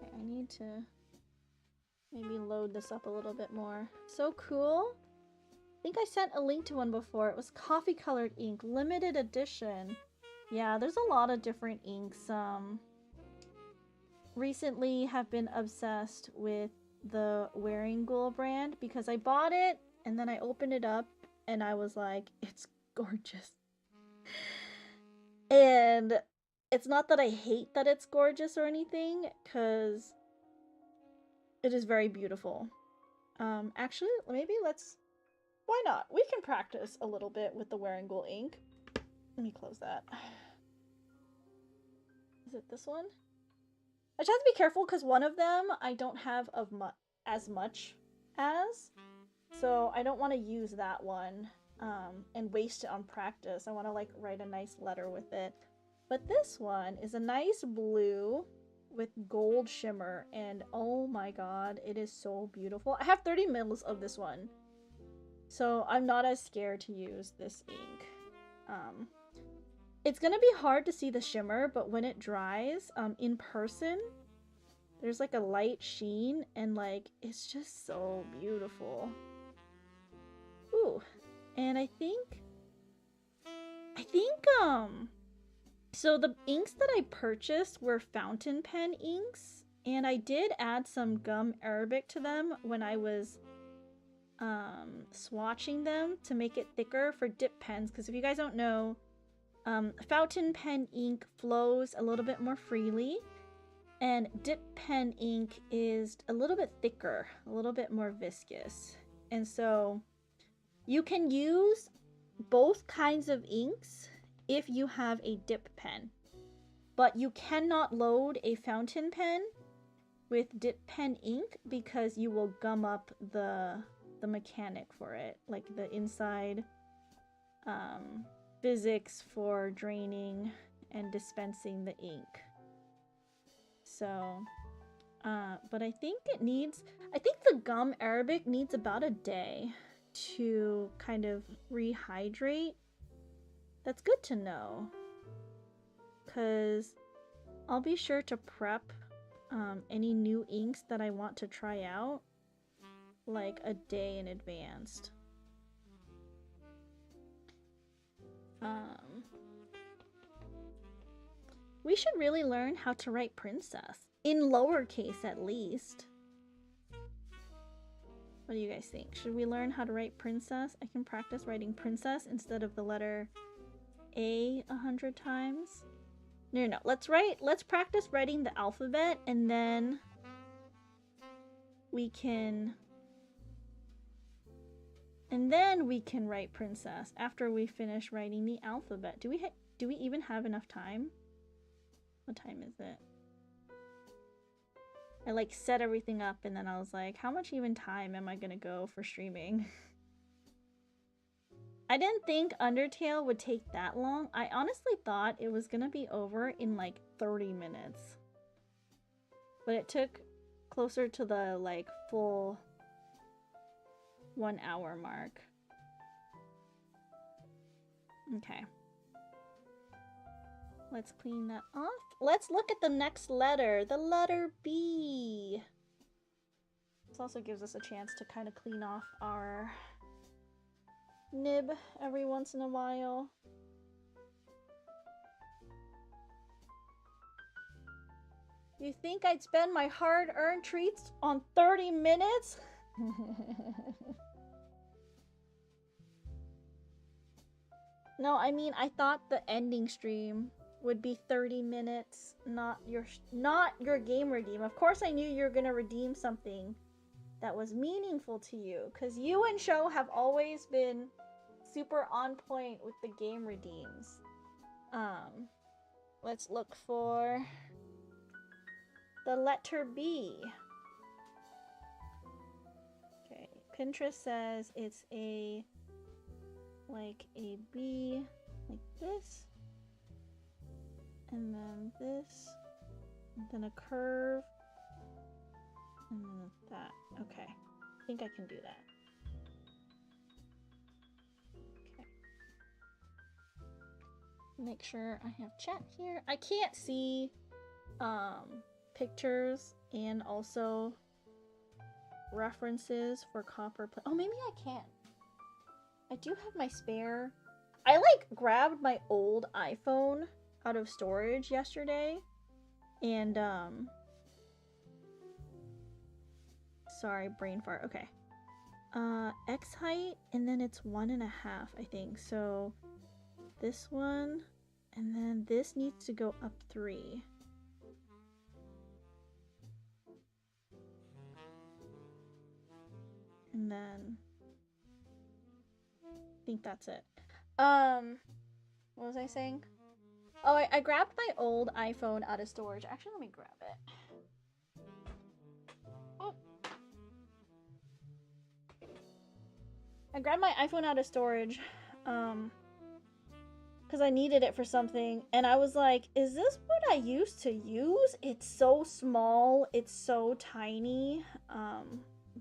Okay, I need to maybe load this up a little bit more. So cool. I think I sent a link to one before. It was coffee colored ink, limited edition. Yeah, there's a lot of different inks. Recently have been obsessed with the Wearing Ghoul brand because I bought it and then I opened it up and I was like, it's gorgeous. And it's not that I hate that it's gorgeous or anything, because it is very beautiful. Actually, maybe let's... Why not? We can practice a little bit with the Wearing Ghoul ink. Let me close that. Is it this one? I just have to be careful because one of them I don't have of as much as. So I don't want to use that one and waste it on practice. I want to like write a nice letter with it. But this one is a nice blue with gold shimmer and oh my god, it is so beautiful. I have 30 mils of this one. So I'm not as scared to use this ink. It's gonna be hard to see the shimmer, but when it dries in person, there's like a light sheen and like it's just so beautiful. Ooh, and I think so the inks that I purchased were fountain pen inks, and I did add some gum arabic to them when I was swatching them to make it thicker for dip pens, because if you guys don't know, fountain pen ink flows a little bit more freely, and dip pen ink is a little bit thicker, a little bit more viscous. And so you can use both kinds of inks if you have a dip pen, but you cannot load a fountain pen with dip pen ink because you will gum up the mechanic for it, like the inside physics for draining and dispensing the ink. So but I think the gum arabic needs about a day to kind of rehydrate. That's good to know, because I'll be sure to prep any new inks that I want to try out like a day in advance. We should really learn how to write princess, in lowercase at least. What do you guys think? Should we learn how to write princess? I can practice writing princess instead of the letter A 100 times. No. Let's practice writing the alphabet, and then we can write princess after we finish writing the alphabet. Do we even have enough time? What time is it? I like set everything up and then I was like, how much even time am I gonna go for streaming? I didn't think Undertale would take that long. I honestly thought it was gonna be over in like 30 minutes. But it took closer to the like full 1 hour mark. Okay. Let's clean that off. Let's look at the next letter, the letter B. This also gives us a chance to kind of clean off our nib every once in a while. You think I'd spend my hard-earned treats on 30 minutes? No, I mean, I thought the ending stream would be 30 minutes, not your game redeem. Of course I knew you were gonna redeem something that was meaningful to you, because you and Sho have always been super on point with the game redeems. Let's look for the letter B. Okay, Pinterest says it's like a B, like this, and then this, and then a curve, and then that. Okay, I think I can do that. Okay. Make sure I have chat here. I can't see pictures and also references for copper plate. Oh, maybe I can. I do have my spare. I like grabbed my old iPhone out of storage yesterday and sorry, brain fart. Okay. X height, and then it's 1.5, I think. So this one, and then this needs to go up 3. And then I think that's it. What was I saying? Oh, I grabbed my old iPhone out of storage. Actually, let me grab it. Oh. I grabbed my iPhone out of storage, because I needed it for something, and I was like, is this what I used to use? It's so small, it's so tiny,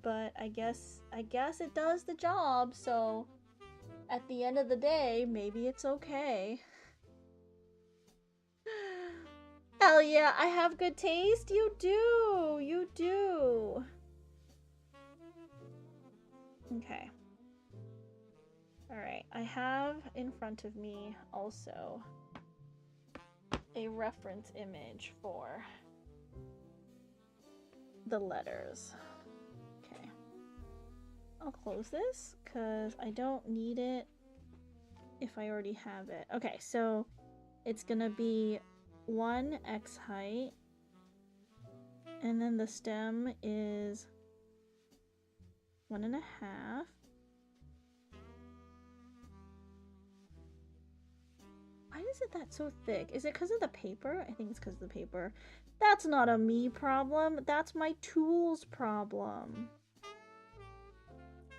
but I guess it does the job, so at the end of the day, maybe it's okay. Hell yeah, I have good taste? You do! You do! Okay. Alright, I have in front of me also a reference image for the letters. Okay. I'll close this because I don't need it if I already have it. Okay, so it's gonna be 1 X height, and then the stem is 1.5. Why is it that so thick? Is it because of the paper? I think it's because of the paper. That's not a me problem. That's my tools problem.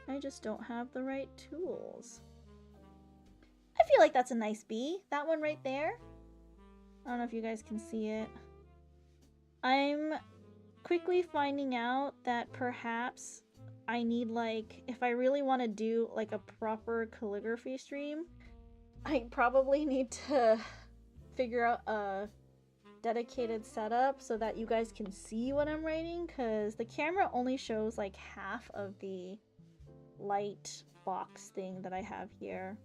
I just don't have the right tools. I feel like that's a nice bee. That one right there. I don't know if you guys can see it. I'm quickly finding out that perhaps I need, like, if I really want to do like a proper calligraphy stream, I probably need to figure out a dedicated setup so that you guys can see what I'm writing, because the camera only shows like half of the light box thing that I have here.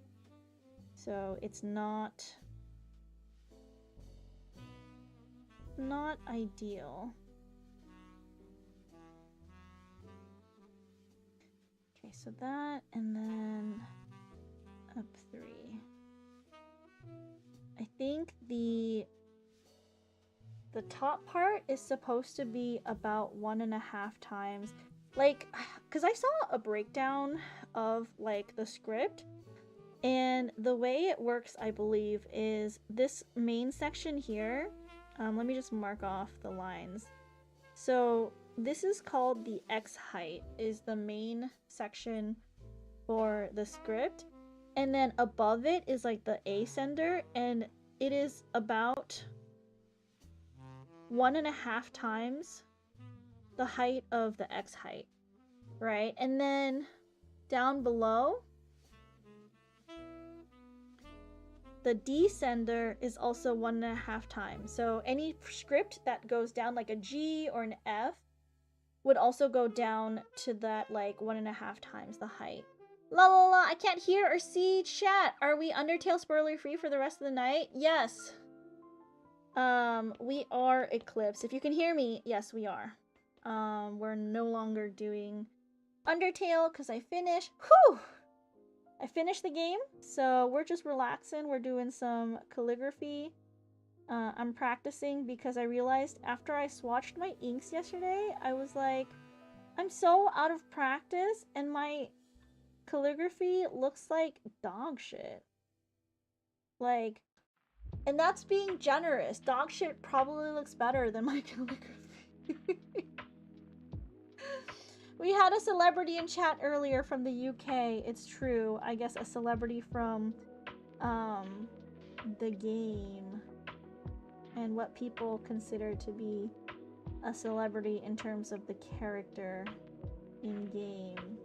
So it's not ideal. Okay, so that, and then up 3. I think the the top part is supposed to be about 1.5 times. Like, because I saw a breakdown of like the script, and the way it works, I believe, is this main section here. Let me just mark off the lines. So this is called the X height, is the main section for the script. And then above it is like the ascender, and it is about 1.5 times the height of the X height, right? And then down below, the descender is also 1.5 times. So any script that goes down like a G or an F would also go down to that like 1.5 times the height. La la la, I can't hear or see chat. Are we Undertale spoiler free for the rest of the night? Yes. We are Eclipse. If you can hear me, yes, we are. We're no longer doing Undertale because I finished. Whew! I finished the game, so we're just relaxing. We're doing some calligraphy. I'm practicing because I realized after I swatched my inks yesterday, I was like, I'm so out of practice and my calligraphy looks like dog shit. Like, and that's being generous. Dog shit probably looks better than my calligraphy. We had a celebrity in chat earlier from the UK. It's true. I guess a celebrity from the game and what people consider to be a celebrity in terms of the character in game.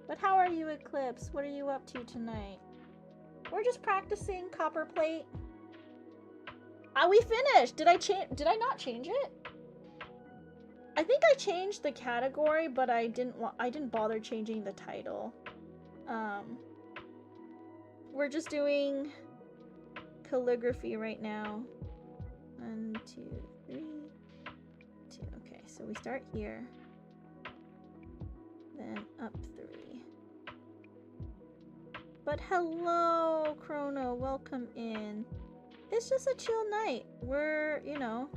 But how are you, Eclipse? What are you up to tonight? We're just practicing copperplate. We finished. Did I not change it? I think I changed the category, but I didn't bother changing the title. We're just doing calligraphy right now. 1, 2, 3, 2. Okay, so we start here. Then up 3. But hello, Chrono, welcome in. It's just a chill night. We're, you know,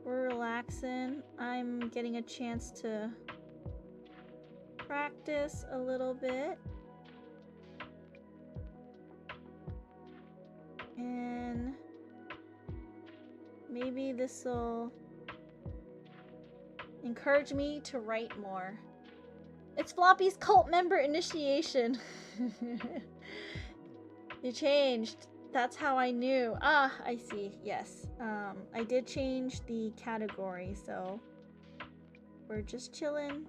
we're relaxing. I'm getting a chance to practice a little bit. And maybe this will encourage me to write more. It's Floppy's cult member initiation. You changed. That's how I knew. Ah, I see. Yes. I did change the category, so we're just chilling,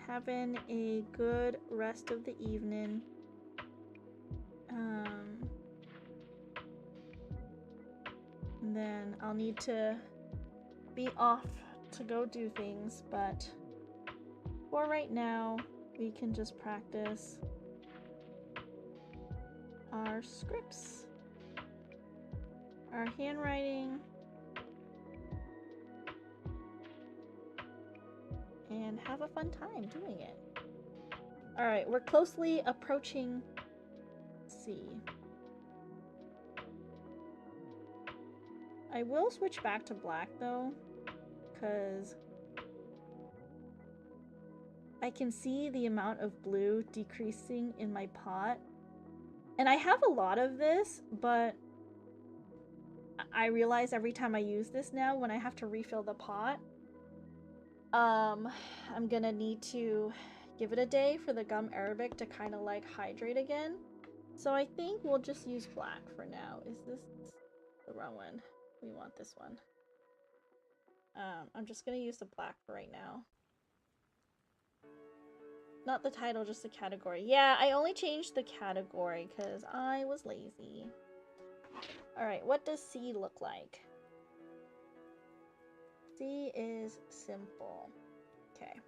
having a good rest of the evening. And then I'll need to be off to go do things, but for right now, we can just practice our scripts, our handwriting, and have a fun time doing it. Alright, we're closely approaching C. I will switch back to black though, because I can see the amount of blue decreasing in my pot. And I have a lot of this, but I realize every time I use this now, when I have to refill the pot, I'm gonna need to give it a day for the gum arabic to kind of like hydrate again. So I think we'll just use black for now. Is this the wrong one? We want this one. I'm just gonna use the black for right now. Not the title, just the category. Yeah, I only changed the category because I was lazy. Alright, what does C look like? C is simple. Okay.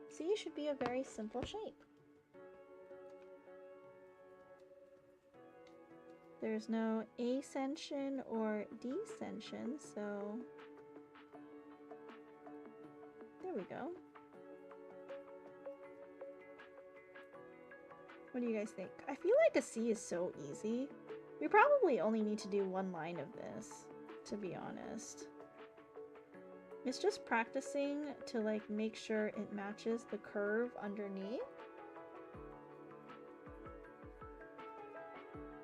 C should be a very simple shape. There's no ascension or descension, so there we go. What do you guys think? I feel like a C is so easy. We probably only need to do one line of this, to be honest. It's just practicing to like make sure it matches the curve underneath.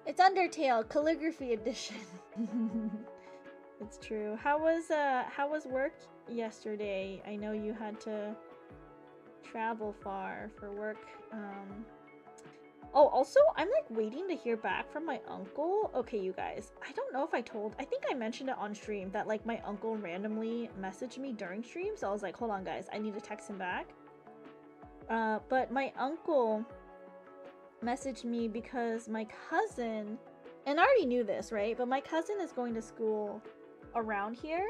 It's Undertale calligraphy edition. It's true. How was work yesterday? I know you had to travel far for work. Oh, also, I'm like waiting to hear back from my uncle. Okay, you guys, I don't know if I think I mentioned it on stream that like my uncle randomly messaged me during stream, so I was like, hold on guys, I need to text him back. But my uncle messaged me because my cousin, and I already knew this, right? But my cousin is going to school around here,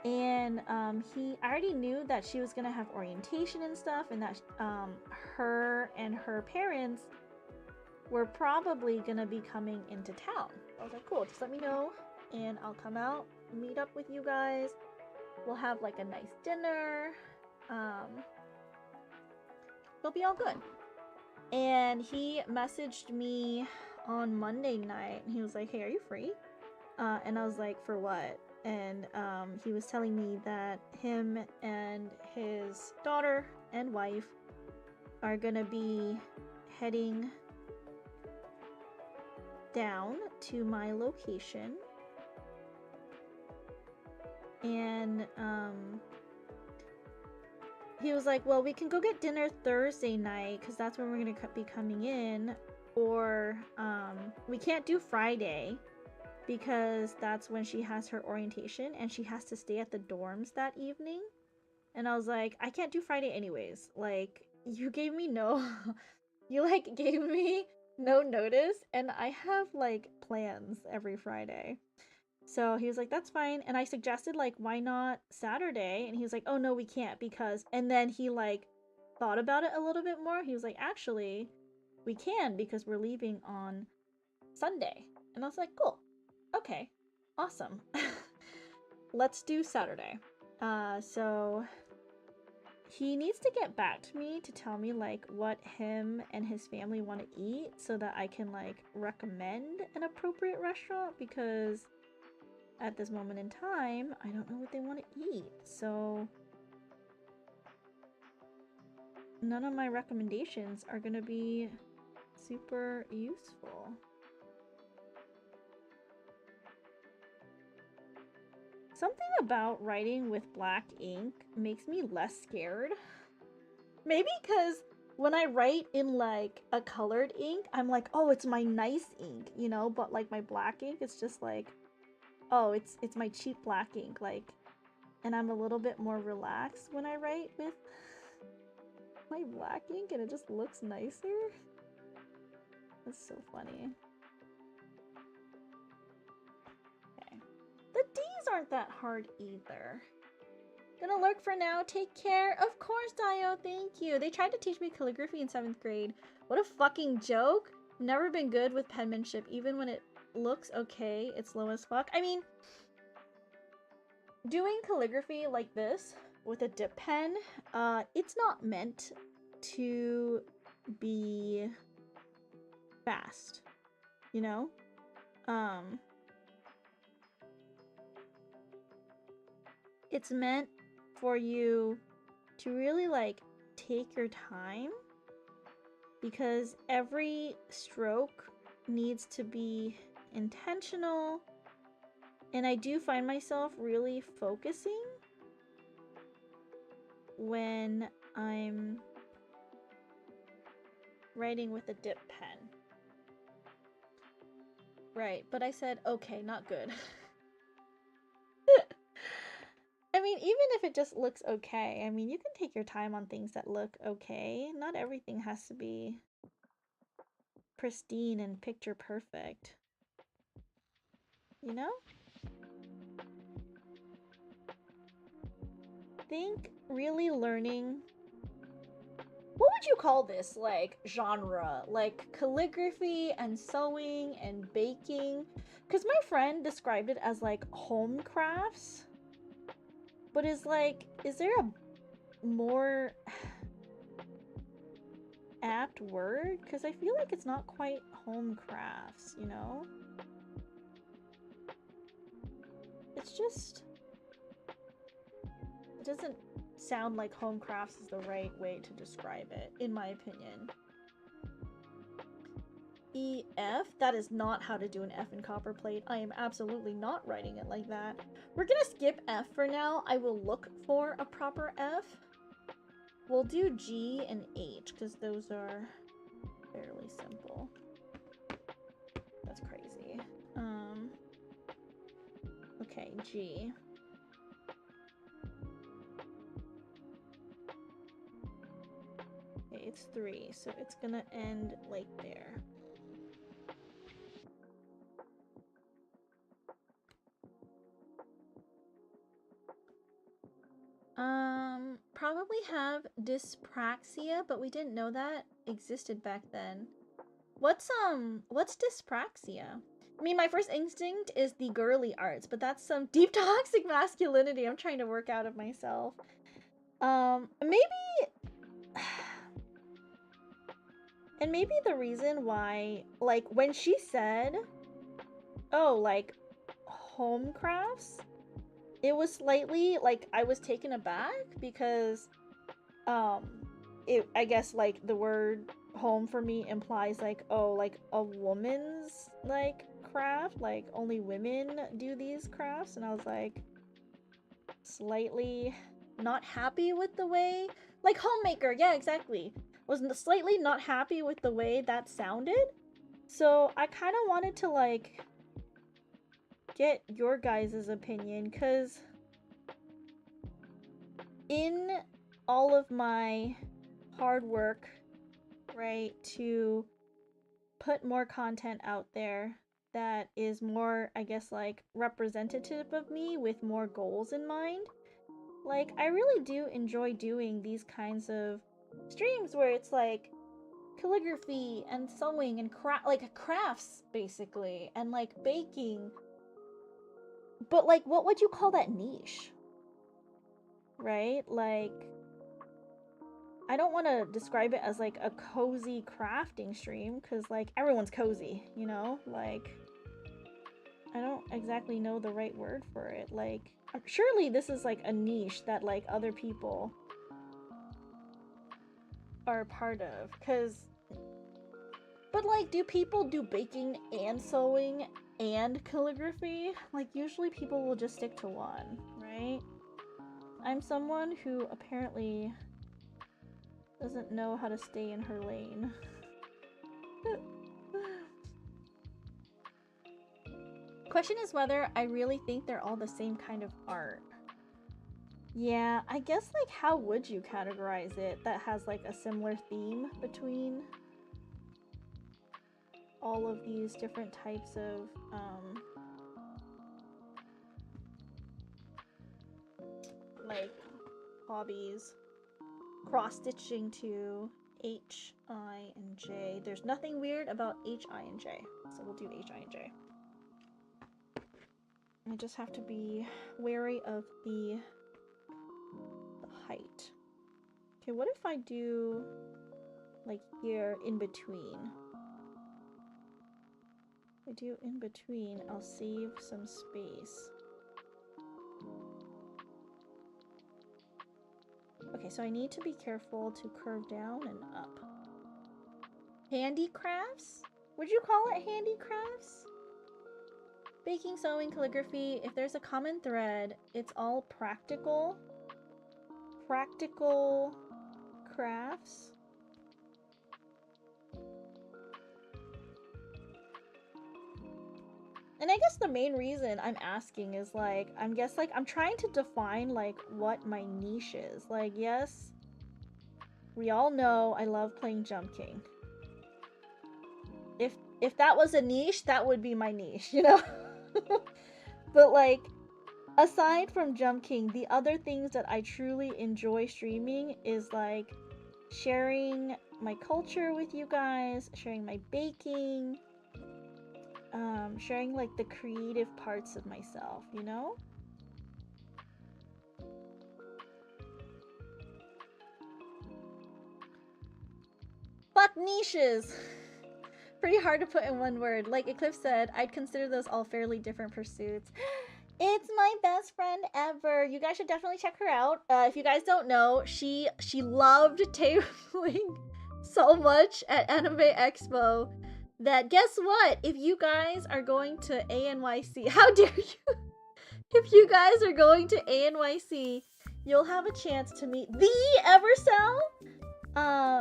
and I already knew that she was gonna have orientation and stuff, and that her and her parents were probably gonna be coming into town. I was like, cool, just let me know and I'll come out, meet up with you guys. We'll have like a nice dinner. It'll be all good. And he messaged me on Monday night and he was like, hey, are you free? And I was like, for what? And he was telling me that him and his daughter and wife are gonna be heading down to my location, and he was like, well, we can go get dinner Thursday night because that's when we're gonna be coming in, or we can't do Friday because that's when she has her orientation and she has to stay at the dorms that evening. And I was like, I can't do Friday anyways, like you gave me no you like gave me no notice and I have like plans every Friday. So he was like, that's fine. And I suggested like, why not Saturday? And he was like, oh no, we can't because, and then he like thought about it a little bit more. He was like, actually we can because we're leaving on Sunday. And I was like, cool, okay, awesome. Let's do Saturday. So he needs to get back to me to tell me like what him and his family want to eat so that I can like recommend an appropriate restaurant, because at this moment in time I don't know what they want to eat. So none of my recommendations are going to be super useful. Something about writing with black ink makes me less scared. Maybe because when I write in like a colored ink, I'm like, oh, it's my nice ink, you know? But like my black ink, it's just like, oh, it's my cheap black ink, like, and I'm a little bit more relaxed when I write with my black ink and it just looks nicer. That's so funny. Okay. The D's aren't that hard either. Gonna lurk for now. Take care. Of course, Dio. Thank you. They tried to teach me calligraphy in 7th grade. What a fucking joke. Never been good with penmanship. Even when it looks okay, it's slow as fuck. I mean, doing calligraphy like this with a dip pen, it's not meant to be fast, you know? It's meant for you to really like take your time, because every stroke needs to be intentional, and I do find myself really focusing when I'm writing with a dip pen. Right, but I said okay, not good. I mean, even if it just looks okay, I mean, you can take your time on things that look okay. Not everything has to be pristine and picture perfect. You know? Think really learning. What would you call this, like, genre? Like, calligraphy and sewing and baking? Because my friend described it as, like, home crafts. But is there a more apt word? Because I feel like it's not quite home crafts, you know? it's just... It doesn't sound like home crafts is the right way to describe it, in my opinion. EF? That is not how to do an F in copperplate. I am absolutely not writing it like that. We're gonna skip F for now. I will look for a proper F. We'll do G and H, because those are fairly simple. That's crazy. Okay, G. Okay, it's 3, so it's gonna end like there. Probably have dyspraxia, but we didn't know that existed back then. What's dyspraxia? I mean, my first instinct is the girly arts, but that's some deep toxic masculinity I'm trying to work out of myself. Maybe... And maybe the reason why, like, when she said, oh, like, home crafts, it was slightly, like, I was taken aback because, I guess, like, the word home for me implies, like, oh, like, a woman's, like, craft, like, only women do these crafts, and I was, like, slightly not happy with the way, like, homemaker, yeah, exactly, was slightly not happy with the way that sounded, so I kind of wanted to, like, get your guys' opinion, because in all of my hard work, right, to put more content out there that is more, I guess, like, representative of me with more goals in mind, like, I really do enjoy doing these kinds of streams where it's, like, calligraphy and sewing and crafts, basically, and, like, baking. But, like, what would you call that niche? Right? Like, I don't want to describe it as, like, a cozy crafting stream, because, like, everyone's cozy, you know? Like, I don't exactly know the right word for it. Like, surely this is, like, a niche that, like, other people are a part of, because... But, like, do people do baking and sewing and calligraphy? Like, usually people will just stick to one, right? I'm someone who apparently doesn't know how to stay in her lane. Question is whether I really think they're all the same kind of art. Yeah, I guess, like, how would you categorize it that has, like, a similar theme between all of these different types of, like, hobbies? Cross-stitching to H, I, and J. There's nothing weird about H, I, and J, so we'll do H, I, and J. I just have to be wary of the height. Okay, what if I do, like, here in between? If I do in between, I'll save some space. Okay, so I need to be careful to curve down and up. Handicrafts? Would you call it handicrafts? Baking, sewing, calligraphy, if there's a common thread, it's all practical. Practical crafts. And I guess the main reason I'm asking is, like, I'm trying to define, like, what my niche is. Like, yes, we all know I love playing Jump King. If that was a niche, that would be my niche, you know? But, like, aside from Jump King, the other things that I truly enjoy streaming is, like, sharing my culture with you guys, sharing my baking, sharing, like, the creative parts of myself, you know? But niches! Pretty hard to put in one word. Like Eclipse said, I'd consider those all fairly different pursuits. It's my best friend ever. You guys should definitely check her out. If you guys don't know, she loved tabling so much at Anime Expo that guess what? If you guys are going to ANYC, how dare you? If you guys are going to ANYC, you'll have a chance to meet the Evercell.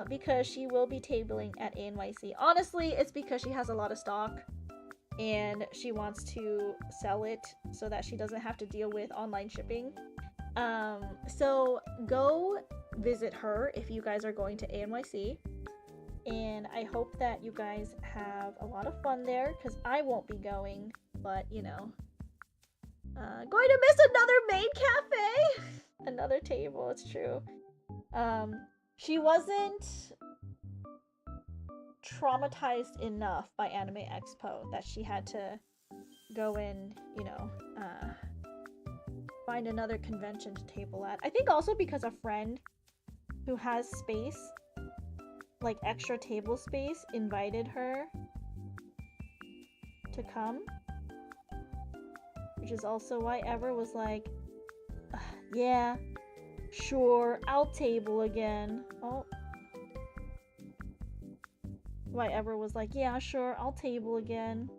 Because she will be tabling at ANYC. Honestly, it's because she has a lot of stock and she wants to sell it so that she doesn't have to deal with online shipping. So go visit her if you guys are going to ANYC. And I hope that you guys have a lot of fun there, because I won't be going, but you know. Going to miss another maid cafe! Another table, it's true. She wasn't traumatized enough by Anime Expo that she had to go and, you know, find another convention to table at. I think also because a friend who has space, like extra table space, invited her to come. Which is also why Ever was like, yeah, sure, I'll table again. Oh. Why Ever was like, yeah, sure, I'll table again.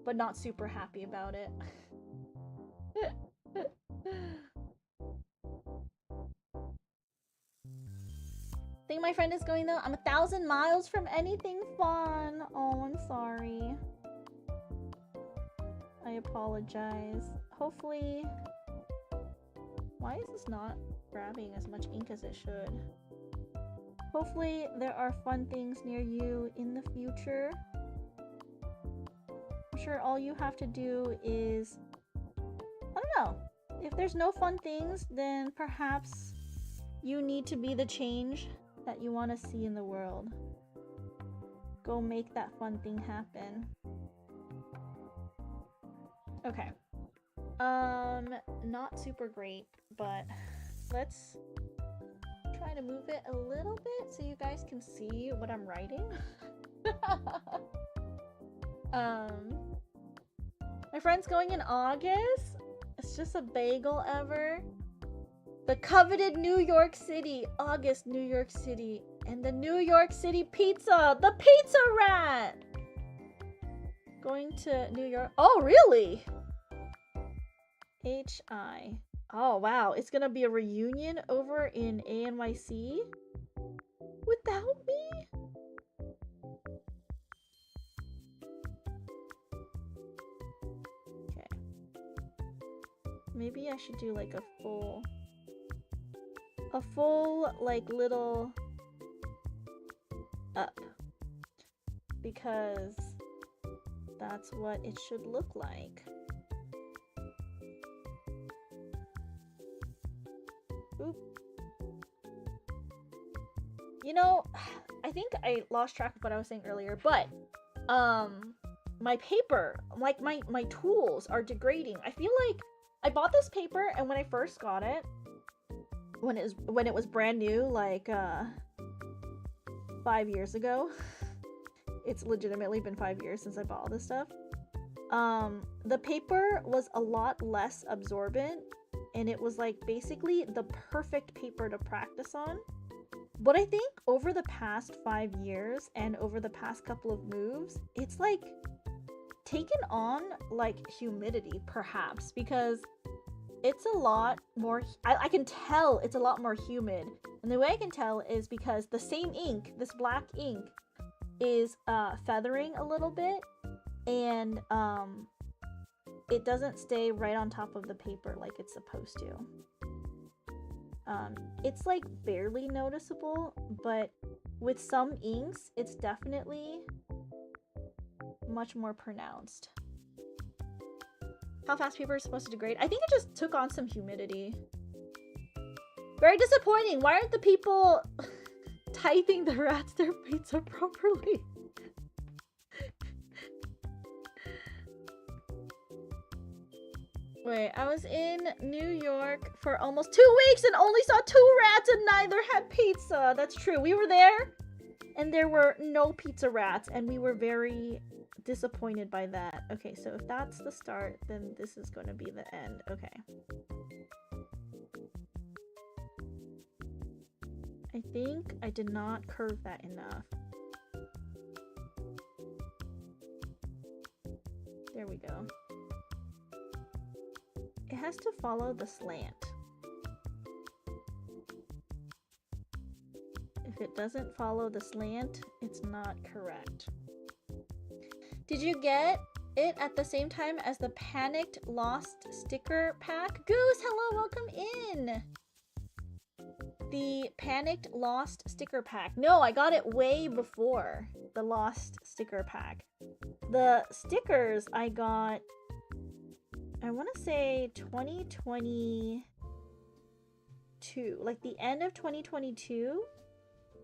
But not super happy about it. Think my friend is going though? I'm 1,000 miles from anything fun. Oh, I'm sorry. I apologize. Hopefully... Why is this not grabbing as much ink as it should? Hopefully there are fun things near you in the future. I'm sure all you have to do is... I don't know. If there's no fun things, then perhaps you need to be the change that you want to see in the world. Go make that fun thing happen. Okay. Not super great, but let's try to move it a little bit so you guys can see what I'm writing. My friend's going in August. It's just a bagel ever. The coveted New York City, August, New York City, and the New York City pizza, the Pizza Rat. Going to New York. Oh, really? HI. Oh, wow. It's gonna be a reunion over in ANYC without me? Okay. Maybe I should do like a full like little up, because that's what it should look like. Oop. You know, I think I lost track of what I was saying earlier, but my paper, like my tools are degrading. I feel like I bought this paper, and when I first got it, when it was brand new, like 5 years ago. It's legitimately been 5 years since I bought all this stuff. The paper was a lot less absorbent, and it was like basically the perfect paper to practice on. But I think over the past 5 years and over the past couple of moves, it's like taken on like humidity, perhaps, because it's a lot more, I can tell it's a lot more humid. And the way I can tell is because the same ink, this black ink, is feathering a little bit, and it doesn't stay right on top of the paper like it's supposed to. It's like barely noticeable, but with some inks, it's definitely much more pronounced. How fast paper is supposed to degrade? I think it just took on some humidity. Very disappointing. Why aren't the people typing the rats their pizza properly? Wait, I was in New York for almost 2 weeks and only saw 2 rats and neither had pizza. That's true. We were there And there were no pizza rats, and we were very disappointed by that. Okay, so if that's the start, then this is going to be the end. Okay. I think I did not curve that enough. There we go. It has to follow the slant. If it doesn't follow the slant, it's not correct. Did you get it at the same time as the Panicked Lost sticker pack? Goose, hello, welcome in! The Panicked Lost sticker pack. No, I got it way before the Lost sticker pack. The stickers I got, I want to say 2022. Like the end of 2022.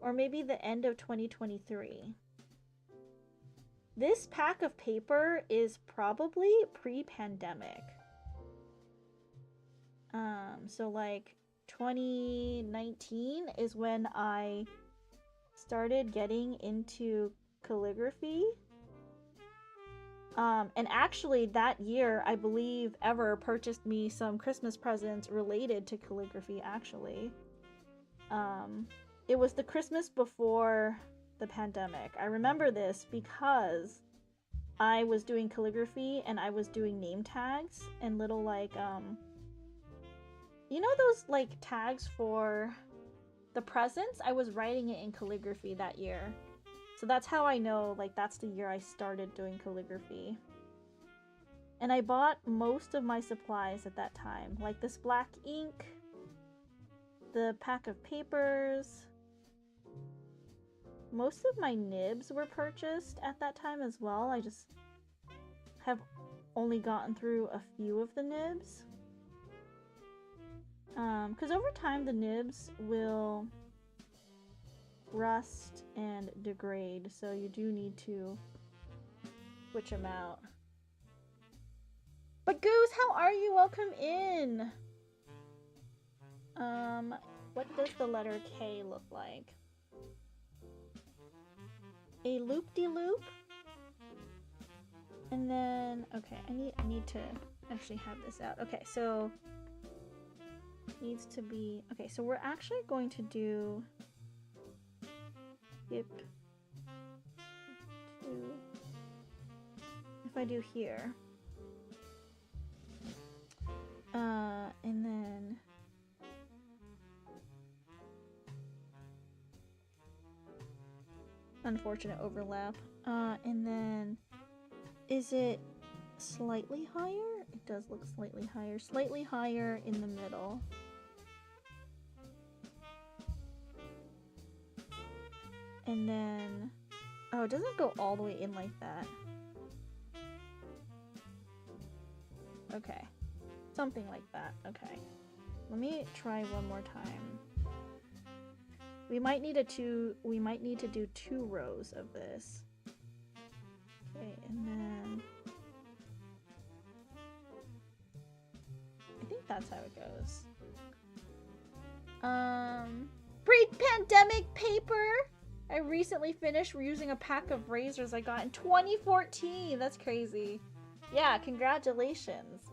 Or maybe the end of 2023. This pack of paper is probably pre-pandemic. So like 2019 is when I started getting into calligraphy. And actually that year, I believe Ever purchased me some Christmas presents related to calligraphy, actually. It was the Christmas before the pandemic. I remember this because I was doing calligraphy and I was doing name tags and little like, you know those like tags for the presents? I was writing it in calligraphy that year. So that's how I know, like that's the year I started doing calligraphy. And I bought most of my supplies at that time, like this black ink, the pack of papers. Most of my nibs were purchased at that time as well. I just have only gotten through a few of the nibs. Because over time the nibs will rust and degrade, so you do need to switch them out. But Goose, how are you? Welcome in! What does the letter K look like? A loop-de-loop? And then, okay, I need to actually have this out. Okay, so needs to be, okay, so we're actually going to do skip to, if I do here, and then unfortunate overlap, and then is it slightly higher? It does look slightly higher in the middle. And then, oh, it doesn't go all the way in like that. Okay, something like that. Okay, let me try one more time. We might need to do 2 rows of this. Okay, and then I think that's how it goes. Pre-pandemic paper. I recently finished reusing a pack of razors I got in 2014. That's crazy. Yeah, congratulations.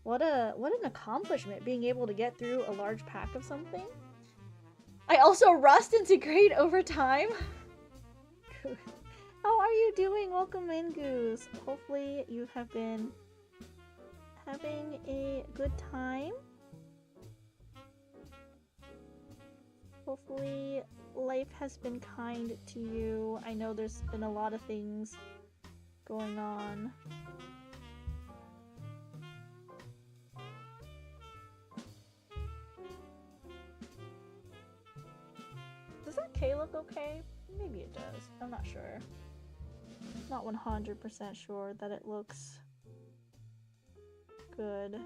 What an accomplishment, being able to get through a large pack of something. I also rust and degrade over time. How are you doing? Welcome in, Goose. Hopefully you have been having a good time. Hopefully life has been kind to you. I know there's been a lot of things going on. Does that K look okay? Maybe it does. I'm not sure. Not 100% sure that it looks good.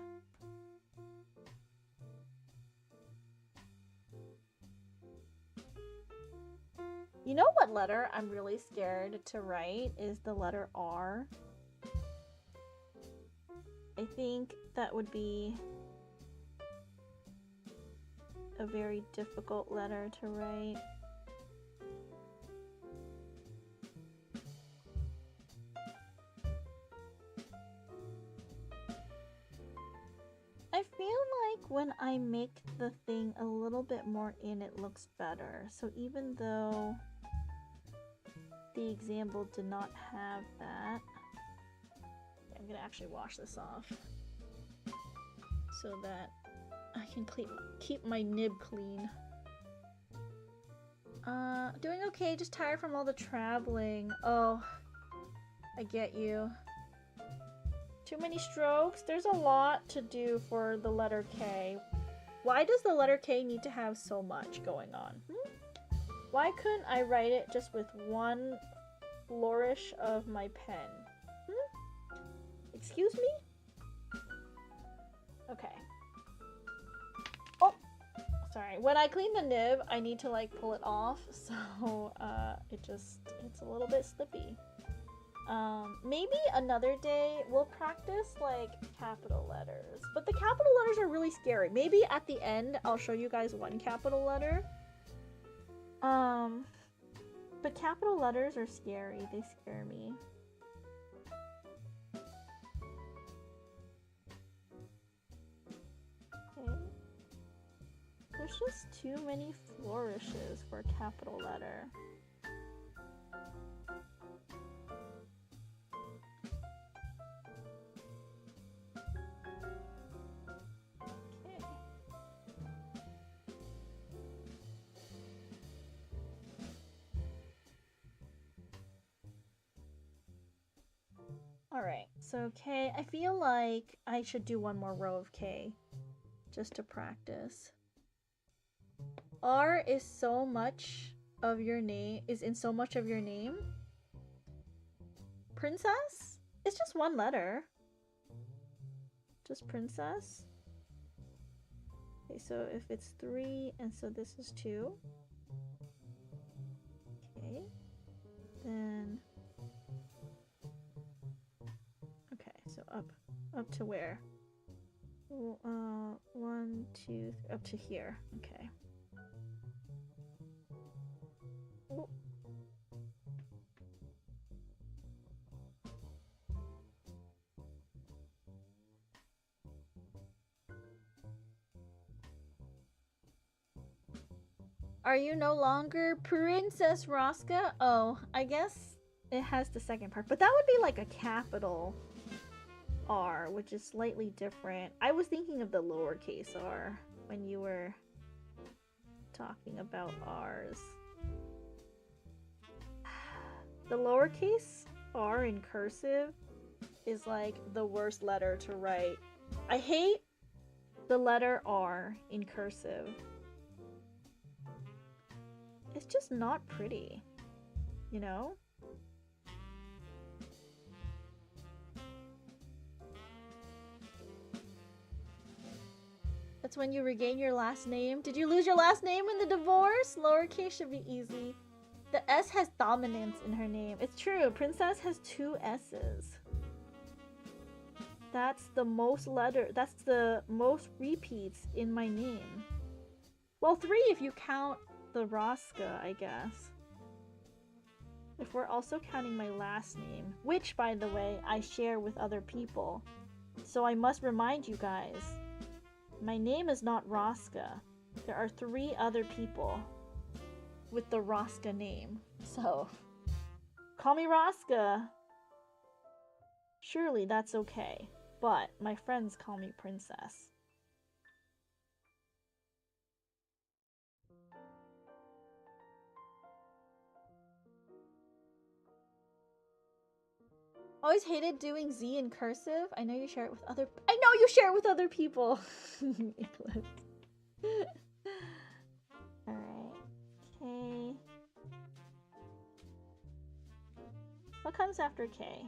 You know what letter I'm really scared to write is the letter R. I think that would be a very difficult letter to write. when I make the thing a little bit more in, it looks better. So even though the example did not have that, I'm gonna actually wash this off so that I can keep my nib clean. Doing okay, just tired from all the traveling. Oh, I get you. Too many strokes? There's a lot to do for the letter K. Why does the letter K need to have so much going on? Why couldn't I write it just with one flourish of my pen? Excuse me? Okay. Oh! Sorry. When I clean the nib, I need to like pull it off, so it's a little bit slippy. Maybe another day we'll practice like capital letters, but the capital letters are really scary. Maybe at the end I'll show you guys one capital letter. But capital letters are scary. They scare me. Okay. There's just too many flourishes for a capital letter. Alright, so K, I feel like I should do one more row of K just to practice. R is so much of your name, is in so much of your name. Princess? It's just one letter. Just princess. Okay, so if it's 3 and so this is 2. Okay. Then so up to where? 1, 2, up to here. Okay. Ooh. Are you no longer Princess Rosca? Oh, I guess it has the second part, but that would be like a capital R, which is slightly different. I was thinking of the lowercase r when you were talking about R's. The lowercase r in cursive is like the worst letter to write. I hate the letter R in cursive. It's just not pretty, you know? That's when you regain your last name. Did you lose your last name in the divorce? Lowercase should be easy. The S has dominance in her name. It's true. Princess has 2 S's. That's the most repeats in my name. Well, 3 if you count the Rosca, I guess. If we're also counting my last name, which, by the way, I share with other people. So I must remind you guys, my name is not Rosca. There are 3 other people with the Rosca name. So, call me Rosca. Surely that's okay. But my friends call me Princess. Always hated doing Z in cursive. I know you share it with other people. Alright. K. What comes after K?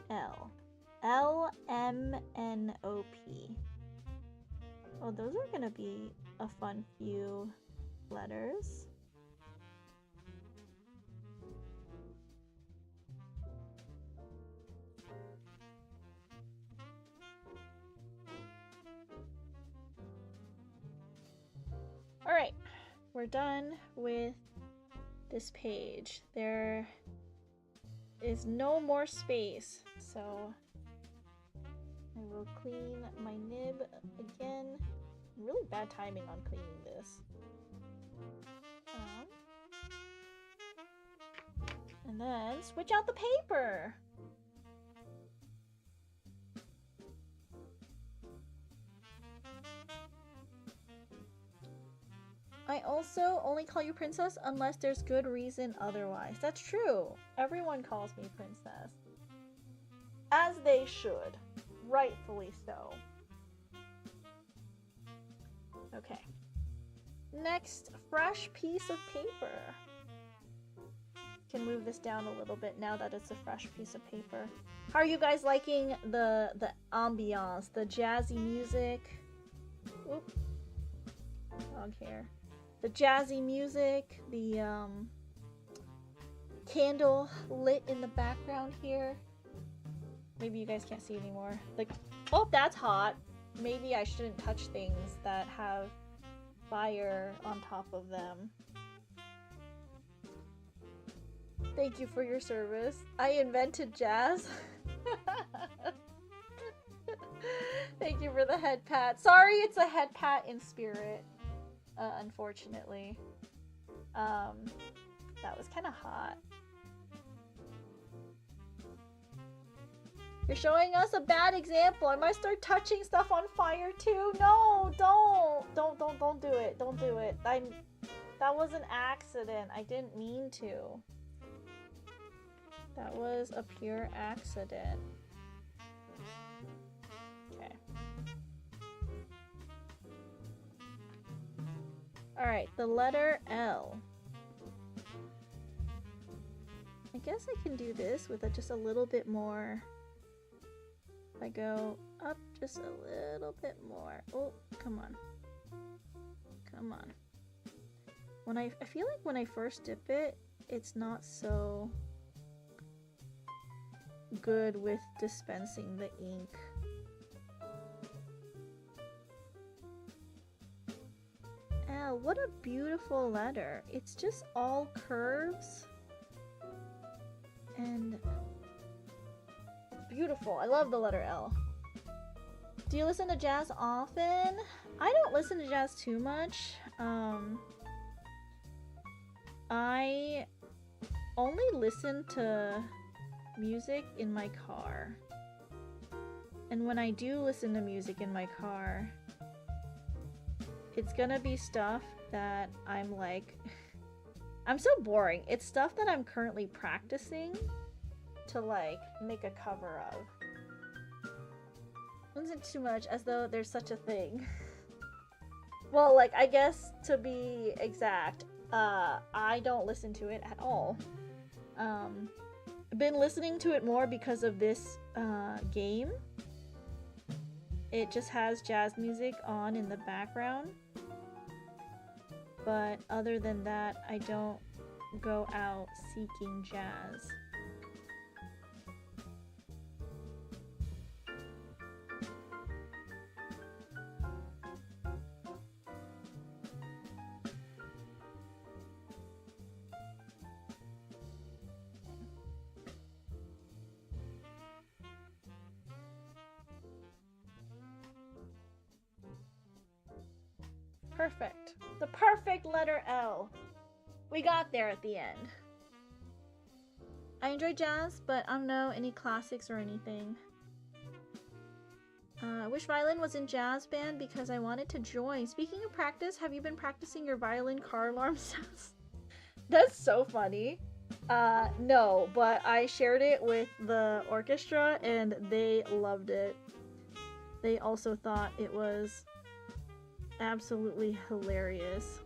L. L, M, N, O, P. Oh, those are gonna be a fun few letters. Alright, we're done with this page. There is no more space, so I will clean my nib again. Really bad timing on cleaning this. And then switch out the paper. I also only call you princess unless there's good reason otherwise. That's true. Everyone calls me princess. As they should. Rightfully so. Okay. Next, fresh piece of paper. Can move this down a little bit now that it's a fresh piece of paper. How are you guys liking the ambiance, the jazzy music? Oop. Dog hair. The jazzy music, the candle lit in the background here. Maybe you guys can't see anymore. Like, oh, that's hot. Maybe I shouldn't touch things that have fire on top of them. Thank you for your service. I invented jazz. Thank you for the head pat. Sorry, it's a head pat in spirit. Unfortunately. That was kind of hot. You're showing us a bad example. I might start touching stuff on fire too. No, don't do it. Don't do it. That was an accident. I didn't mean to. That was a pure accident. Okay. Alright, the letter L. I guess I can do this with just a little bit more. If I go up just a little bit more. Oh, come on. Come on. I feel like when I first dip it, it's not so good with dispensing the ink. L, what a beautiful letter. It's just all curves. And beautiful. I love the letter L. Do you listen to jazz often? I don't listen to jazz too much. I only listen to music in my car. And when I do listen to music in my car, it's gonna be stuff that I'm like... I'm so boring. It's stuff that I'm currently practicing to like make a cover of. Listen too much, as though there's such a thing. Well, like, I guess to be exact, I don't listen to it at all. I've been listening to it more because of this game. It just has jazz music on in the background. But other than that, I don't go out seeking jazz. Perfect. The perfect letter L. We got there at the end. I enjoy jazz, but I don't know any classics or anything. I wish violin was in jazz band because I wanted to join. Speaking of practice, have you been practicing your violin car alarm sounds? That's so funny. No, but I shared it with the orchestra and they loved it. They also thought it was absolutely hilarious.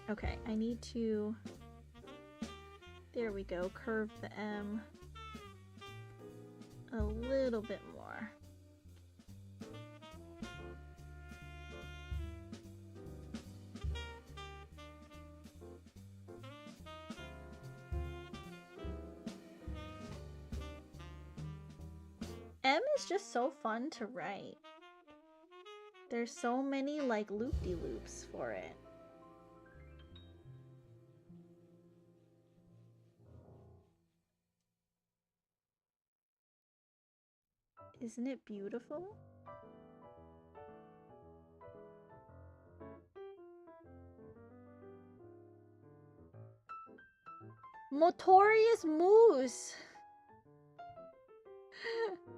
Okay, I need to... There we go, curve the M a little bit more. M is just so fun to write. There's so many like loop-de-loops for it. Isn't it beautiful? Motorious Moose!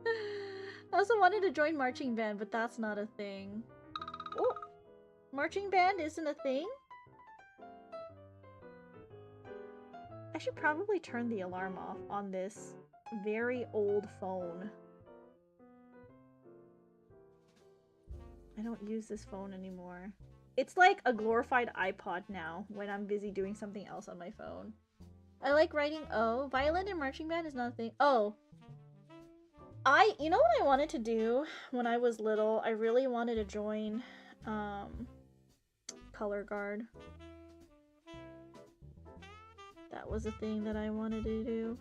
I also wanted to join marching band, but that's not a thing. Oh! Marching band isn't a thing? I should probably turn the alarm off on this very old phone. I don't use this phone anymore. It's like a glorified iPod now when I'm busy doing something else on my phone. I like writing O. Violin and marching band is not a thing. Oh. You know what I wanted to do when I was little? I really wanted to join color guard. That was a thing that I wanted to do.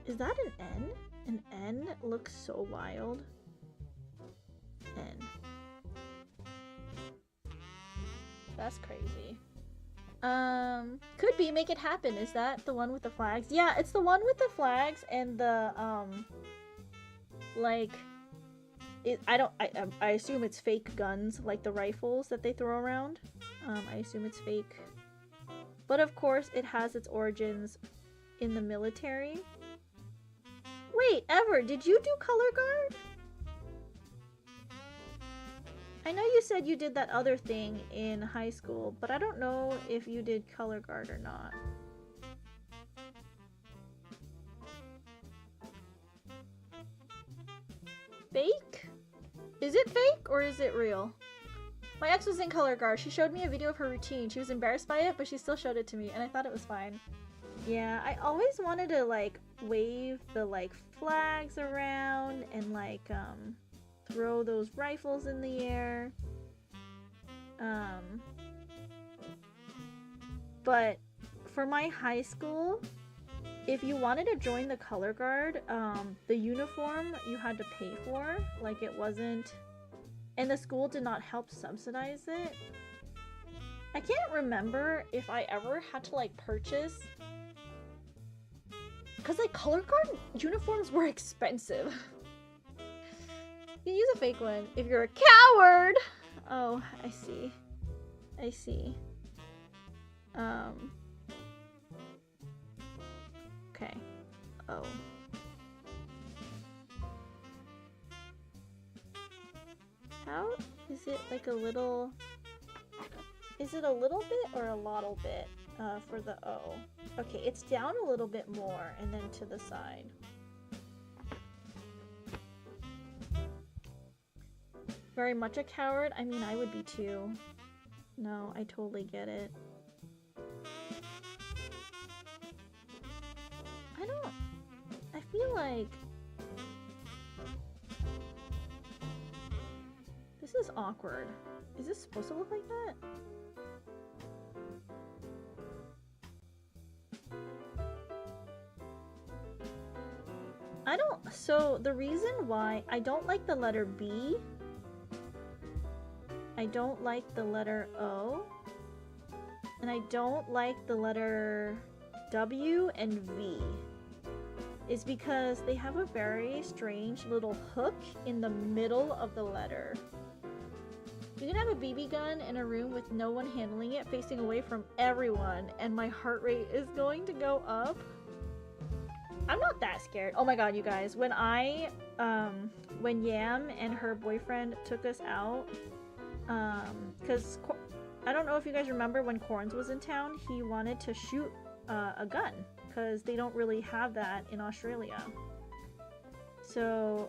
Is that an N? An N looks so wild. N. That's crazy. Could be Make It Happen. Is that the one with the flags? Yeah, it's the one with the flags and the, like, I assume it's fake guns, like the rifles that they throw around. I assume it's fake. But of course, it has its origins in the military. Wait, Ever, did you do color guard? I know you said you did that other thing in high school, but I don't know if you did color guard or not. Fake? Is it fake or is it real? My ex was in color guard. She showed me a video of her routine. She was embarrassed by it, but she still showed it to me, and I thought it was fine. Yeah, I always wanted to, like, wave the, like, flags around and, like, throw those rifles in the air. But for my high school, if you wanted to join the color guard, the uniform you had to pay for. Like, it wasn't... And the school did not help subsidize it. I can't remember if I ever had to, like, purchase... Because, like, color guard uniforms were expensive. You can use a fake one if you're a coward! Oh, I see. I see. Okay. Oh. How is it like a little... Is it a little bit or a lottle bit for the O? Okay, it's down a little bit more and then to the side. Very much a coward? I mean, I would be too. No, I totally get it. I feel like... This is awkward. Is this supposed to look like that? So the reason why I don't like the letter B, I don't like the letter O, and I don't like the letter W and V is because they have a very strange little hook in the middle of the letter. You can have a BB gun in a room with no one handling it, facing away from everyone, and my heart rate is going to go up. I'm not that scared. Oh my god, you guys. When Yam and her boyfriend took us out, because I don't know if you guys remember when Corns was in town, he wanted to shoot a gun, because they don't really have that in Australia. So,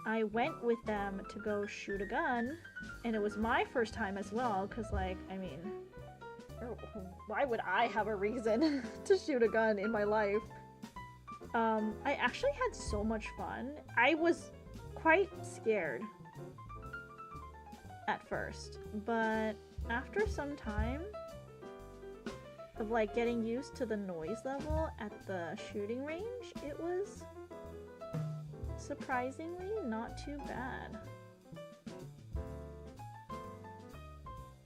I went with them to go shoot a gun, and it was my first time as well, because, like, I mean, why would I have a reason to shoot a gun in my life? I actually had so much fun. I was quite scared at first, but after some time of like getting used to the noise level at the shooting range, it was surprisingly not too bad.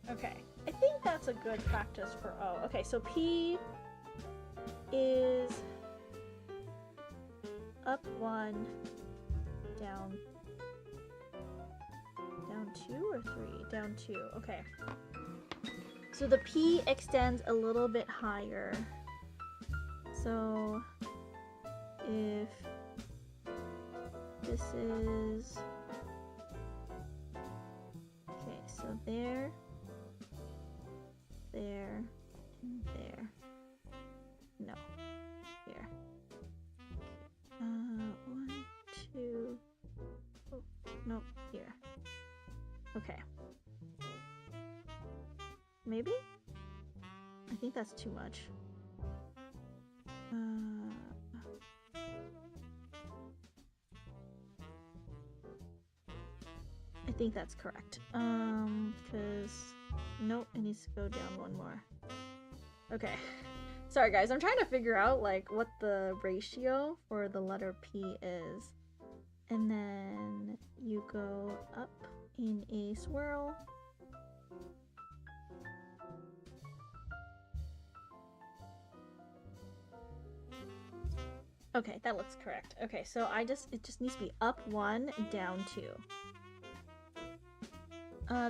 Okay, I think that's a good practice for O. Okay, so P is up 1, Down 2 or 3? Down 2. Okay. So the P extends a little bit higher. So if this is... Okay, so there, there, and there. No, here. 1, 2... Oh, no, here. Okay. Maybe? I think that's too much. I think that's correct. Because... Nope, it needs to go down one more. Okay. Sorry guys, I'm trying to figure out like what the ratio for the letter P is. And then you go up in a swirl. Okay, that looks correct. Okay, so it just needs to be up 1, down 2.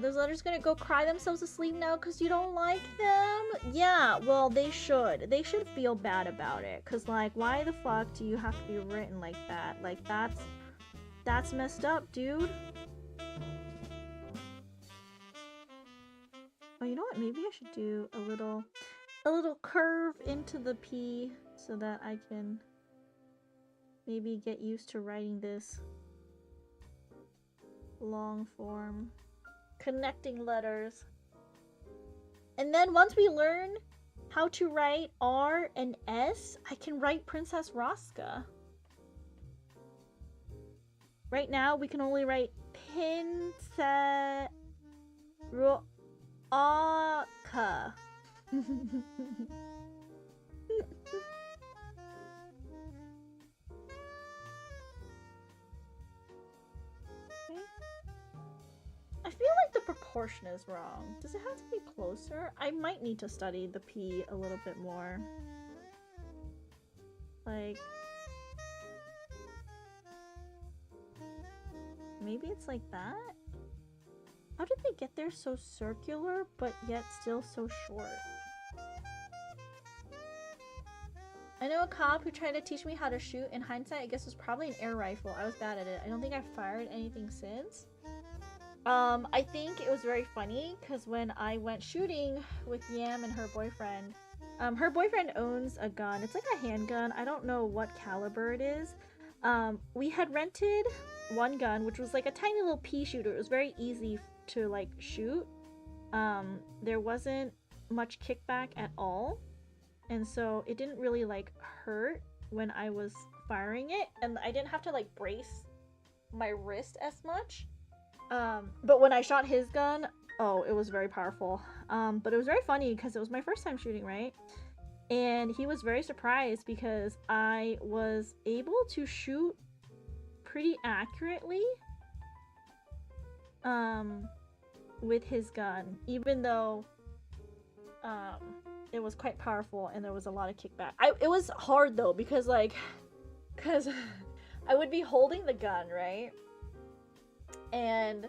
Those letters gonna go cry themselves asleep now because you don't like them? Yeah, well, they should. They should feel bad about it. Because, like, why the fuck do you have to be written like that? Like, that's messed up, dude. Oh, you know what? Maybe I should do a little curve into the P so that I can maybe get used to writing this long form. Connecting letters. And then once we learn how to write R and S, I can write Princess Raska. Right now, we can only write Princess Raska. I feel like the proportion is wrong. Does it have to be closer? I might need to study the P a little bit more. Like... Maybe it's like that? How did they get there so circular, but yet still so short? I know a cop who tried to teach me how to shoot. In hindsight, I guess it was probably an air rifle. I was bad at it. I don't think I've fired anything since. I think it was very funny because when I went shooting with Yam and her boyfriend owns a gun. It's like a handgun. I don't know what caliber it is. We had rented one gun, which was like a tiny little pea shooter. It was very easy to like shoot. There wasn't much kickback at all. And so it didn't really like hurt when I was firing it. And I didn't have to like brace my wrist as much. But when I shot his gun, oh, it was very powerful. But it was very funny because it was my first time shooting, right? And he was very surprised because I was able to shoot pretty accurately with his gun, even though it was quite powerful and there was a lot of kickback. It was hard though because I would be holding the gun, right? And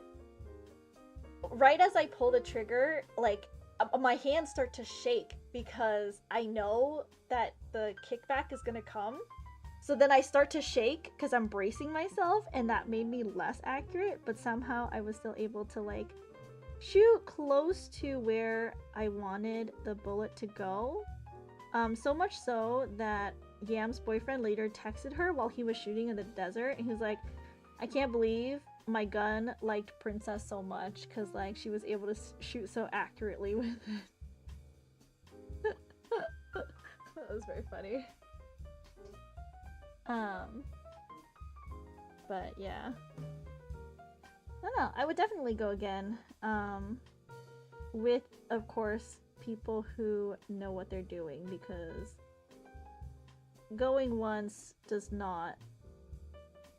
right as I pull the trigger, like my hands start to shake because I know that the kickback is gonna come. So then I start to shake because I'm bracing myself, and that made me less accurate, but somehow I was still able to like shoot close to where I wanted the bullet to go. So much so that Yam's boyfriend later texted her while he was shooting in the desert, and he was like, I can't believe my gun liked Princess so much because like she was able to shoot so accurately with it. That was very funny. But yeah, I don't know, I would definitely go again, with of course people who know what they're doing, because going once does not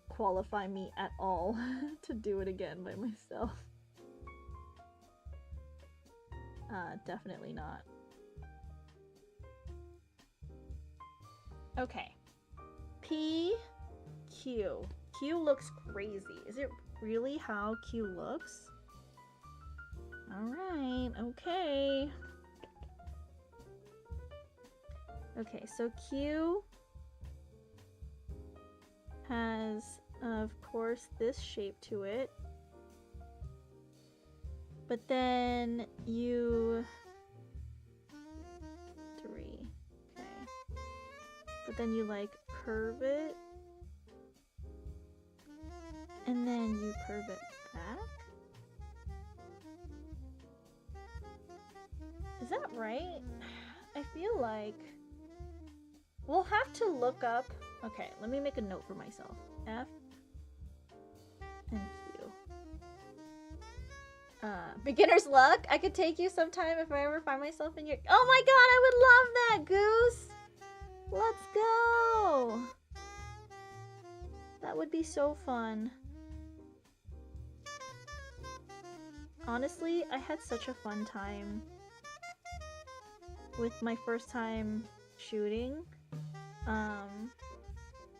qualify me at all to do it again by myself. Definitely not. Okay. P, Q. Q looks crazy. Is it really how Q looks? Alright, okay. Okay, so Q has, of course, this shape to it. But then you... 3. Okay. But then you, like, curve it. And then you curve it back. Is that right? I feel like... We'll have to look up... Okay, let me make a note for myself. F and Q. Beginner's luck. I could take you sometime if I ever find myself in your... Oh my god, I would love that, Goose! Let's go! That would be so fun. Honestly, I had such a fun time with my first time shooting.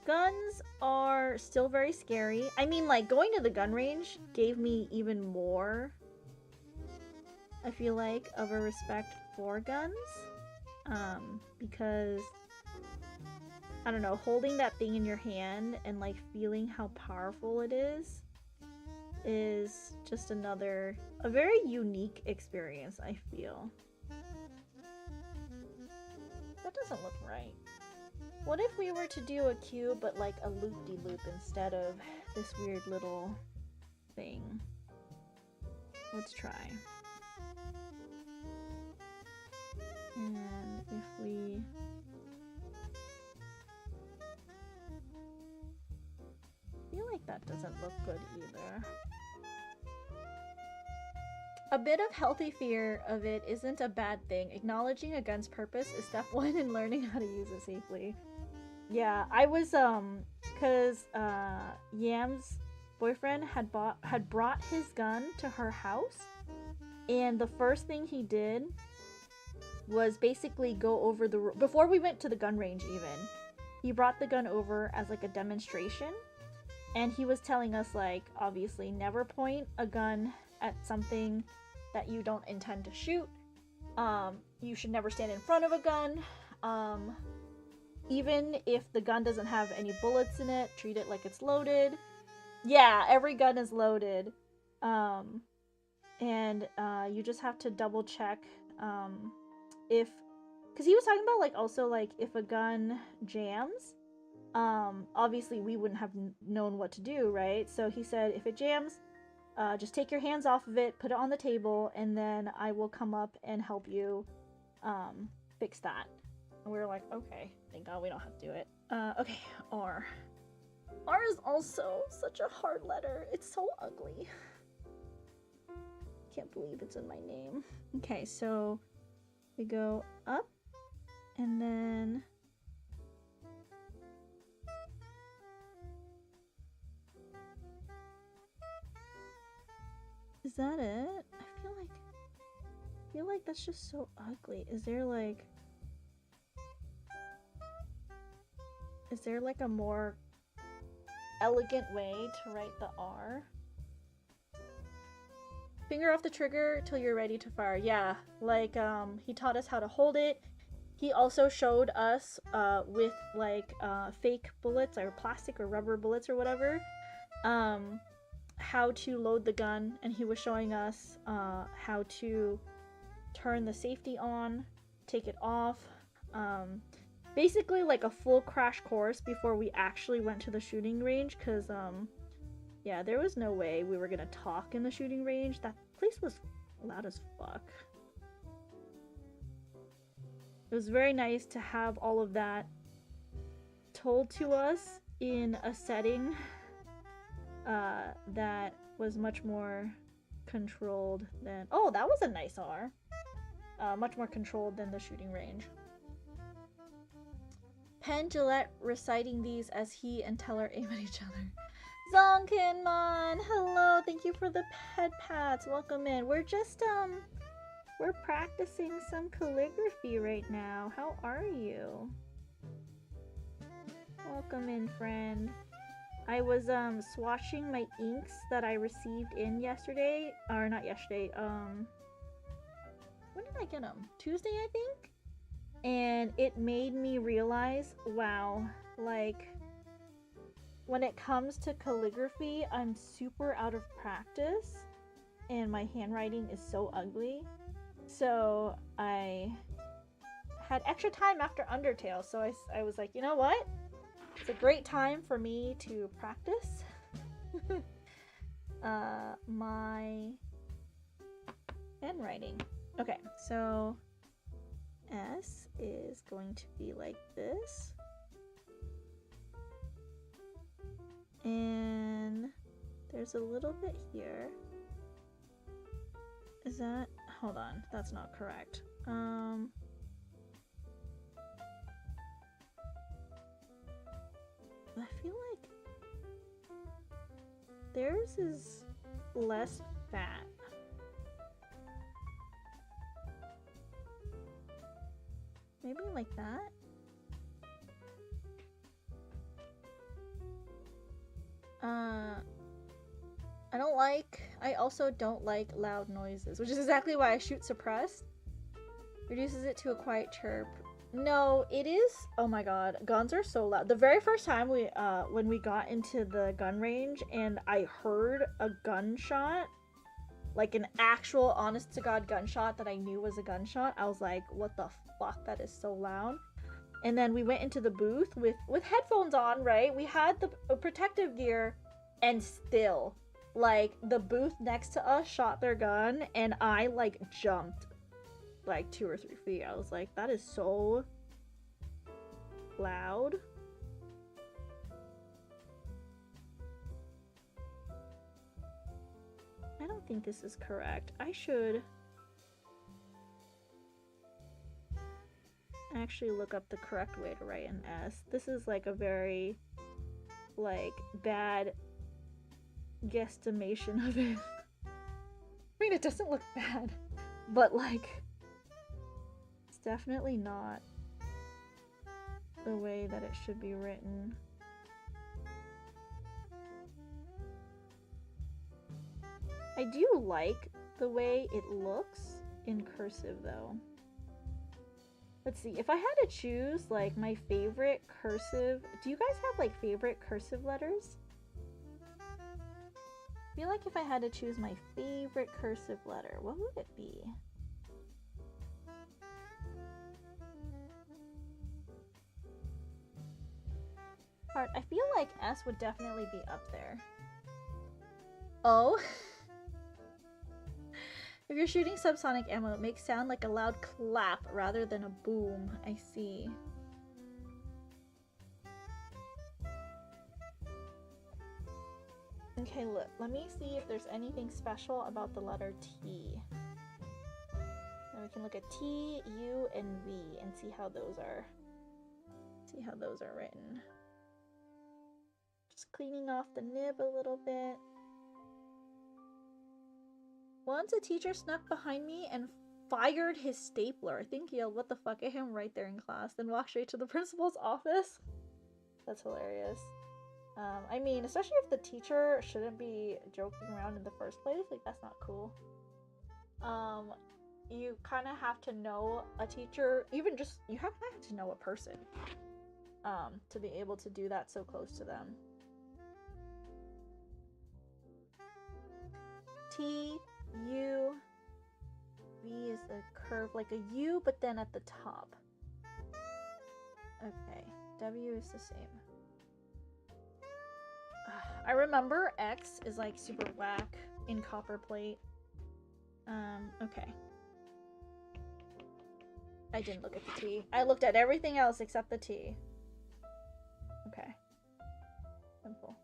Guns are still very scary. I mean, like, going to the gun range gave me even more, I feel like, of a respect for guns. Because, I don't know, holding that thing in your hand and, like, feeling how powerful it is just a very unique experience, I feel. That doesn't look right. What if we were to do a cube, but like a loop-de-loop instead of this weird little thing? Let's try. And if we... I feel like that doesn't look good either. A bit of healthy fear of it isn't a bad thing. Acknowledging a gun's purpose is step 1 in learning how to use it safely. Yeah, I was, cause, Yam's boyfriend had brought his gun to her house, and the first thing he did was basically go over before we went to the gun range even, he brought the gun over as, like, a demonstration, and he was telling us, like, obviously never point a gun at something that you don't intend to shoot. You should never stand in front of a gun. Even if the gun doesn't have any bullets in it, treat it like it's loaded. Yeah, every gun is loaded. And you just have to double check if... Because he was talking about, like, also, like, if a gun jams, obviously we wouldn't have known what to do, right? So he said, if it jams, just take your hands off of it, put it on the table, and then I will come up and help you fix that. And we were like, okay, thank God we don't have to do it. Okay, R. R is also such a hard letter. It's so ugly. Can't believe it's in my name. Okay, so we go up, and then... Is that it? I feel like that's just so ugly. Is there like a more elegant way to write the R? Finger off the trigger till you're ready to fire. Yeah, like, he taught us how to hold it. He also showed us, with, like, fake bullets or plastic or rubber bullets or whatever, how to load the gun, and he was showing us, how to turn the safety on, take it off, basically like a full crash course before we actually went to the shooting range, because, yeah, there was no way we were gonna talk in the shooting range. That place was loud as fuck. It was very nice to have all of that told to us in a setting that was much more controlled than... Oh, that was a nice R. Much more controlled than the shooting range. Penn Gillette reciting these as he and Teller aim at each other. Zonkinmon, hello, thank you for the pet pats. Welcome in. We're just, we're practicing some calligraphy right now. How are you? Welcome in, friend. I was swatching my inks that I received in yesterday, or not yesterday. When did I get them? Tuesday, I think. And it made me realize, wow, like when it comes to calligraphy, I'm super out of practice, and my handwriting is so ugly. So I had extra time after Undertale, so I was like, you know what? It's a great time for me to practice my handwriting. Okay, so S is going to be like this. And there's a little bit here. Is that... Hold on, that's not correct. I feel like theirs is less fat. Maybe like that? I also don't like loud noises, which is exactly why I shoot suppressed. Reduces it to a quiet chirp. No, it is. Oh my god, guns are so loud. The very first time when we got into the gun range and I heard a gunshot, like an actual honest to god gunshot that I knew was a gunshot, I was like, what the fuck, that is so loud. And then we went into the booth with headphones on, right? We had the protective gear, and still, like, the booth next to us shot their gun and I like jumped like 2 or 3 feet. I was like, that is so loud. I don't think this is correct. I should actually look up the correct way to write an S. This is like a very like bad guesstimation of it. I mean, it doesn't look bad, but like it's definitely not the way that it should be written. I do like the way it looks in cursive though. Let's see, if I had to choose like my favorite cursive, do you guys have like favorite cursive letters? I feel like if I had to choose my favorite cursive letter, what would it be? Hard. I feel like S would definitely be up there. Oh. If you're shooting subsonic ammo, it makes sound like a loud clap rather than a boom. I see. Okay, look, let me see if there's anything special about the letter T. Then we can look at T, U, and V and see how those are written. Just cleaning off the nib a little bit. Once a teacher snuck behind me and fired his stapler. I think he yelled, "What the fuck," at him right there in class, then walked straight to the principal's office. That's hilarious. I mean, especially if the teacher shouldn't be joking around in the first place, like that's not cool. You kind of have to know a teacher, even just, you have to know a person, to be able to do that so close to them. T, U, V is a curve like a U, but then at the top. Okay, W is the same. I remember X is like super whack in copper plate. Okay. I didn't look at the T. I looked at everything else except the T. Okay. Simple.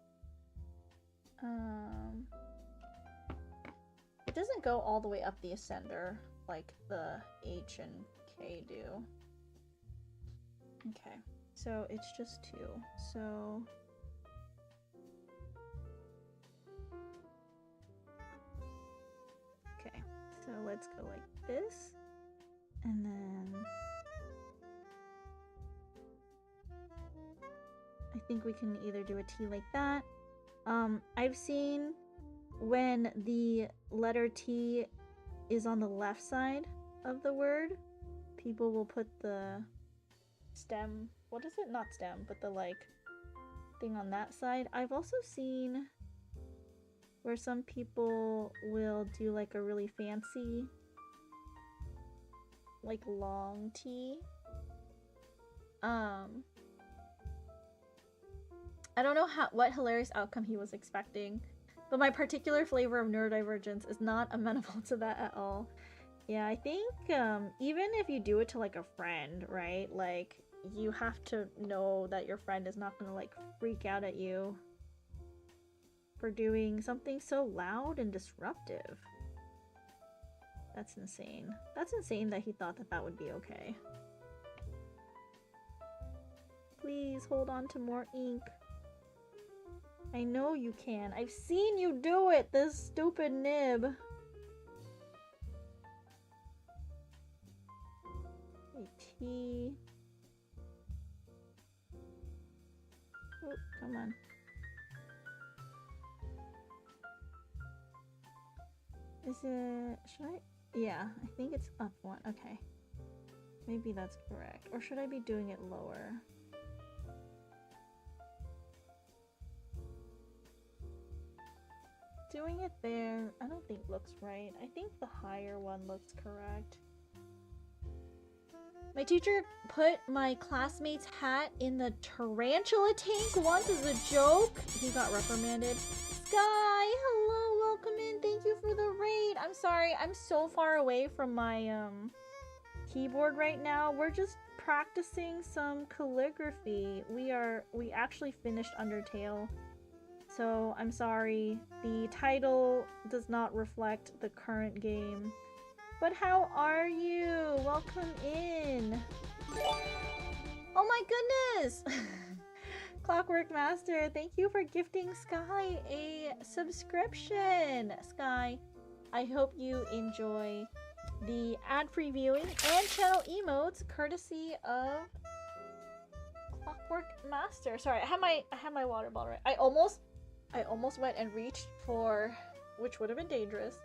It doesn't go all the way up the ascender like the H and K do. Okay. So it's just 2. So okay, so let's go like this, and then I think we can either do a T like that, I've seen when the letter T is on the left side of the word, people will put the stem, what is it? Not stem, but the like thing on that side. I've also seen where some people will do like a really fancy like long T. I don't know what hilarious outcome he was expecting, but my particular flavor of neurodivergence is not amenable to that at all. Yeah, I think even if you do it to like a friend, right? Like you have to know that your friend is not gonna like freak out at you for doing something so loud and disruptive. That's insane. That's insane that he thought that that would be okay. Please hold on to more ink. I know you can. I've seen you do it, this stupid nib. T. Oh, come on. Is it... should I... yeah, I think it's up one. Okay. Maybe that's correct. Or should I be doing it lower? Doing it there, I don't think looks right. I think the higher one looks correct. My teacher put my classmate's hat in the tarantula tank once as a joke. He got reprimanded. Sky, hello, welcome in. Thank you for the raid. I'm sorry, I'm so far away from my keyboard right now. We're just practicing some calligraphy. We actually finished Undertale. So I'm sorry, the title does not reflect the current game. But how are you? Welcome in. Oh my goodness! Clockwork Master, thank you for gifting Sky a subscription. Sky, I hope you enjoy the ad-free viewing and channel emotes courtesy of Clockwork Master. Sorry, I have my water bottle right. I almost went and reached for, which would have been dangerous,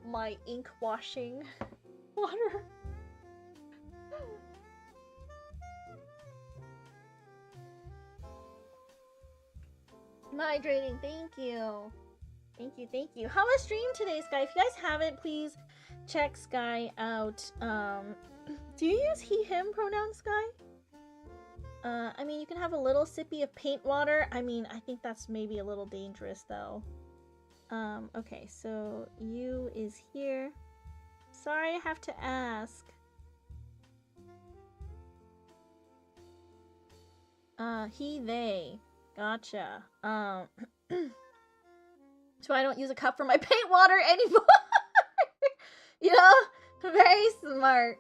my ink washing water. Hydrating, thank you. Thank you. How was stream today, Sky? If you guys haven't, please check Sky out. Do you use he, him pronouns, Sky? I mean, you can have a little sippy of paint water. I mean, I think that's maybe a little dangerous, though. Okay, so you is here. Sorry, I have to ask. He, they. Gotcha. So I don't use a cup for my paint water anymore. You know? Very smart.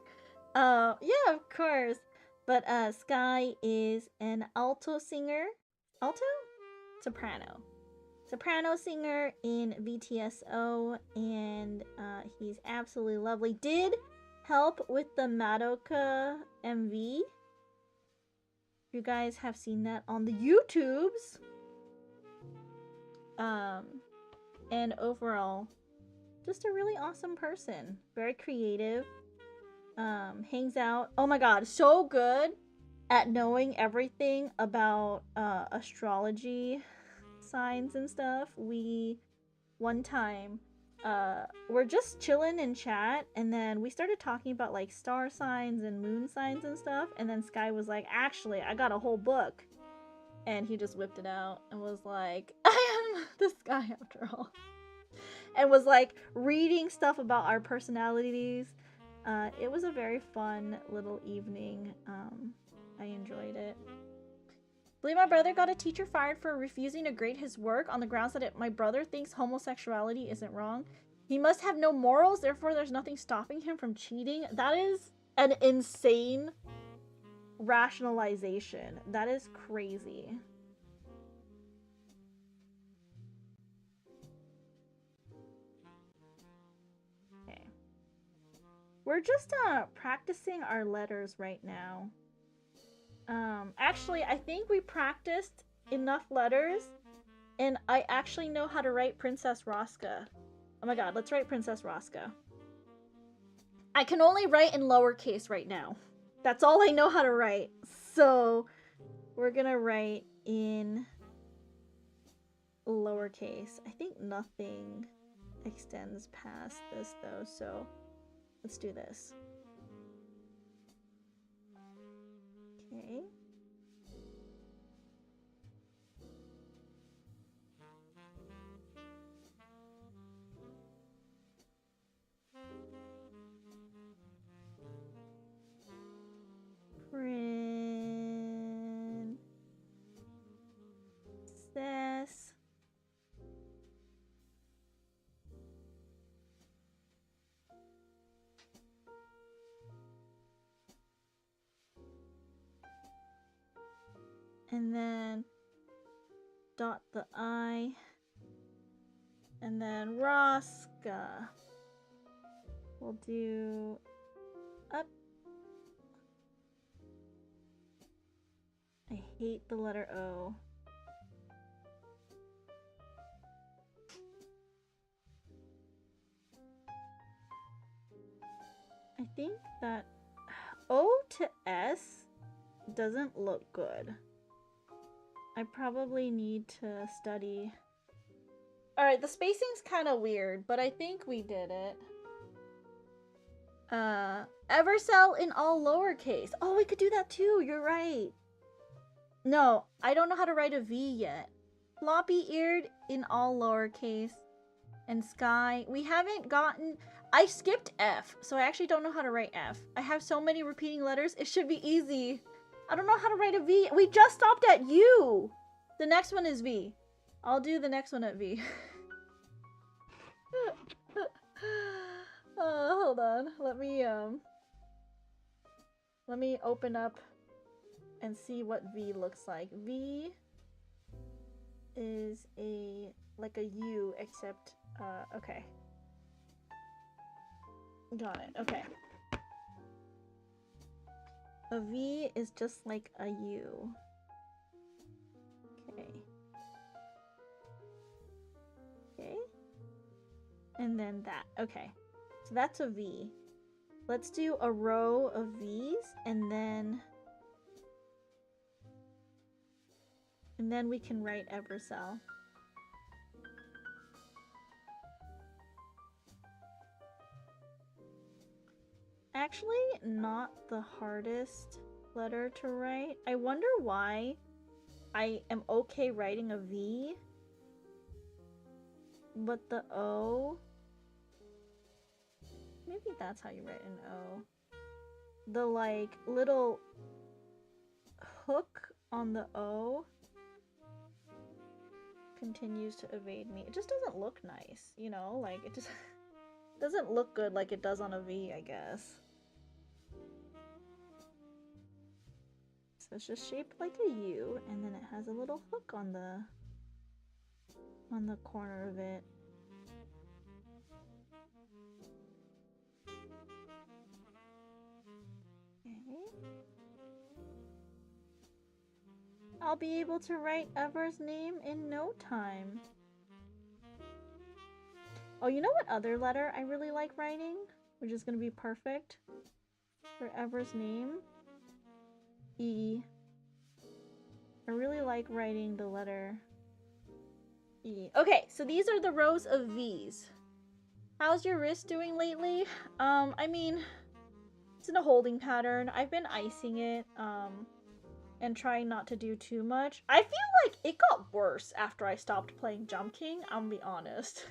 Yeah, of course. But, Sky is an alto singer. Alto? Soprano. Soprano singer in VTSO, and he's absolutely lovely. Did help with the Madoka MV. You guys have seen that on the YouTubes. And overall, just a really awesome person. Very creative. Hangs out. Oh my god, so good at knowing everything about astrology signs and stuff. We one time we're just chilling in chat, and then we started talking about like star signs and moon signs and stuff, and then Sky was like, actually I got a whole book, and he just whipped it out and was like, I am this guy after all, and was like reading stuff about our personalities. It was a very fun little evening. I enjoyed it. Believe my brother got a teacher fired for refusing to grade his work on the grounds that my brother thinks homosexuality isn't wrong. He must have no morals, therefore there's nothing stopping him from cheating. That is an insane rationalization. That is crazy. Okay. We're just practicing our letters right now. Actually, I think we practiced enough letters And I actually know how to write Princess Rosca. Oh my god, let's write Princess Rosca. I can only write in lowercase right now. That's all I know how to write. So we're gonna write in lowercase. I think nothing extends past this though, so let's do this. Okay. Princess. And then dot the I. And then Rosca. We'll do up. I hate the letter O. I think that O to S doesn't look good. I probably need to study. Alright, the spacing's kind of weird, but I think we did it. Evercell in all lowercase. Oh, we could do that too, you're right. No, I don't know how to write a V yet. Floppy-eared in all lowercase. And sky. We haven't gotten... I skipped F, so I actually don't know how to write F. I have so many repeating letters, it should be easy. I don't know how to write a V. We just stopped at U! The next one is V. I'll do the next one at V. Hold on. Let me open up and see what V looks like. V is like a U, except, okay. Got it, okay. A V is just like a U. Okay. Okay. And then that, okay. So that's a V. Let's do a row of V's, and then we can write Evercell. Actually, not the hardest letter to write. I wonder why I am okay writing a V, but the O... Maybe that's how you write an O. The, like, little hook on the O continues to evade me. It just doesn't look nice, you know? Like, it just doesn't look good like it does on a V, I guess. So it's just shaped like a U, and then it has a little hook on the corner of it. I'll be able to write Ever's name in no time. Oh, you know what other letter I really like writing? Which is gonna be perfect for Ever's name? E. I really like writing the letter E. Okay, so these are the rows of V's. How's your wrist doing lately? I mean, it's in a holding pattern. I've been icing it, and trying not to do too much. I feel like it got worse after I stopped playing Jump King, I'm gonna be honest.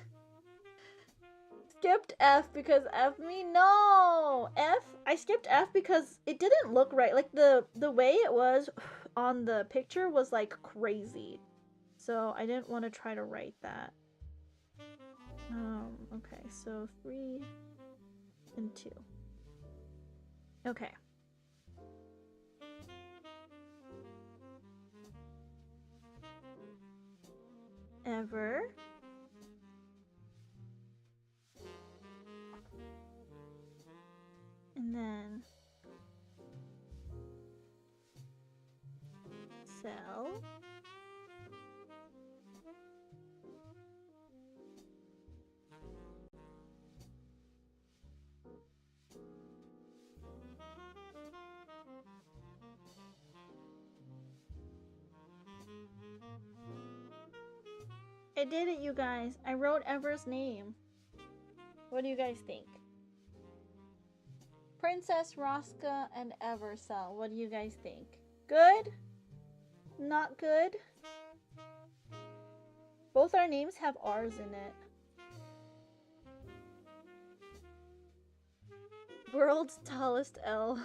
Skipped F because no! I skipped F because it didn't look right. Like, the way it was on the picture was, like, crazy. So I didn't want to try to write that. Okay, so 3 and 2. Okay. Ever. And then cell. I did it, you guys. I wrote Ever's name. What do you guys think? Princess Rosca and Evercell. What do you guys think? Good? Not good? Both our names have R's in it. World's tallest L.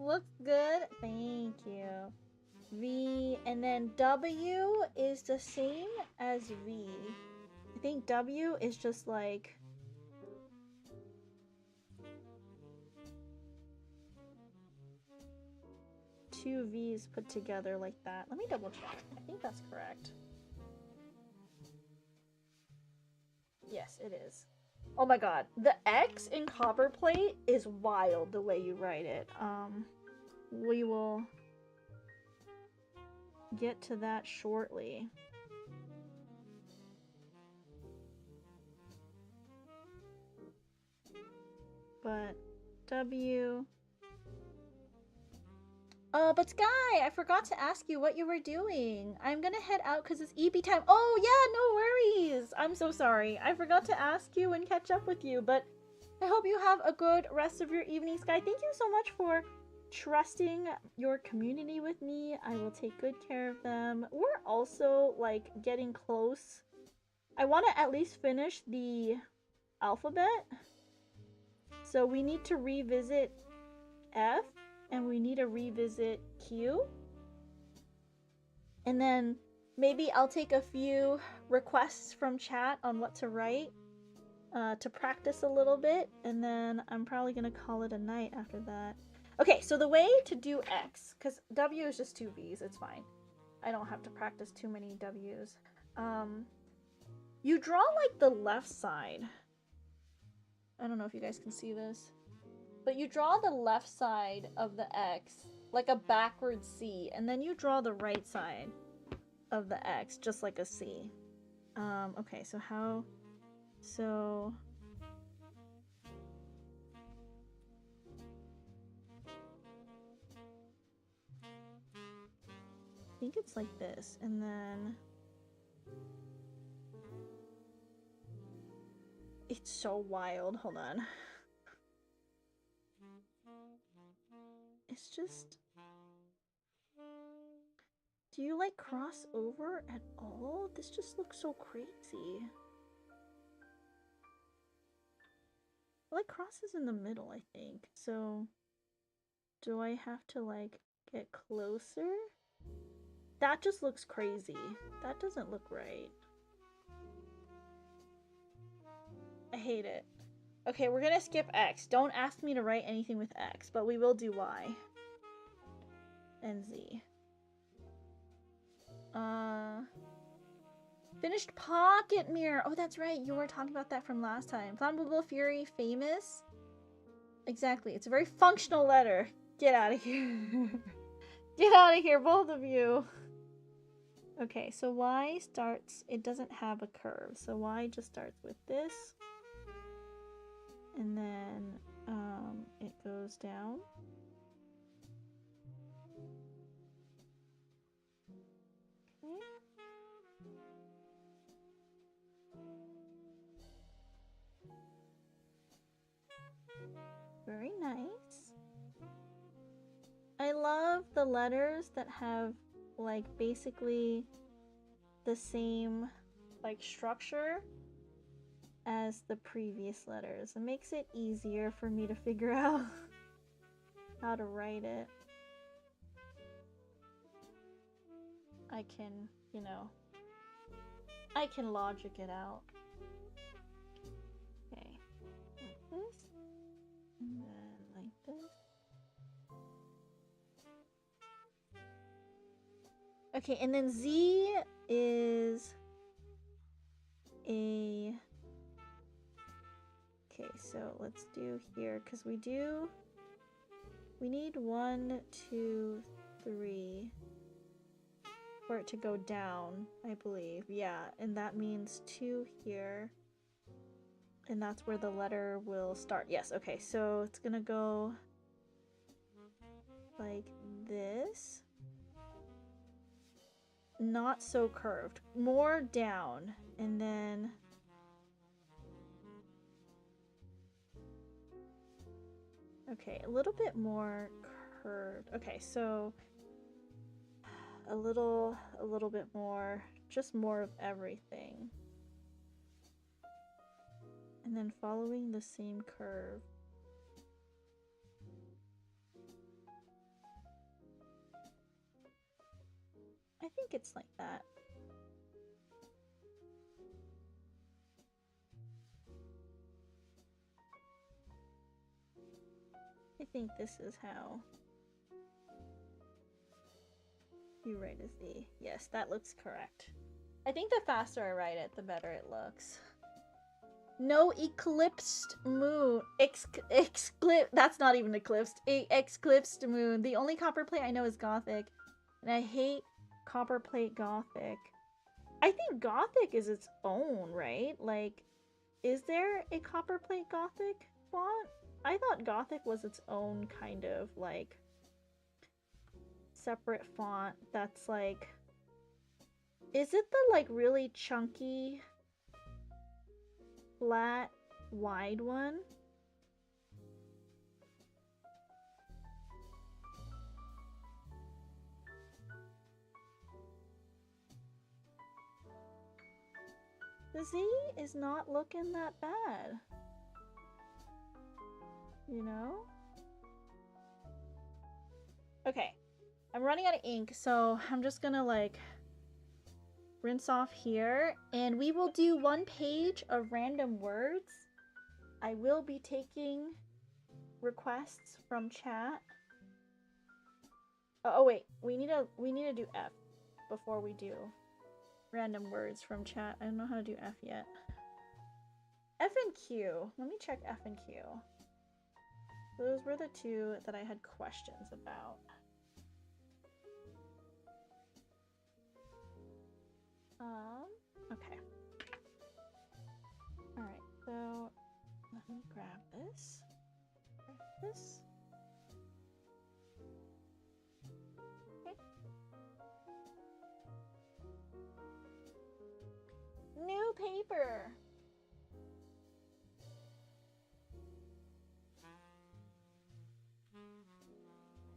Looks good. Thank you. V, and then W is the same as V. I think W is just like two V's put together like that. Let me double check. I think that's correct. Yes, it is. Oh my god. The X in Copperplate is wild the way you write it. We will get to that shortly. But W. But Sky, I forgot to ask you what you were doing. I'm gonna head out because it's EB time. Oh yeah, no worries. I'm so sorry. I forgot to ask you and catch up with you, but I hope you have a good rest of your evening, Sky. Thank you so much for trusting your community with me. I will take good care of them. We're also like getting close. I want to at least finish the alphabet. So we need to revisit F and we need to revisit Q. And then maybe I'll take a few requests from chat on what to write to practice a little bit. And then I'm probably going to call it a night after that. Okay, so the way to do X, because W is just two V's, it's fine. I don't have to practice too many W's. You draw like the left side. I don't know if you guys can see this. But you draw the left side of the X like a backward C, and then you draw the right side of the X just like a C. Okay, so how... So... I think it's like this, and then... It's so wild. Hold on. It's just... Do you like cross over at all? This just looks so crazy. Like crosses in the middle, I think. So do I have to like get closer? That just looks crazy. That doesn't look right. I hate it. Okay, we're gonna skip X. Don't ask me to write anything with X, but we will do Y. And Z. Finished Pocket Mirror. Oh, that's right. You were talking about that from last time. Flammable Fury, famous. Exactly. It's a very functional letter. Get out of here. Get out of here, both of you. Okay, so Y starts, it doesn't have a curve. So Y just starts with this. And then it goes down. Okay. Very nice. I love the letters that have like basically the same like structure as the previous letters. It makes it easier for me to figure out how to write it. I can, you know, I can logic it out. Okay, like this, and then like this. Okay, and then Z is a... Okay, so let's do here, because we need 1, 2, 3 for it to go down, I believe. Yeah, and that means 2 here. And that's where the letter will start. Yes, okay, so it's gonna go like this. not so curved. More down. And then... Okay, a little bit more curved. Okay, so... A little bit more. Just more of everything. And then following the same curve. I think it's like that. I think this is how you write a Z. Yes, that looks correct. I think the faster I write it, the better it looks. No eclipsed moon. That's not even eclipsed. Eclipsed moon. The only copper plate I know is Gothic. And I hate copper plate Gothic. I think Gothic is its own, right? Like, is there a copper plate Gothic font? I thought Gothic was its own kind of, like, separate font that's like... Is it the, like, really chunky, flat, wide one? The Z is not looking that bad. You know? Okay. I'm running out of ink, so I'm just gonna, like, rinse off here. And we will do 1 page of random words. I will be taking requests from chat. Oh wait, we need to do F before we do random words from chat. I don't know how to do F yet. F and Q. Let me check F and Q. Those were the 2 that I had questions about. Okay. Alright, so let me grab this. Grab this. Okay. New paper!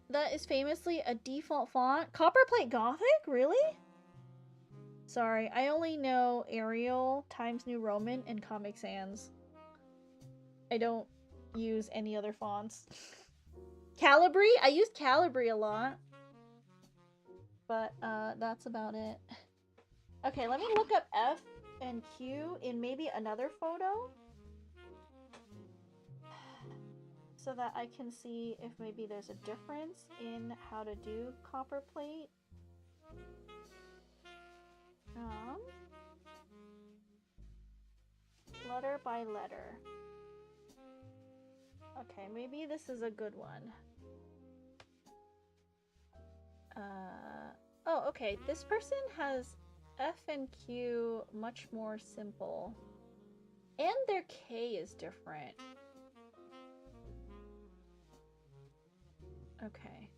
That is famously a default font. Copperplate Gothic? Really? Sorry, I only know Arial, Times New Roman, and Comic Sans. I don't use any other fonts. Calibri? I use Calibri a lot. But, that's about it. Okay, let me look up F and Q in maybe another photo. So that I can see if maybe there's a difference in how to do copperplate. Letter by letter. Okay, maybe this is a good one. Oh, okay. This person has F and Q much more simple. And their K is different. Okay.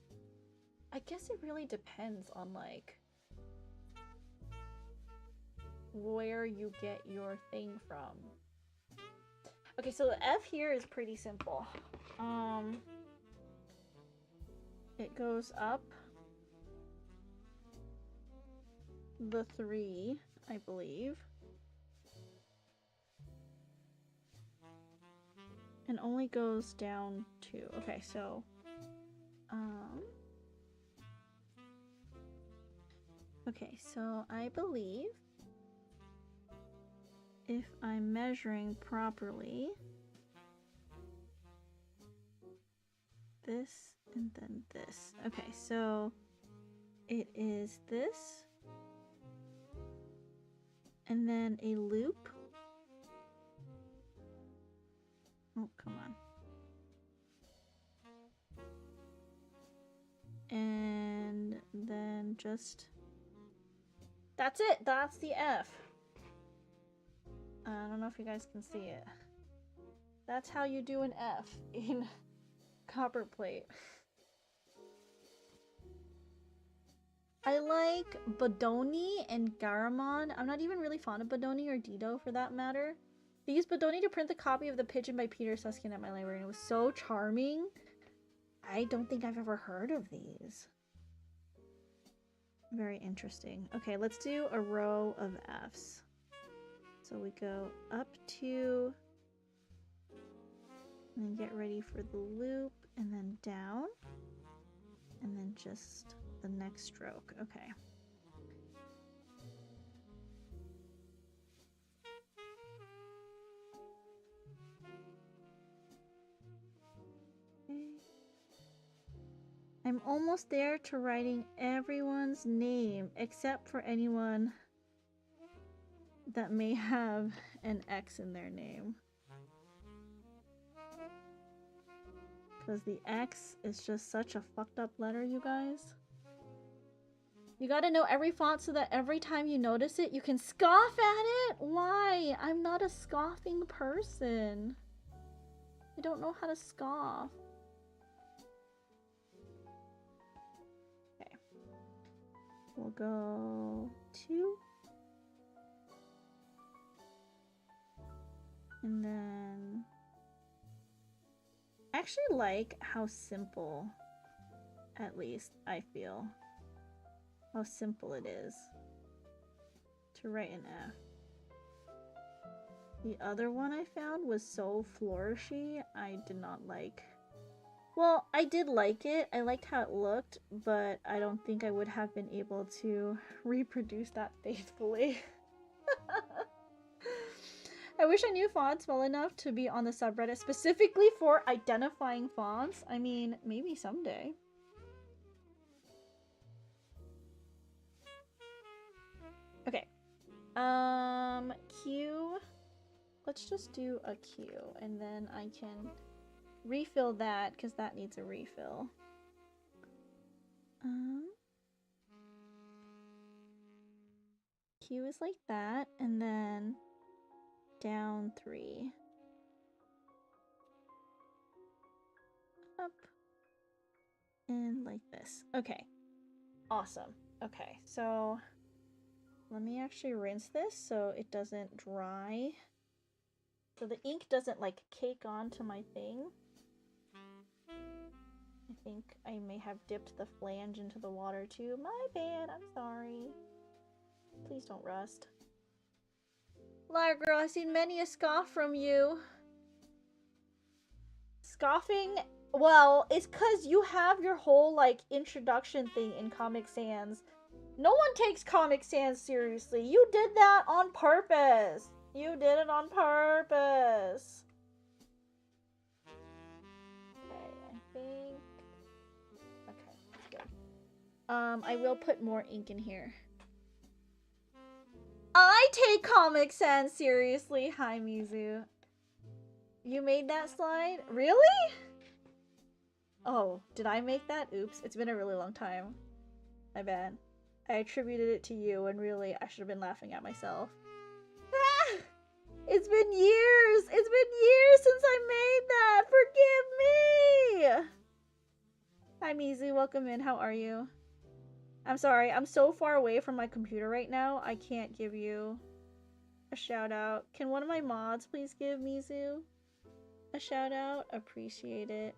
I guess it really depends on, like, where you get your thing from. Okay, so the F here is pretty simple. It goes up the 3, I believe. And only goes down 2. Okay, so okay, so I believe if I'm measuring properly, this and then this. Okay, so it is this and then a loop. Oh, come on. And then just... That's it! That's the F! I don't know if you guys can see it. That's how you do an F in copperplate. I like Bodoni and Garamond. I'm not even really fond of Bodoni or Dido for that matter. They used Bodoni to print the copy of The Pigeon by Peter Susskind at my library, and it was so charming. I don't think I've ever heard of these. Very interesting. Okay, let's do a row of Fs. So we go up 2, and then get ready for the loop, and then down, and then just the next stroke. Okay. I'm almost there to writing everyone's name except for anyone that may have an X in their name. Because the X is just such a fucked up letter, you guys. You gotta know every font so that every time you notice it, you can scoff at it? Why? I'm not a scoffing person. I don't know how to scoff. Okay. We'll go 2. And then... I actually like how simple, at least I feel, how simple it is to write an F. The other one I found was so flourishy, I did not like. Well, I did like it. I liked how it looked, but I don't think I would have been able to reproduce that faithfully. I wish I knew fonts well enough to be on the subreddit specifically for identifying fonts. I mean, maybe someday. Okay. Q. Let's just do a Q, and then I can refill that because that needs a refill. Q is like that, and then down 3. Up. And like this. Okay. Awesome. Okay, so let me actually rinse this so it doesn't dry. So the ink doesn't like cake onto my thing. I think I may have dipped the flange into the water too. My bad, I'm sorry. Please don't rust. Liar girl, I've seen many a scoff from you. Scoffing? Well, it's because you have your whole, like, introduction thing in Comic Sans. No one takes Comic Sans seriously. You did that on purpose. You did it on purpose. Okay, I think... Okay, that's good. I will put more ink in here. I take Comic Sans seriously. Hi, Mizu. You made that slide? Really? Oh, did I make that? Oops, it's been a really long time. My bad. I attributed it to you, and really, I should have been laughing at myself. Ah! It's been years! It's been years since I made that! Forgive me! Hi, Mizu. Welcome in. How are you? I'm sorry, I'm so far away from my computer right now, I can't give you a shout out. Can one of my mods please give Mizu a shout out? Appreciate it.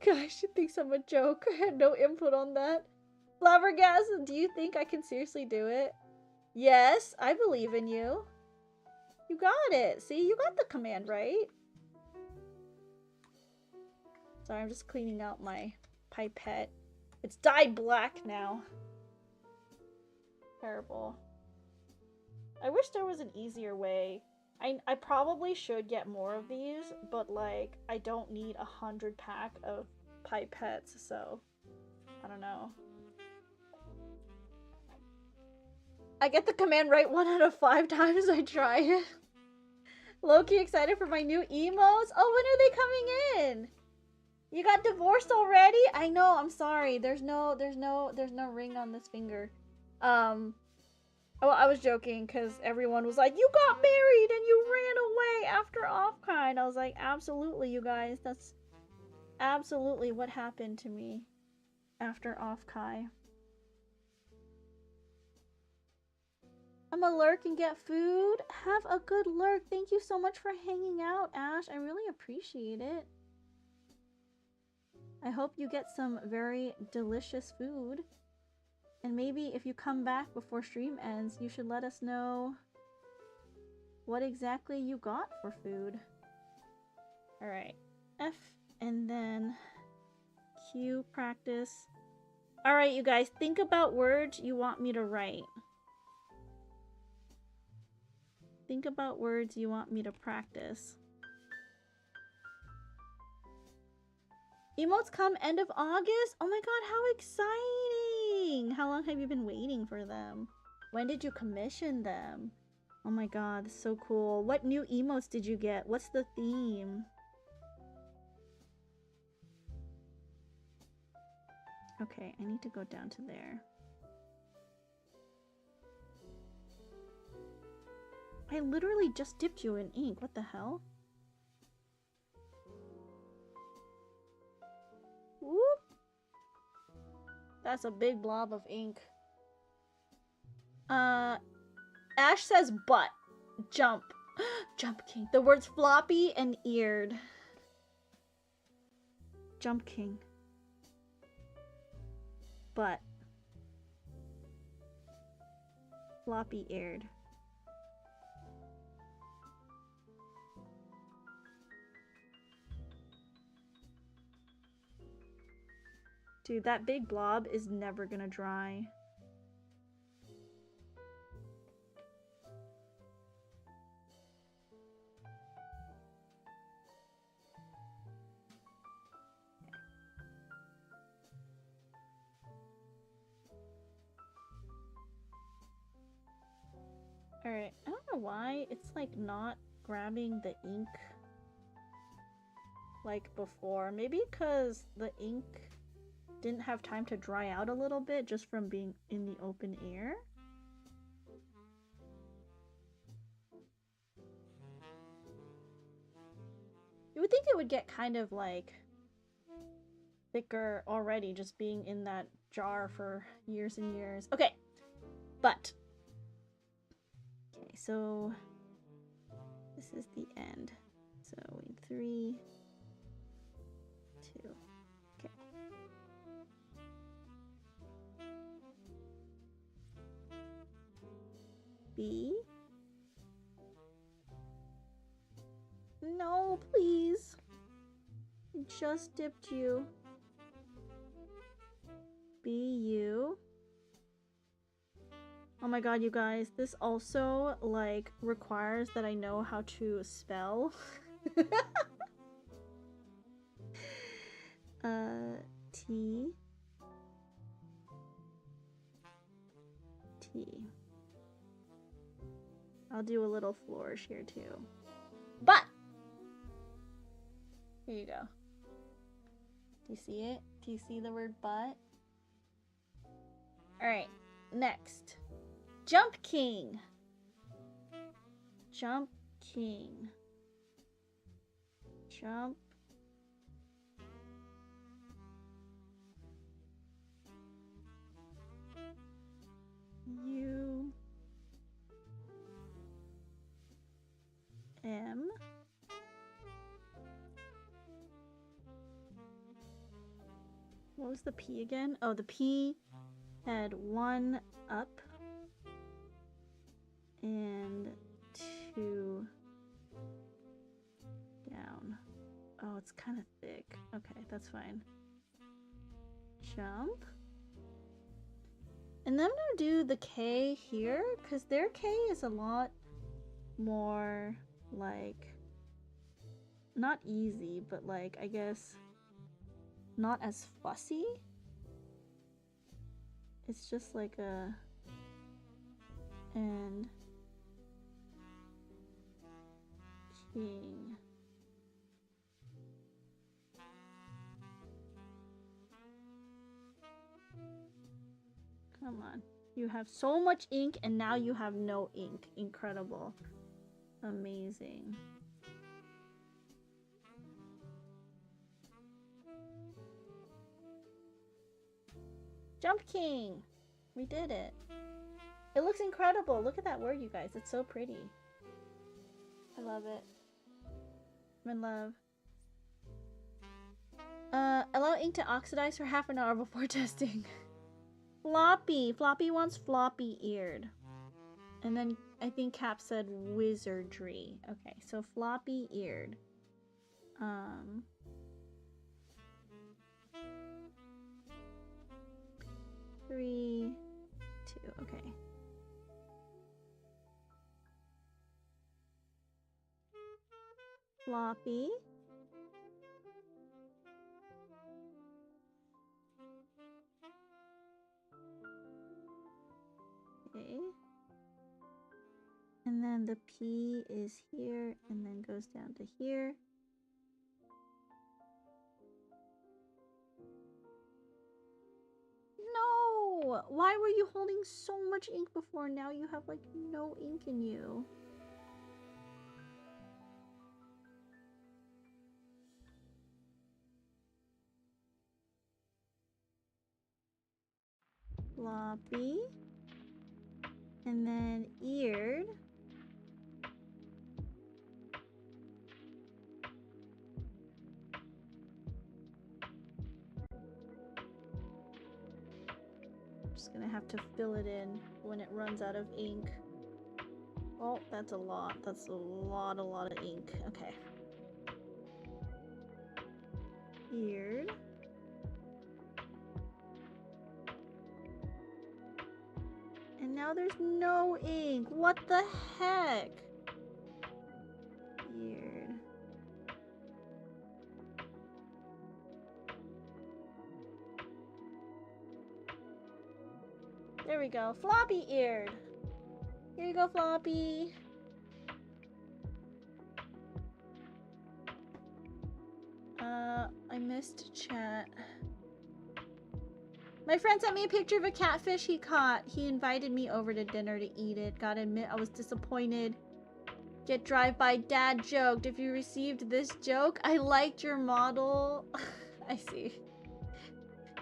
Gosh, she thinks I'm a joke. I had no input on that. Flabbergasted, do you think I can seriously do it? Yes, I believe in you. You got it. See, you got the command right. Sorry, I'm just cleaning out my pipette. It's dyed black now. Terrible. I wish there was an easier way. I probably should get more of these, but like, I don't need 100 pack of pipettes, so I don't know. I get the command right 1 out of 5 times I try it. Low-key excited for my new emotes? Oh, when are they coming in? You got divorced already? I know, I'm sorry. There's no ring on this finger. Well, I was joking because everyone was like, you got married and you ran away after Offkind. I was like, absolutely, you guys. That's absolutely what happened to me. after off Kai. I'm a lurk and get food. Have a good lurk. Thank you so much for hanging out, Ash. I really appreciate it. I hope you get some very delicious food. And maybe if you come back before stream ends, you should let us know what exactly you got for food. Alright. F and then Q practice. Alright, you guys, think about words you want me to write. Think about words you want me to practice. Emotes come end of August? Oh my god, how exciting! How long have you been waiting for them? When did you commission them? Oh my god, that's so cool. What new emotes did you get? What's the theme? Okay, I need to go down to there. I literally just dipped you in ink. What the hell? Whoop! That's a big blob of ink. Ash says butt. Jump. Jump King. The words floppy and eared. Jump King. Butt. Floppy eared. Dude, that big blob is never gonna dry. Alright, I don't know why it's like not grabbing the ink like before. Maybe because the ink didn't have time to dry out a little bit just from being in the open air. You would think it would get kind of like thicker already just being in that jar for years and years. Okay, but okay, so this is the end. So we need 3, 2. Okay. B. No, please. I just dipped you. B-U. Oh my god, you guys. This also, like, requires that I know how to spell. T. T. I'll do a little flourish here too. But! Here you go. Do you see it? Do you see the word but? Alright, next. Jump King. Jump King. Jump. U. M. What was the P again? Oh, the P had 1 up and 2 down. Oh, it's kind of thick. Okay, that's fine. Jump. And then I'm gonna do the K here, because their K is a lot more, like, not easy, but, like, I guess not as fussy. It's just like a... and... King. Come on. You have so much ink and now you have no ink. Incredible. Amazing. Jump King! We did it. It looks incredible. Look at that word, you guys. It's so pretty. I love it. I'm in love. Allow ink to oxidize for half an hour before testing. Floppy! Floppy wants floppy-eared. And then I think Cap said wizardry. Okay, so floppy-eared. 3, 2, okay. Floppy. Okay. And then the P is here and then goes down to here. No! Why were you holding so much ink before? Now you have like no ink in you. Floppy. And then eared. Just gonna have to fill it in when it runs out of ink. Oh, that's a lot. That's a lot of ink. Okay. Eared. And now there's no ink. What the heck? Eared. There we go. Floppy eared. Here you go, Floppy. I missed chat. My friend sent me a picture of a catfish he caught. He invited me over to dinner to eat it. Gotta admit, I was disappointed. Get drive-by dad joked. If you received this joke, I liked your model. I see.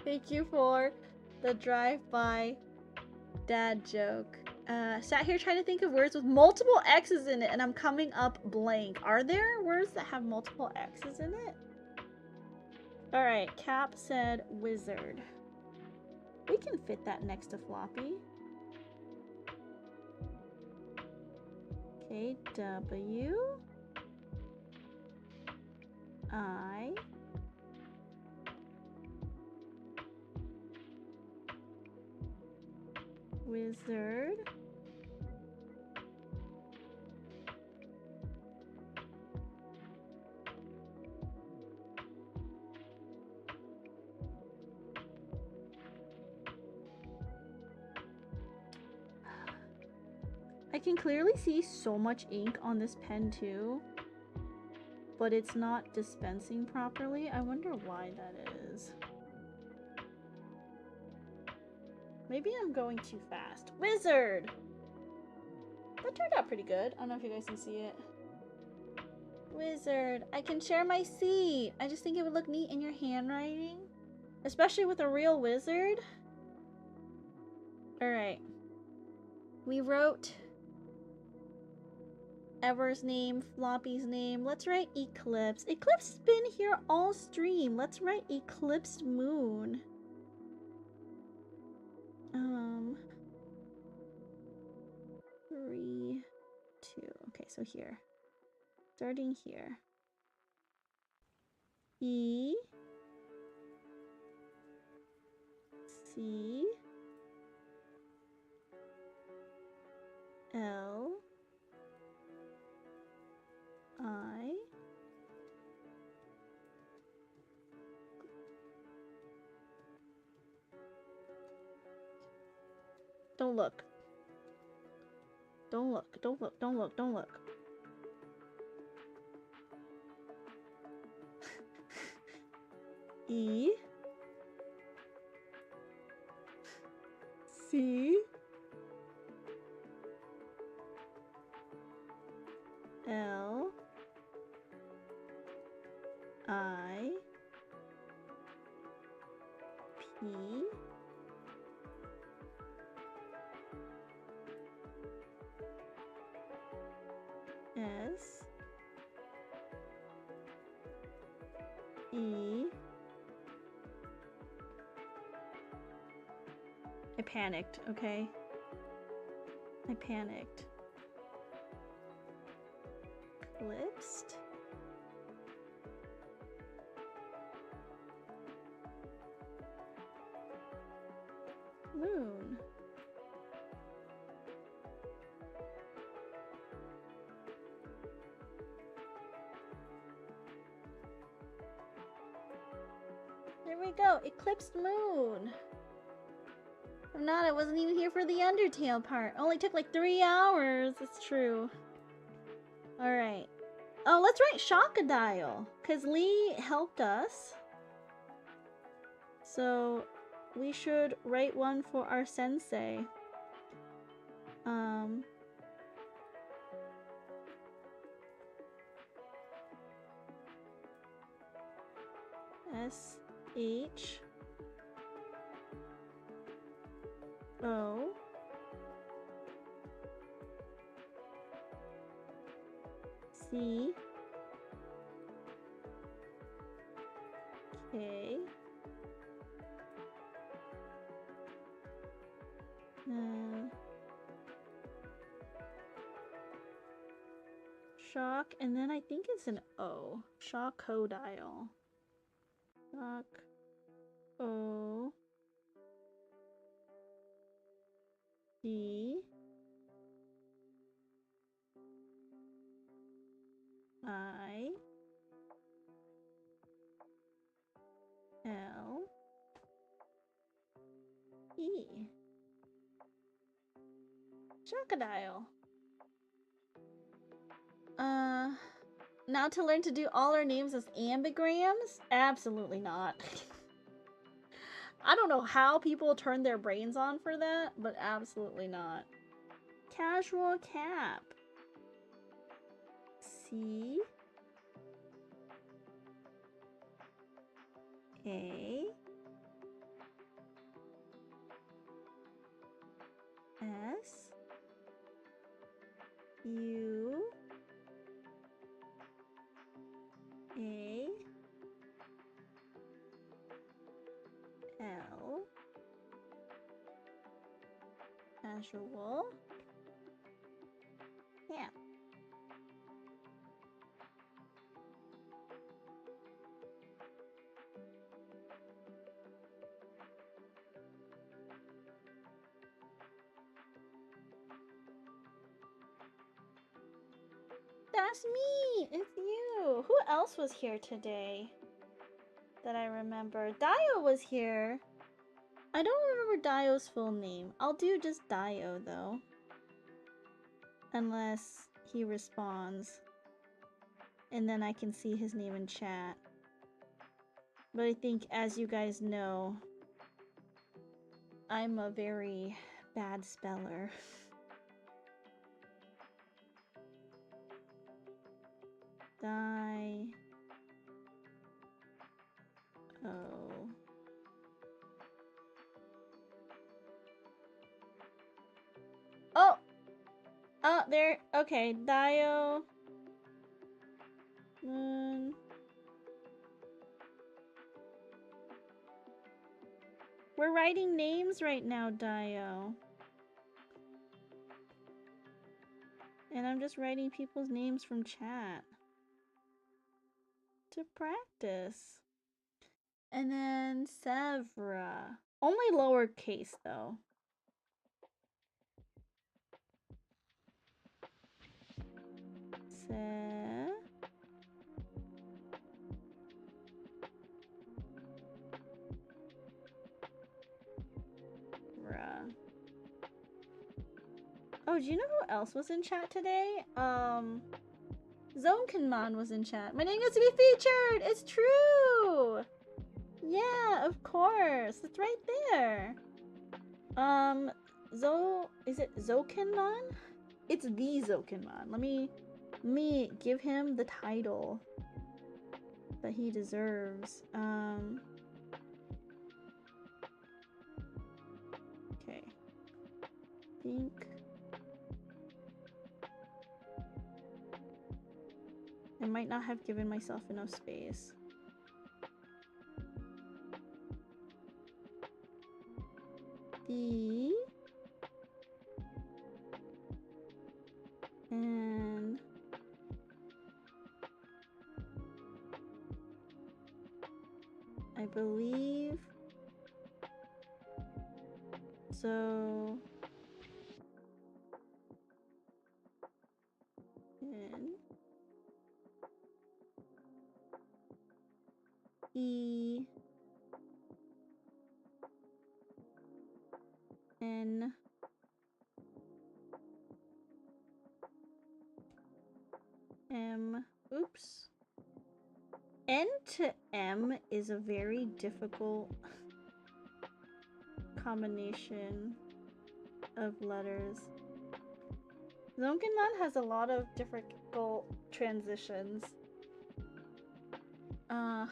Thank you for the drive-by dad joke. Sat here trying to think of words with multiple X's in it, and I'm coming up blank. Are there words that have multiple X's in it? Alright, Cap said wizard. We can fit that next to Floppy. Okay, W. I. Wizard. I can clearly see so much ink on this pen too, but it's not dispensing properly. I wonder why that is. Maybe I'm going too fast. Wizard! That turned out pretty good. I don't know if you guys can see it. Wizard. I can share my seat. I just think it would look neat in your handwriting. Especially with a real wizard. Alright. We wrote Ever's name, Floppy's name. Let's write Eclipse. Eclipse has been here all stream. Let's write Eclipsed Moon. 3, 2. Okay, so here. Starting here. E. C. L. I. Don't look. Don't look. Don't look. Don't look. Don't look. E. C. L. I. P. E. I panicked, okay? I panicked. Eclipsed. Moon. There we go, eclipsed moon. If not, I wasn't even here for the Undertale part. Only took like 3 hours. It's true. Alright. Oh, let's write Shockadile. Because Lee helped us. So, we should write one for our sensei. S-H... O C K Shock, and then I think it's an O. Shockadile. Shock O D I L E. Shockadile. Now to learn to do all our names as ambigrams? Absolutely not. I don't know how people turn their brains on for that, but absolutely not. Casual cap. C A S U A L. Casual. Yeah. That's me! It's you! Who else was here today that I remember? Dio was here. I don't remember Dio's full name. I'll do just Dio though. Unless he responds. And then I can see his name in chat. But I think, as you guys know, I'm a very bad speller. Die. Oh. Oh! Oh, there. Okay, Dio. Moon. We're writing names right now, Dio. And I'm just writing people's names from chat. To practice. And then Sevra. Only lowercase though. Sevra. Oh, do you know who else was in chat today? Zonkenman was in chat. My name gets to be featured! It's true! Yeah, of course. It's right there. Is it Zokenman? It's the Zokenman. Let me give him the title that he deserves. Okay. Think. I might not have given myself enough space. D. And I believe so. N E N M. Oops. N to M is a very difficult combination of letters. Zonkinman has a lot of difficult transitions.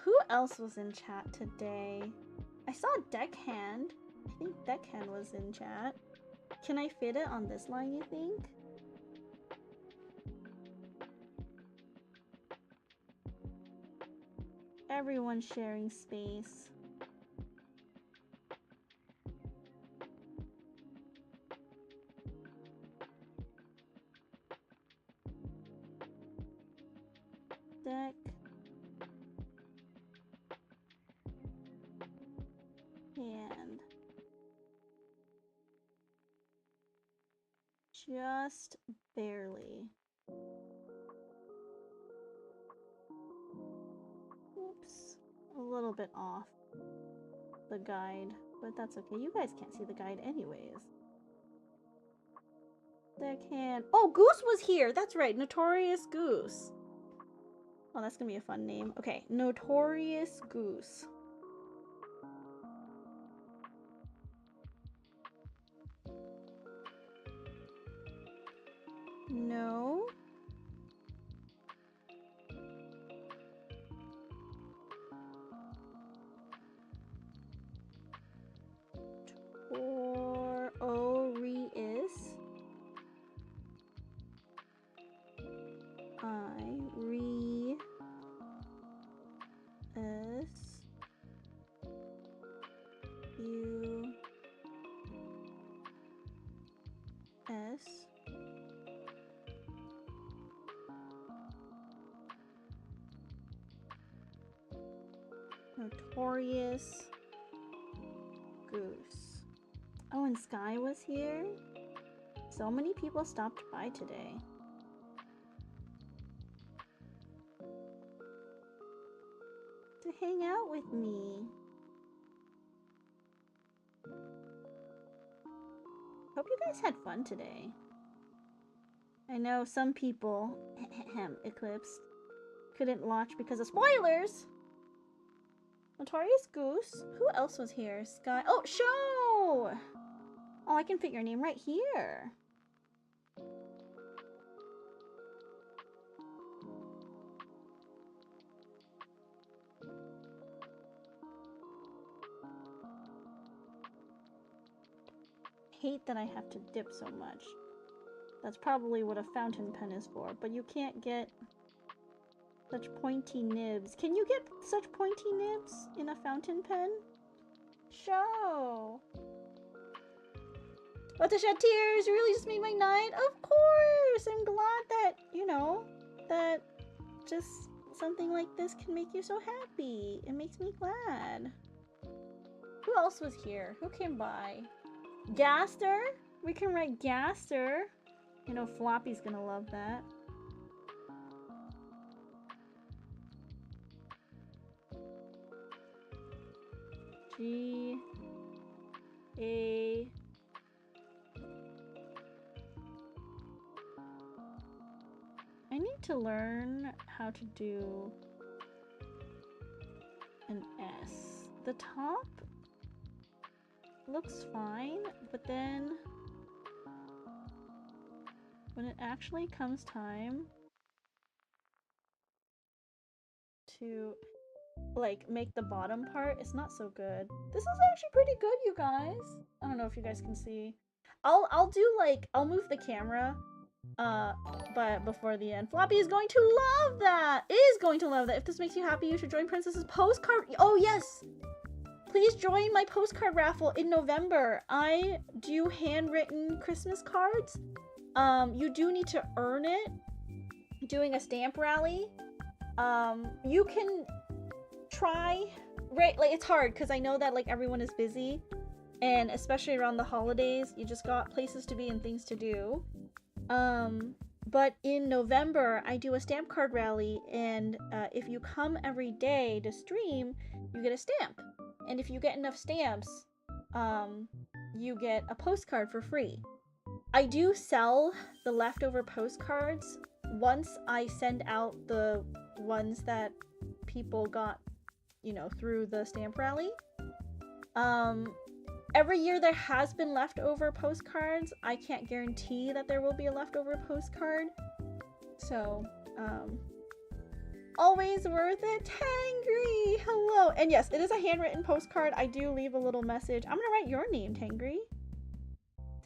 Who else was in chat today? I saw Deckhand. I think Deckhand was in chat. Can I fit it on this line, you think? Everyone's sharing space. Deck. Hand. Just barely. Oops. A little bit off the guide, but that's okay. You guys can't see the guide anyways. Deckhand. Oh, Goose was here! That's right, Notorious Goose. Oh, that's gonna be a fun name. Okay, Notorious Goose. No. Orius. S. Notorious Goose. Oh, and Sky was here? So many people stopped by today. To hang out with me. Hope you guys had fun today. I know some people, Eclipsed, couldn't watch because of spoilers! Notorious Goose? Who else was here? Sky. Oh, Show! Oh, I can fit your name right here. Hate that I have to dip so much. That's probably what a fountain pen is for, but you can't get such pointy nibs. Can you get such pointy nibs in a fountain pen? Show! But to shed tears, you really just made my night? Of course! I'm glad that, you know, that just something like this can make you so happy. It makes me glad. Who else was here? Who came by? Gaster? We can write Gaster. You know, Floppy's gonna love that. G A I need to learn how to do an S. The top looks fine, but then when it actually comes time to like make the bottom part, it's not so good. This is actually pretty good, you guys. I don't know if you guys can see. I'll do like, I'll move the camera but before the end. Floppy is going to love that. Is going to love that. If this makes you happy, you should join Princess's postcard. Oh yes. please join my postcard raffle in November. I do handwritten Christmas cards. You do need to earn it doing a stamp rally. You can try, right? Like, it's hard because I know that like everyone is busy, and especially around the holidays, you just got places to be and things to do. But in November, I do a stamp card rally, and if you come every day to stream, you get a stamp. And if you get enough stamps, you get a postcard for free. I do sell the leftover postcards once I send out the ones that people got, you know, through the stamp rally. Every year there has been leftover postcards. I can't guarantee that there will be a leftover postcard. So, always worth it. Tangri, hello. And yes, it is a handwritten postcard. I do leave a little message. I'm gonna write your name, Tangri.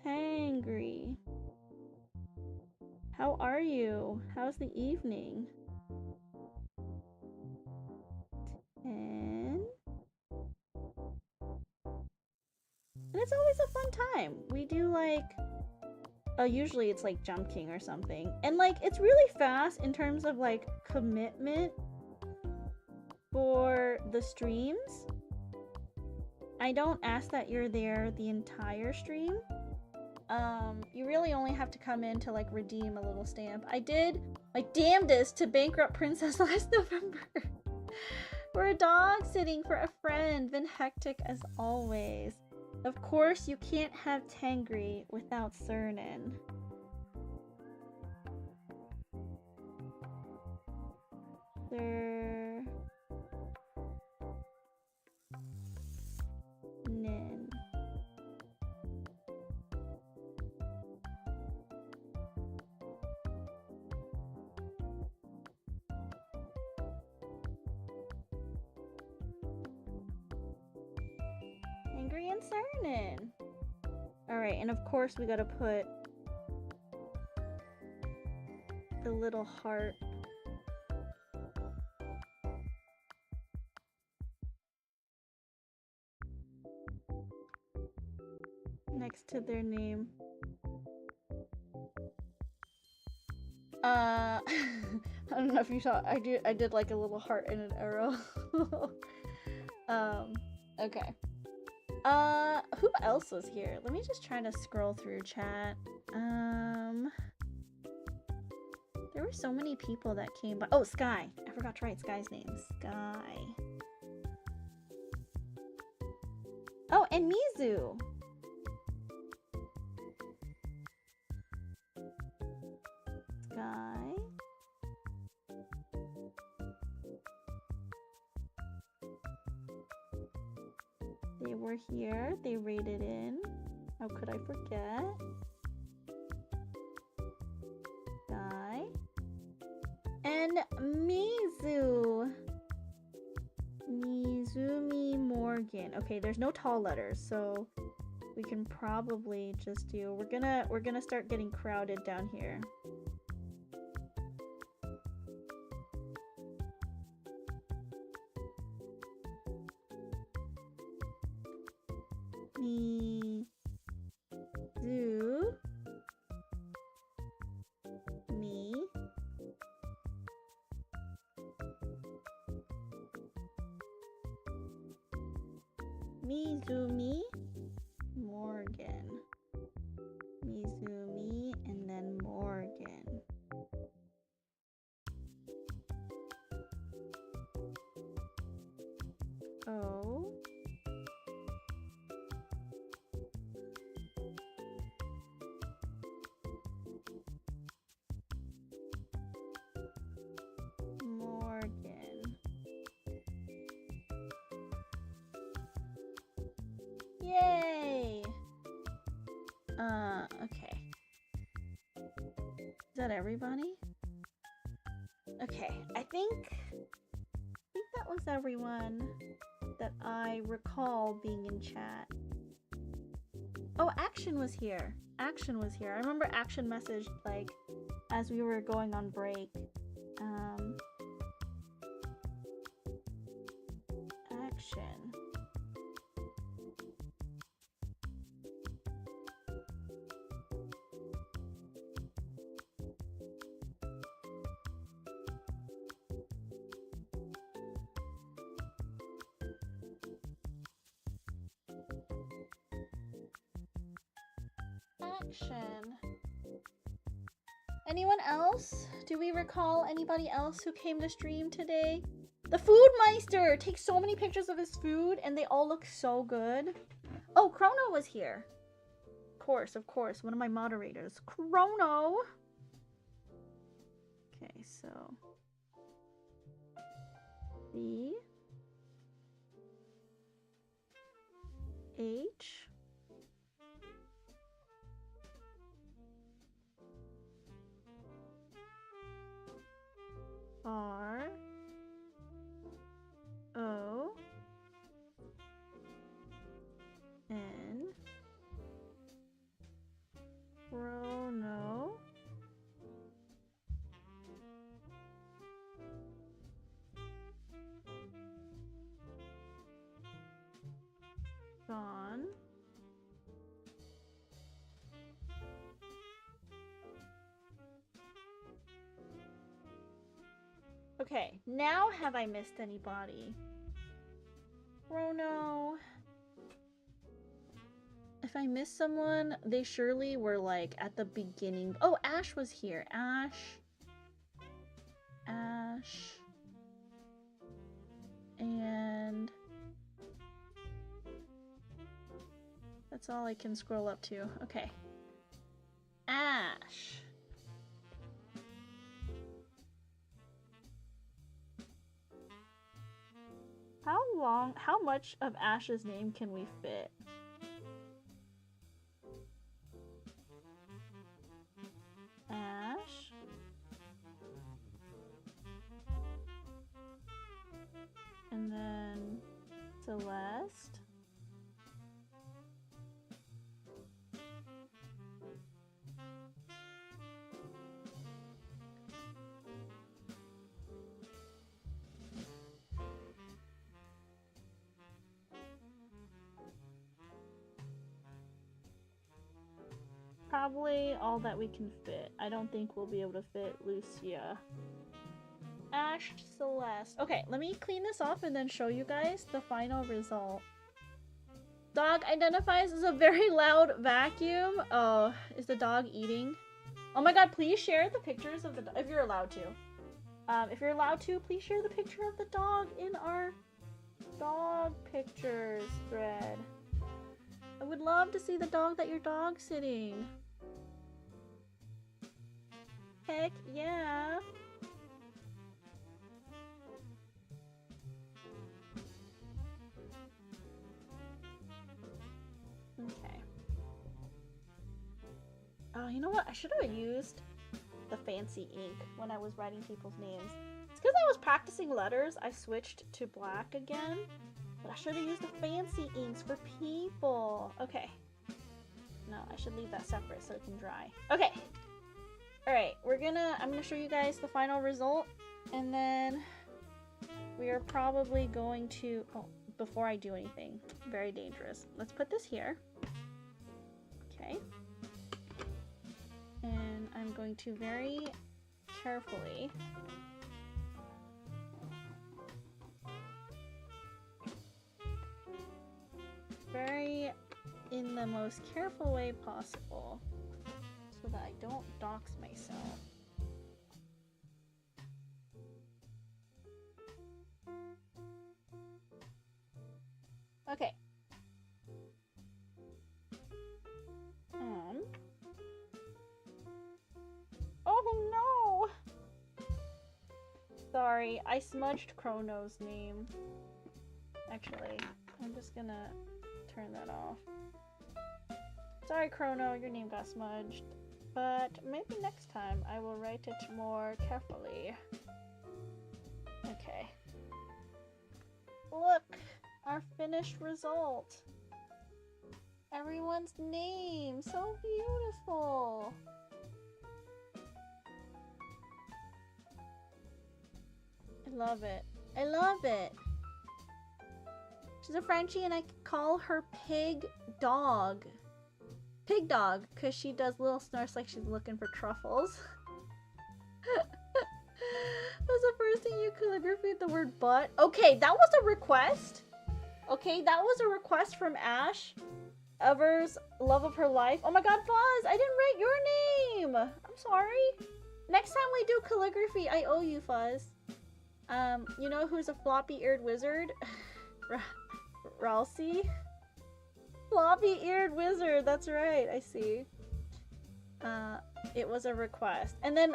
Tangri. How are you? How's the evening? 10. And it's always a fun time. We do like, usually it's like Jump King or something. And like, it's really fast in terms of like commitment for the streams. I don't ask that you're there the entire stream. You really only have to come in to like redeem a little stamp. I did my damnedest to bankrupt Princess last November. We're dog sitting for a friend. Been hectic as always. Of course, you can't have Tangri without Cernan. Cernan. Tangri and Cernan. Alright, and of course we gotta put the little heart next to their name. I don't know if you saw, I did like a little heart and an arrow. Okay. Who else was here? Let me just try to scroll through chat. There were so many people that came by. Oh, Sky. I forgot to write Sky's name. Sky. Oh, and Mizu. Sky. They were here. They raided in. How could I forget? Sky. And Mizu. Mizumi Morgan. Okay, there's no tall letters, so we can probably just do, we're gonna start getting crowded down here. Mizu. Me. Mizumi Morgan. Mizumi and then Morgan. Oh. Morgan. Yay! Okay. Is that everybody? Okay, I think that was everyone that I recall being in chat. Oh, Action was here. Action was here. I remember Action messaged, like, as we were going on break. Action. discretion. Anyone else? Do we recall anybody else who came to stream today? The Food Meister takes so many pictures of his food and they all look so good. Oh, Chrono was here. Of course, one of my moderators. Chrono! Okay, so... B... H... R... O... N... Chrono... Gone. Okay, now have I missed anybody? Chrono. If I missed someone, they surely were like at the beginning. Oh, Ash was here. Ash. And that's all I can scroll up to. Okay. Ash. How much of Ash's name can we fit? Ash. And then Celeste. Probably all that we can fit. I don't think we'll be able to fit Lucia. Ash, Celeste. Okay, let me clean this off and then show you guys the final result. Dog identifies as a very loud vacuum. Oh, is the dog eating? Oh my god, please share the pictures of the dog, if you're allowed to. If you're allowed to, please share the picture of the dog in our dog pictures thread. I would love to see the dog that your dog's sitting. Heck yeah. Okay. Oh, you know what? I should have used the fancy ink when I was writing people's names. It's because I was practicing letters. I switched to black again. But I should have used the fancy inks for people. Okay. No, I should leave that separate so it can dry. Okay. Alright, I'm gonna show you guys the final result. And then we are probably going to, oh, before I do anything, very dangerous. Let's put this here. Okay. And I'm going to very carefully in the most careful way possible so that I don't dox myself. Okay. Oh no! Sorry, I smudged Chrono's name. Actually, I'm just gonna turn that off. Sorry, Chrono, your name got smudged. But maybe next time I will write it more carefully. Okay. Look! Our finished result! Everyone's name! So beautiful! I love it. I love it! She's a Frenchie and I call her Pig Dog. Pig Dog, because she does little snorts like she's looking for truffles. That's the first thing you calligraphied the word butt. Okay, that was a request. Okay, that was a request from Ash. ever's love of her life. Oh my god, Fuzz, I didn't write your name. I'm sorry. Next time we do calligraphy, I owe you, Fuzz. You know who's a floppy-eared wizard? Ralsei? Floppy-eared wizard, that's right, I see. It was a request. And then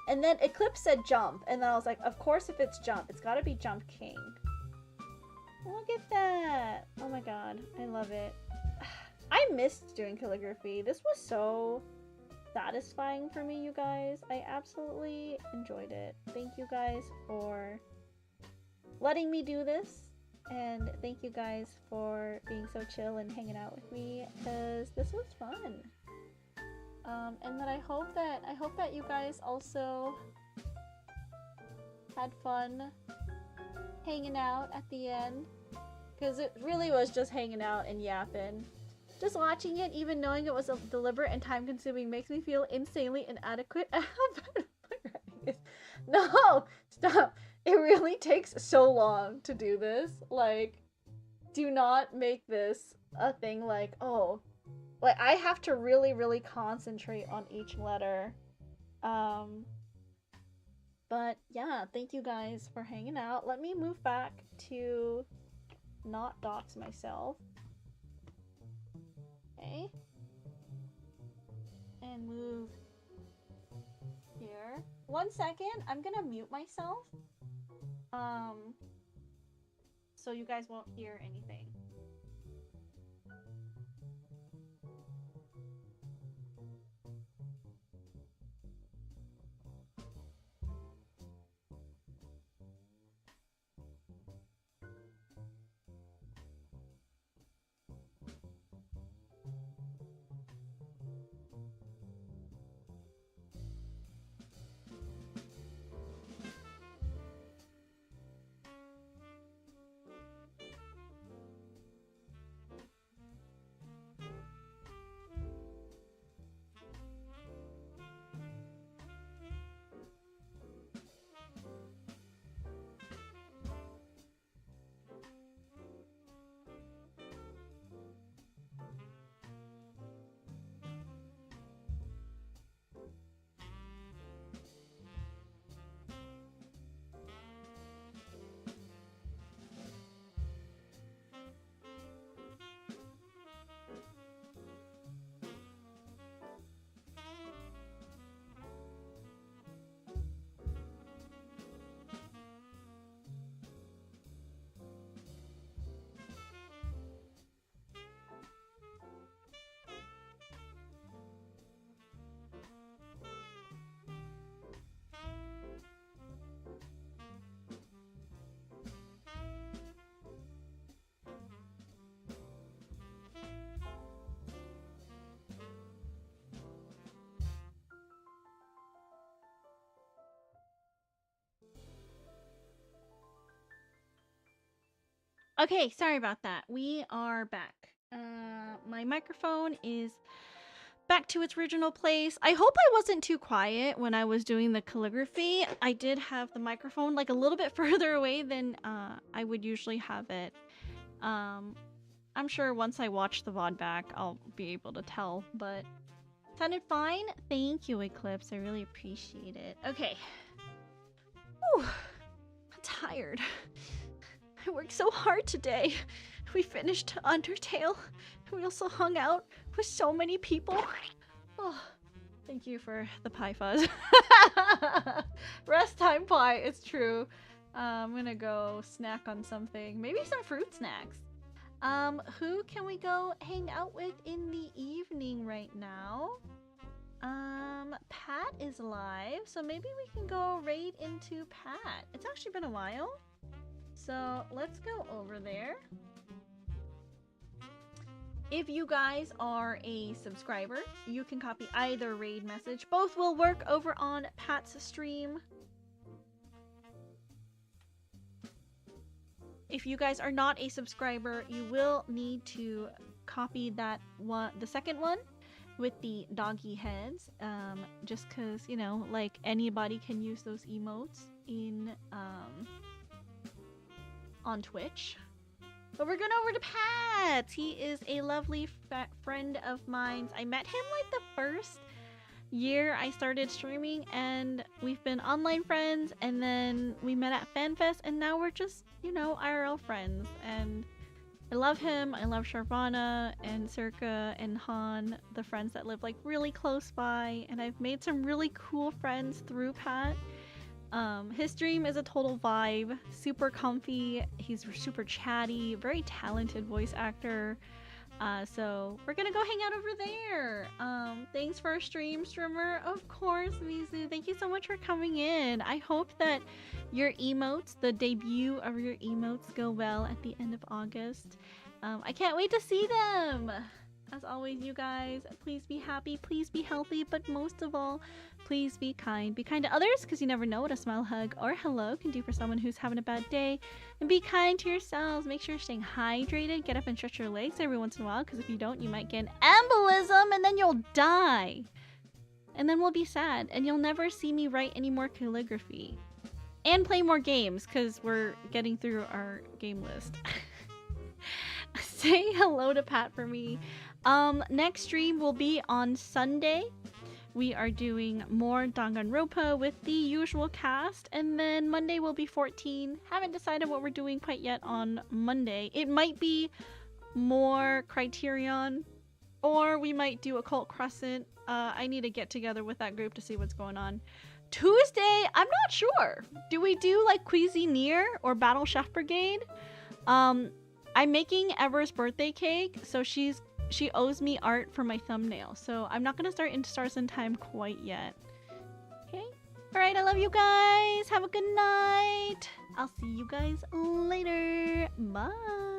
Eclipse said jump, and then I was like, of course if it's jump, it's gotta be Jump King. Look at that! Oh my god, I love it. I missed doing calligraphy. This was so satisfying for me, you guys. I absolutely enjoyed it. Thank you guys for letting me do this, and thank you guys for being so chill and hanging out with me, because this was fun. And then I hope that you guys also had fun hanging out at the end, because it really was just hanging out and yapping. Just watching it, even knowing it was deliberate and time-consuming, makes me feel insanely inadequate. No! Stop! It really takes so long to do this. Like, do not make this a thing like, oh, like, I have to really, really concentrate on each letter. But yeah, thank you guys for hanging out. Let me move back to not dox myself. Okay. And move here. 1 second, I'm gonna mute myself. So you guys won't hear anything. Okay, sorry about that. We are back. My microphone is back to its original place. I hope I wasn't too quiet when I was doing the calligraphy. I did have the microphone like a little bit further away than I would usually have it. I'm sure once I watch the VOD back, I'll be able to tell, but sounded fine. Thank you, Eclipse. I really appreciate it. Okay. Whew. I'm tired. I worked so hard today. We finished Undertale. We also hung out with so many people. Oh, thank you for the pie fuzz. Rest time pie, it's true. I'm gonna go snack on something. Maybe some fruit snacks. Who can we go hang out with in the evening right now? Pat is live, so maybe we can go raid into Pat. It's actually been a while. So let's go over there. If you guys are a subscriber, you can copy either raid message. Both will work over on Pat's stream. If you guys are not a subscriber, you will need to copy that one, the second one, with the doggy heads. Just because, you know, like anybody can use those emotes in on Twitch. But we're going over to Pat. He is a lovely friend of mine. I met him like the first year I started streaming, and we've been online friends, and then we met at FanFest, and now we're just, you know, IRL friends. And I love him. I love Sharvana and Circa and Han, the friends that live like really close by, and I've made some really cool friends through Pat. His stream is a total vibe, super comfy, he's super chatty, very talented voice actor. So we're gonna go hang out over there. Thanks for our streamer, of course, Mizu. Thank you so much for coming in. I hope that your emotes, the debut of your emotes, go well at the end of August. I can't wait to see them. As always, you guys, please be happy, please be healthy, but most of all, please be kind. Be kind to others, because you never know what a smile, hug, or hello can do for someone who's having a bad day. And be kind to yourselves. Make sure you're staying hydrated. Get up and stretch your legs every once in a while, because if you don't, you might get an embolism, and then you'll die. And then we'll be sad, and you'll never see me write any more calligraphy. And play more games, because we're getting through our game list. Say hello to Pat for me. Next stream will be on Sunday. We are doing more Danganronpa with the usual cast, and then Monday will be 14. Haven't decided what we're doing quite yet on Monday. It might be more Criterion, or we might do Occult Crescent. I need to get together with that group to see what's going on. Tuesday, I'm not sure. Do we do like Cuisinier or Battle Chef Brigade? I'm making Ever's birthday cake, so she owes me art for my thumbnail, so I'm not gonna start into Stars in Time quite yet. Okay? Alright, I love you guys. Have a good night. I'll see you guys later. Bye.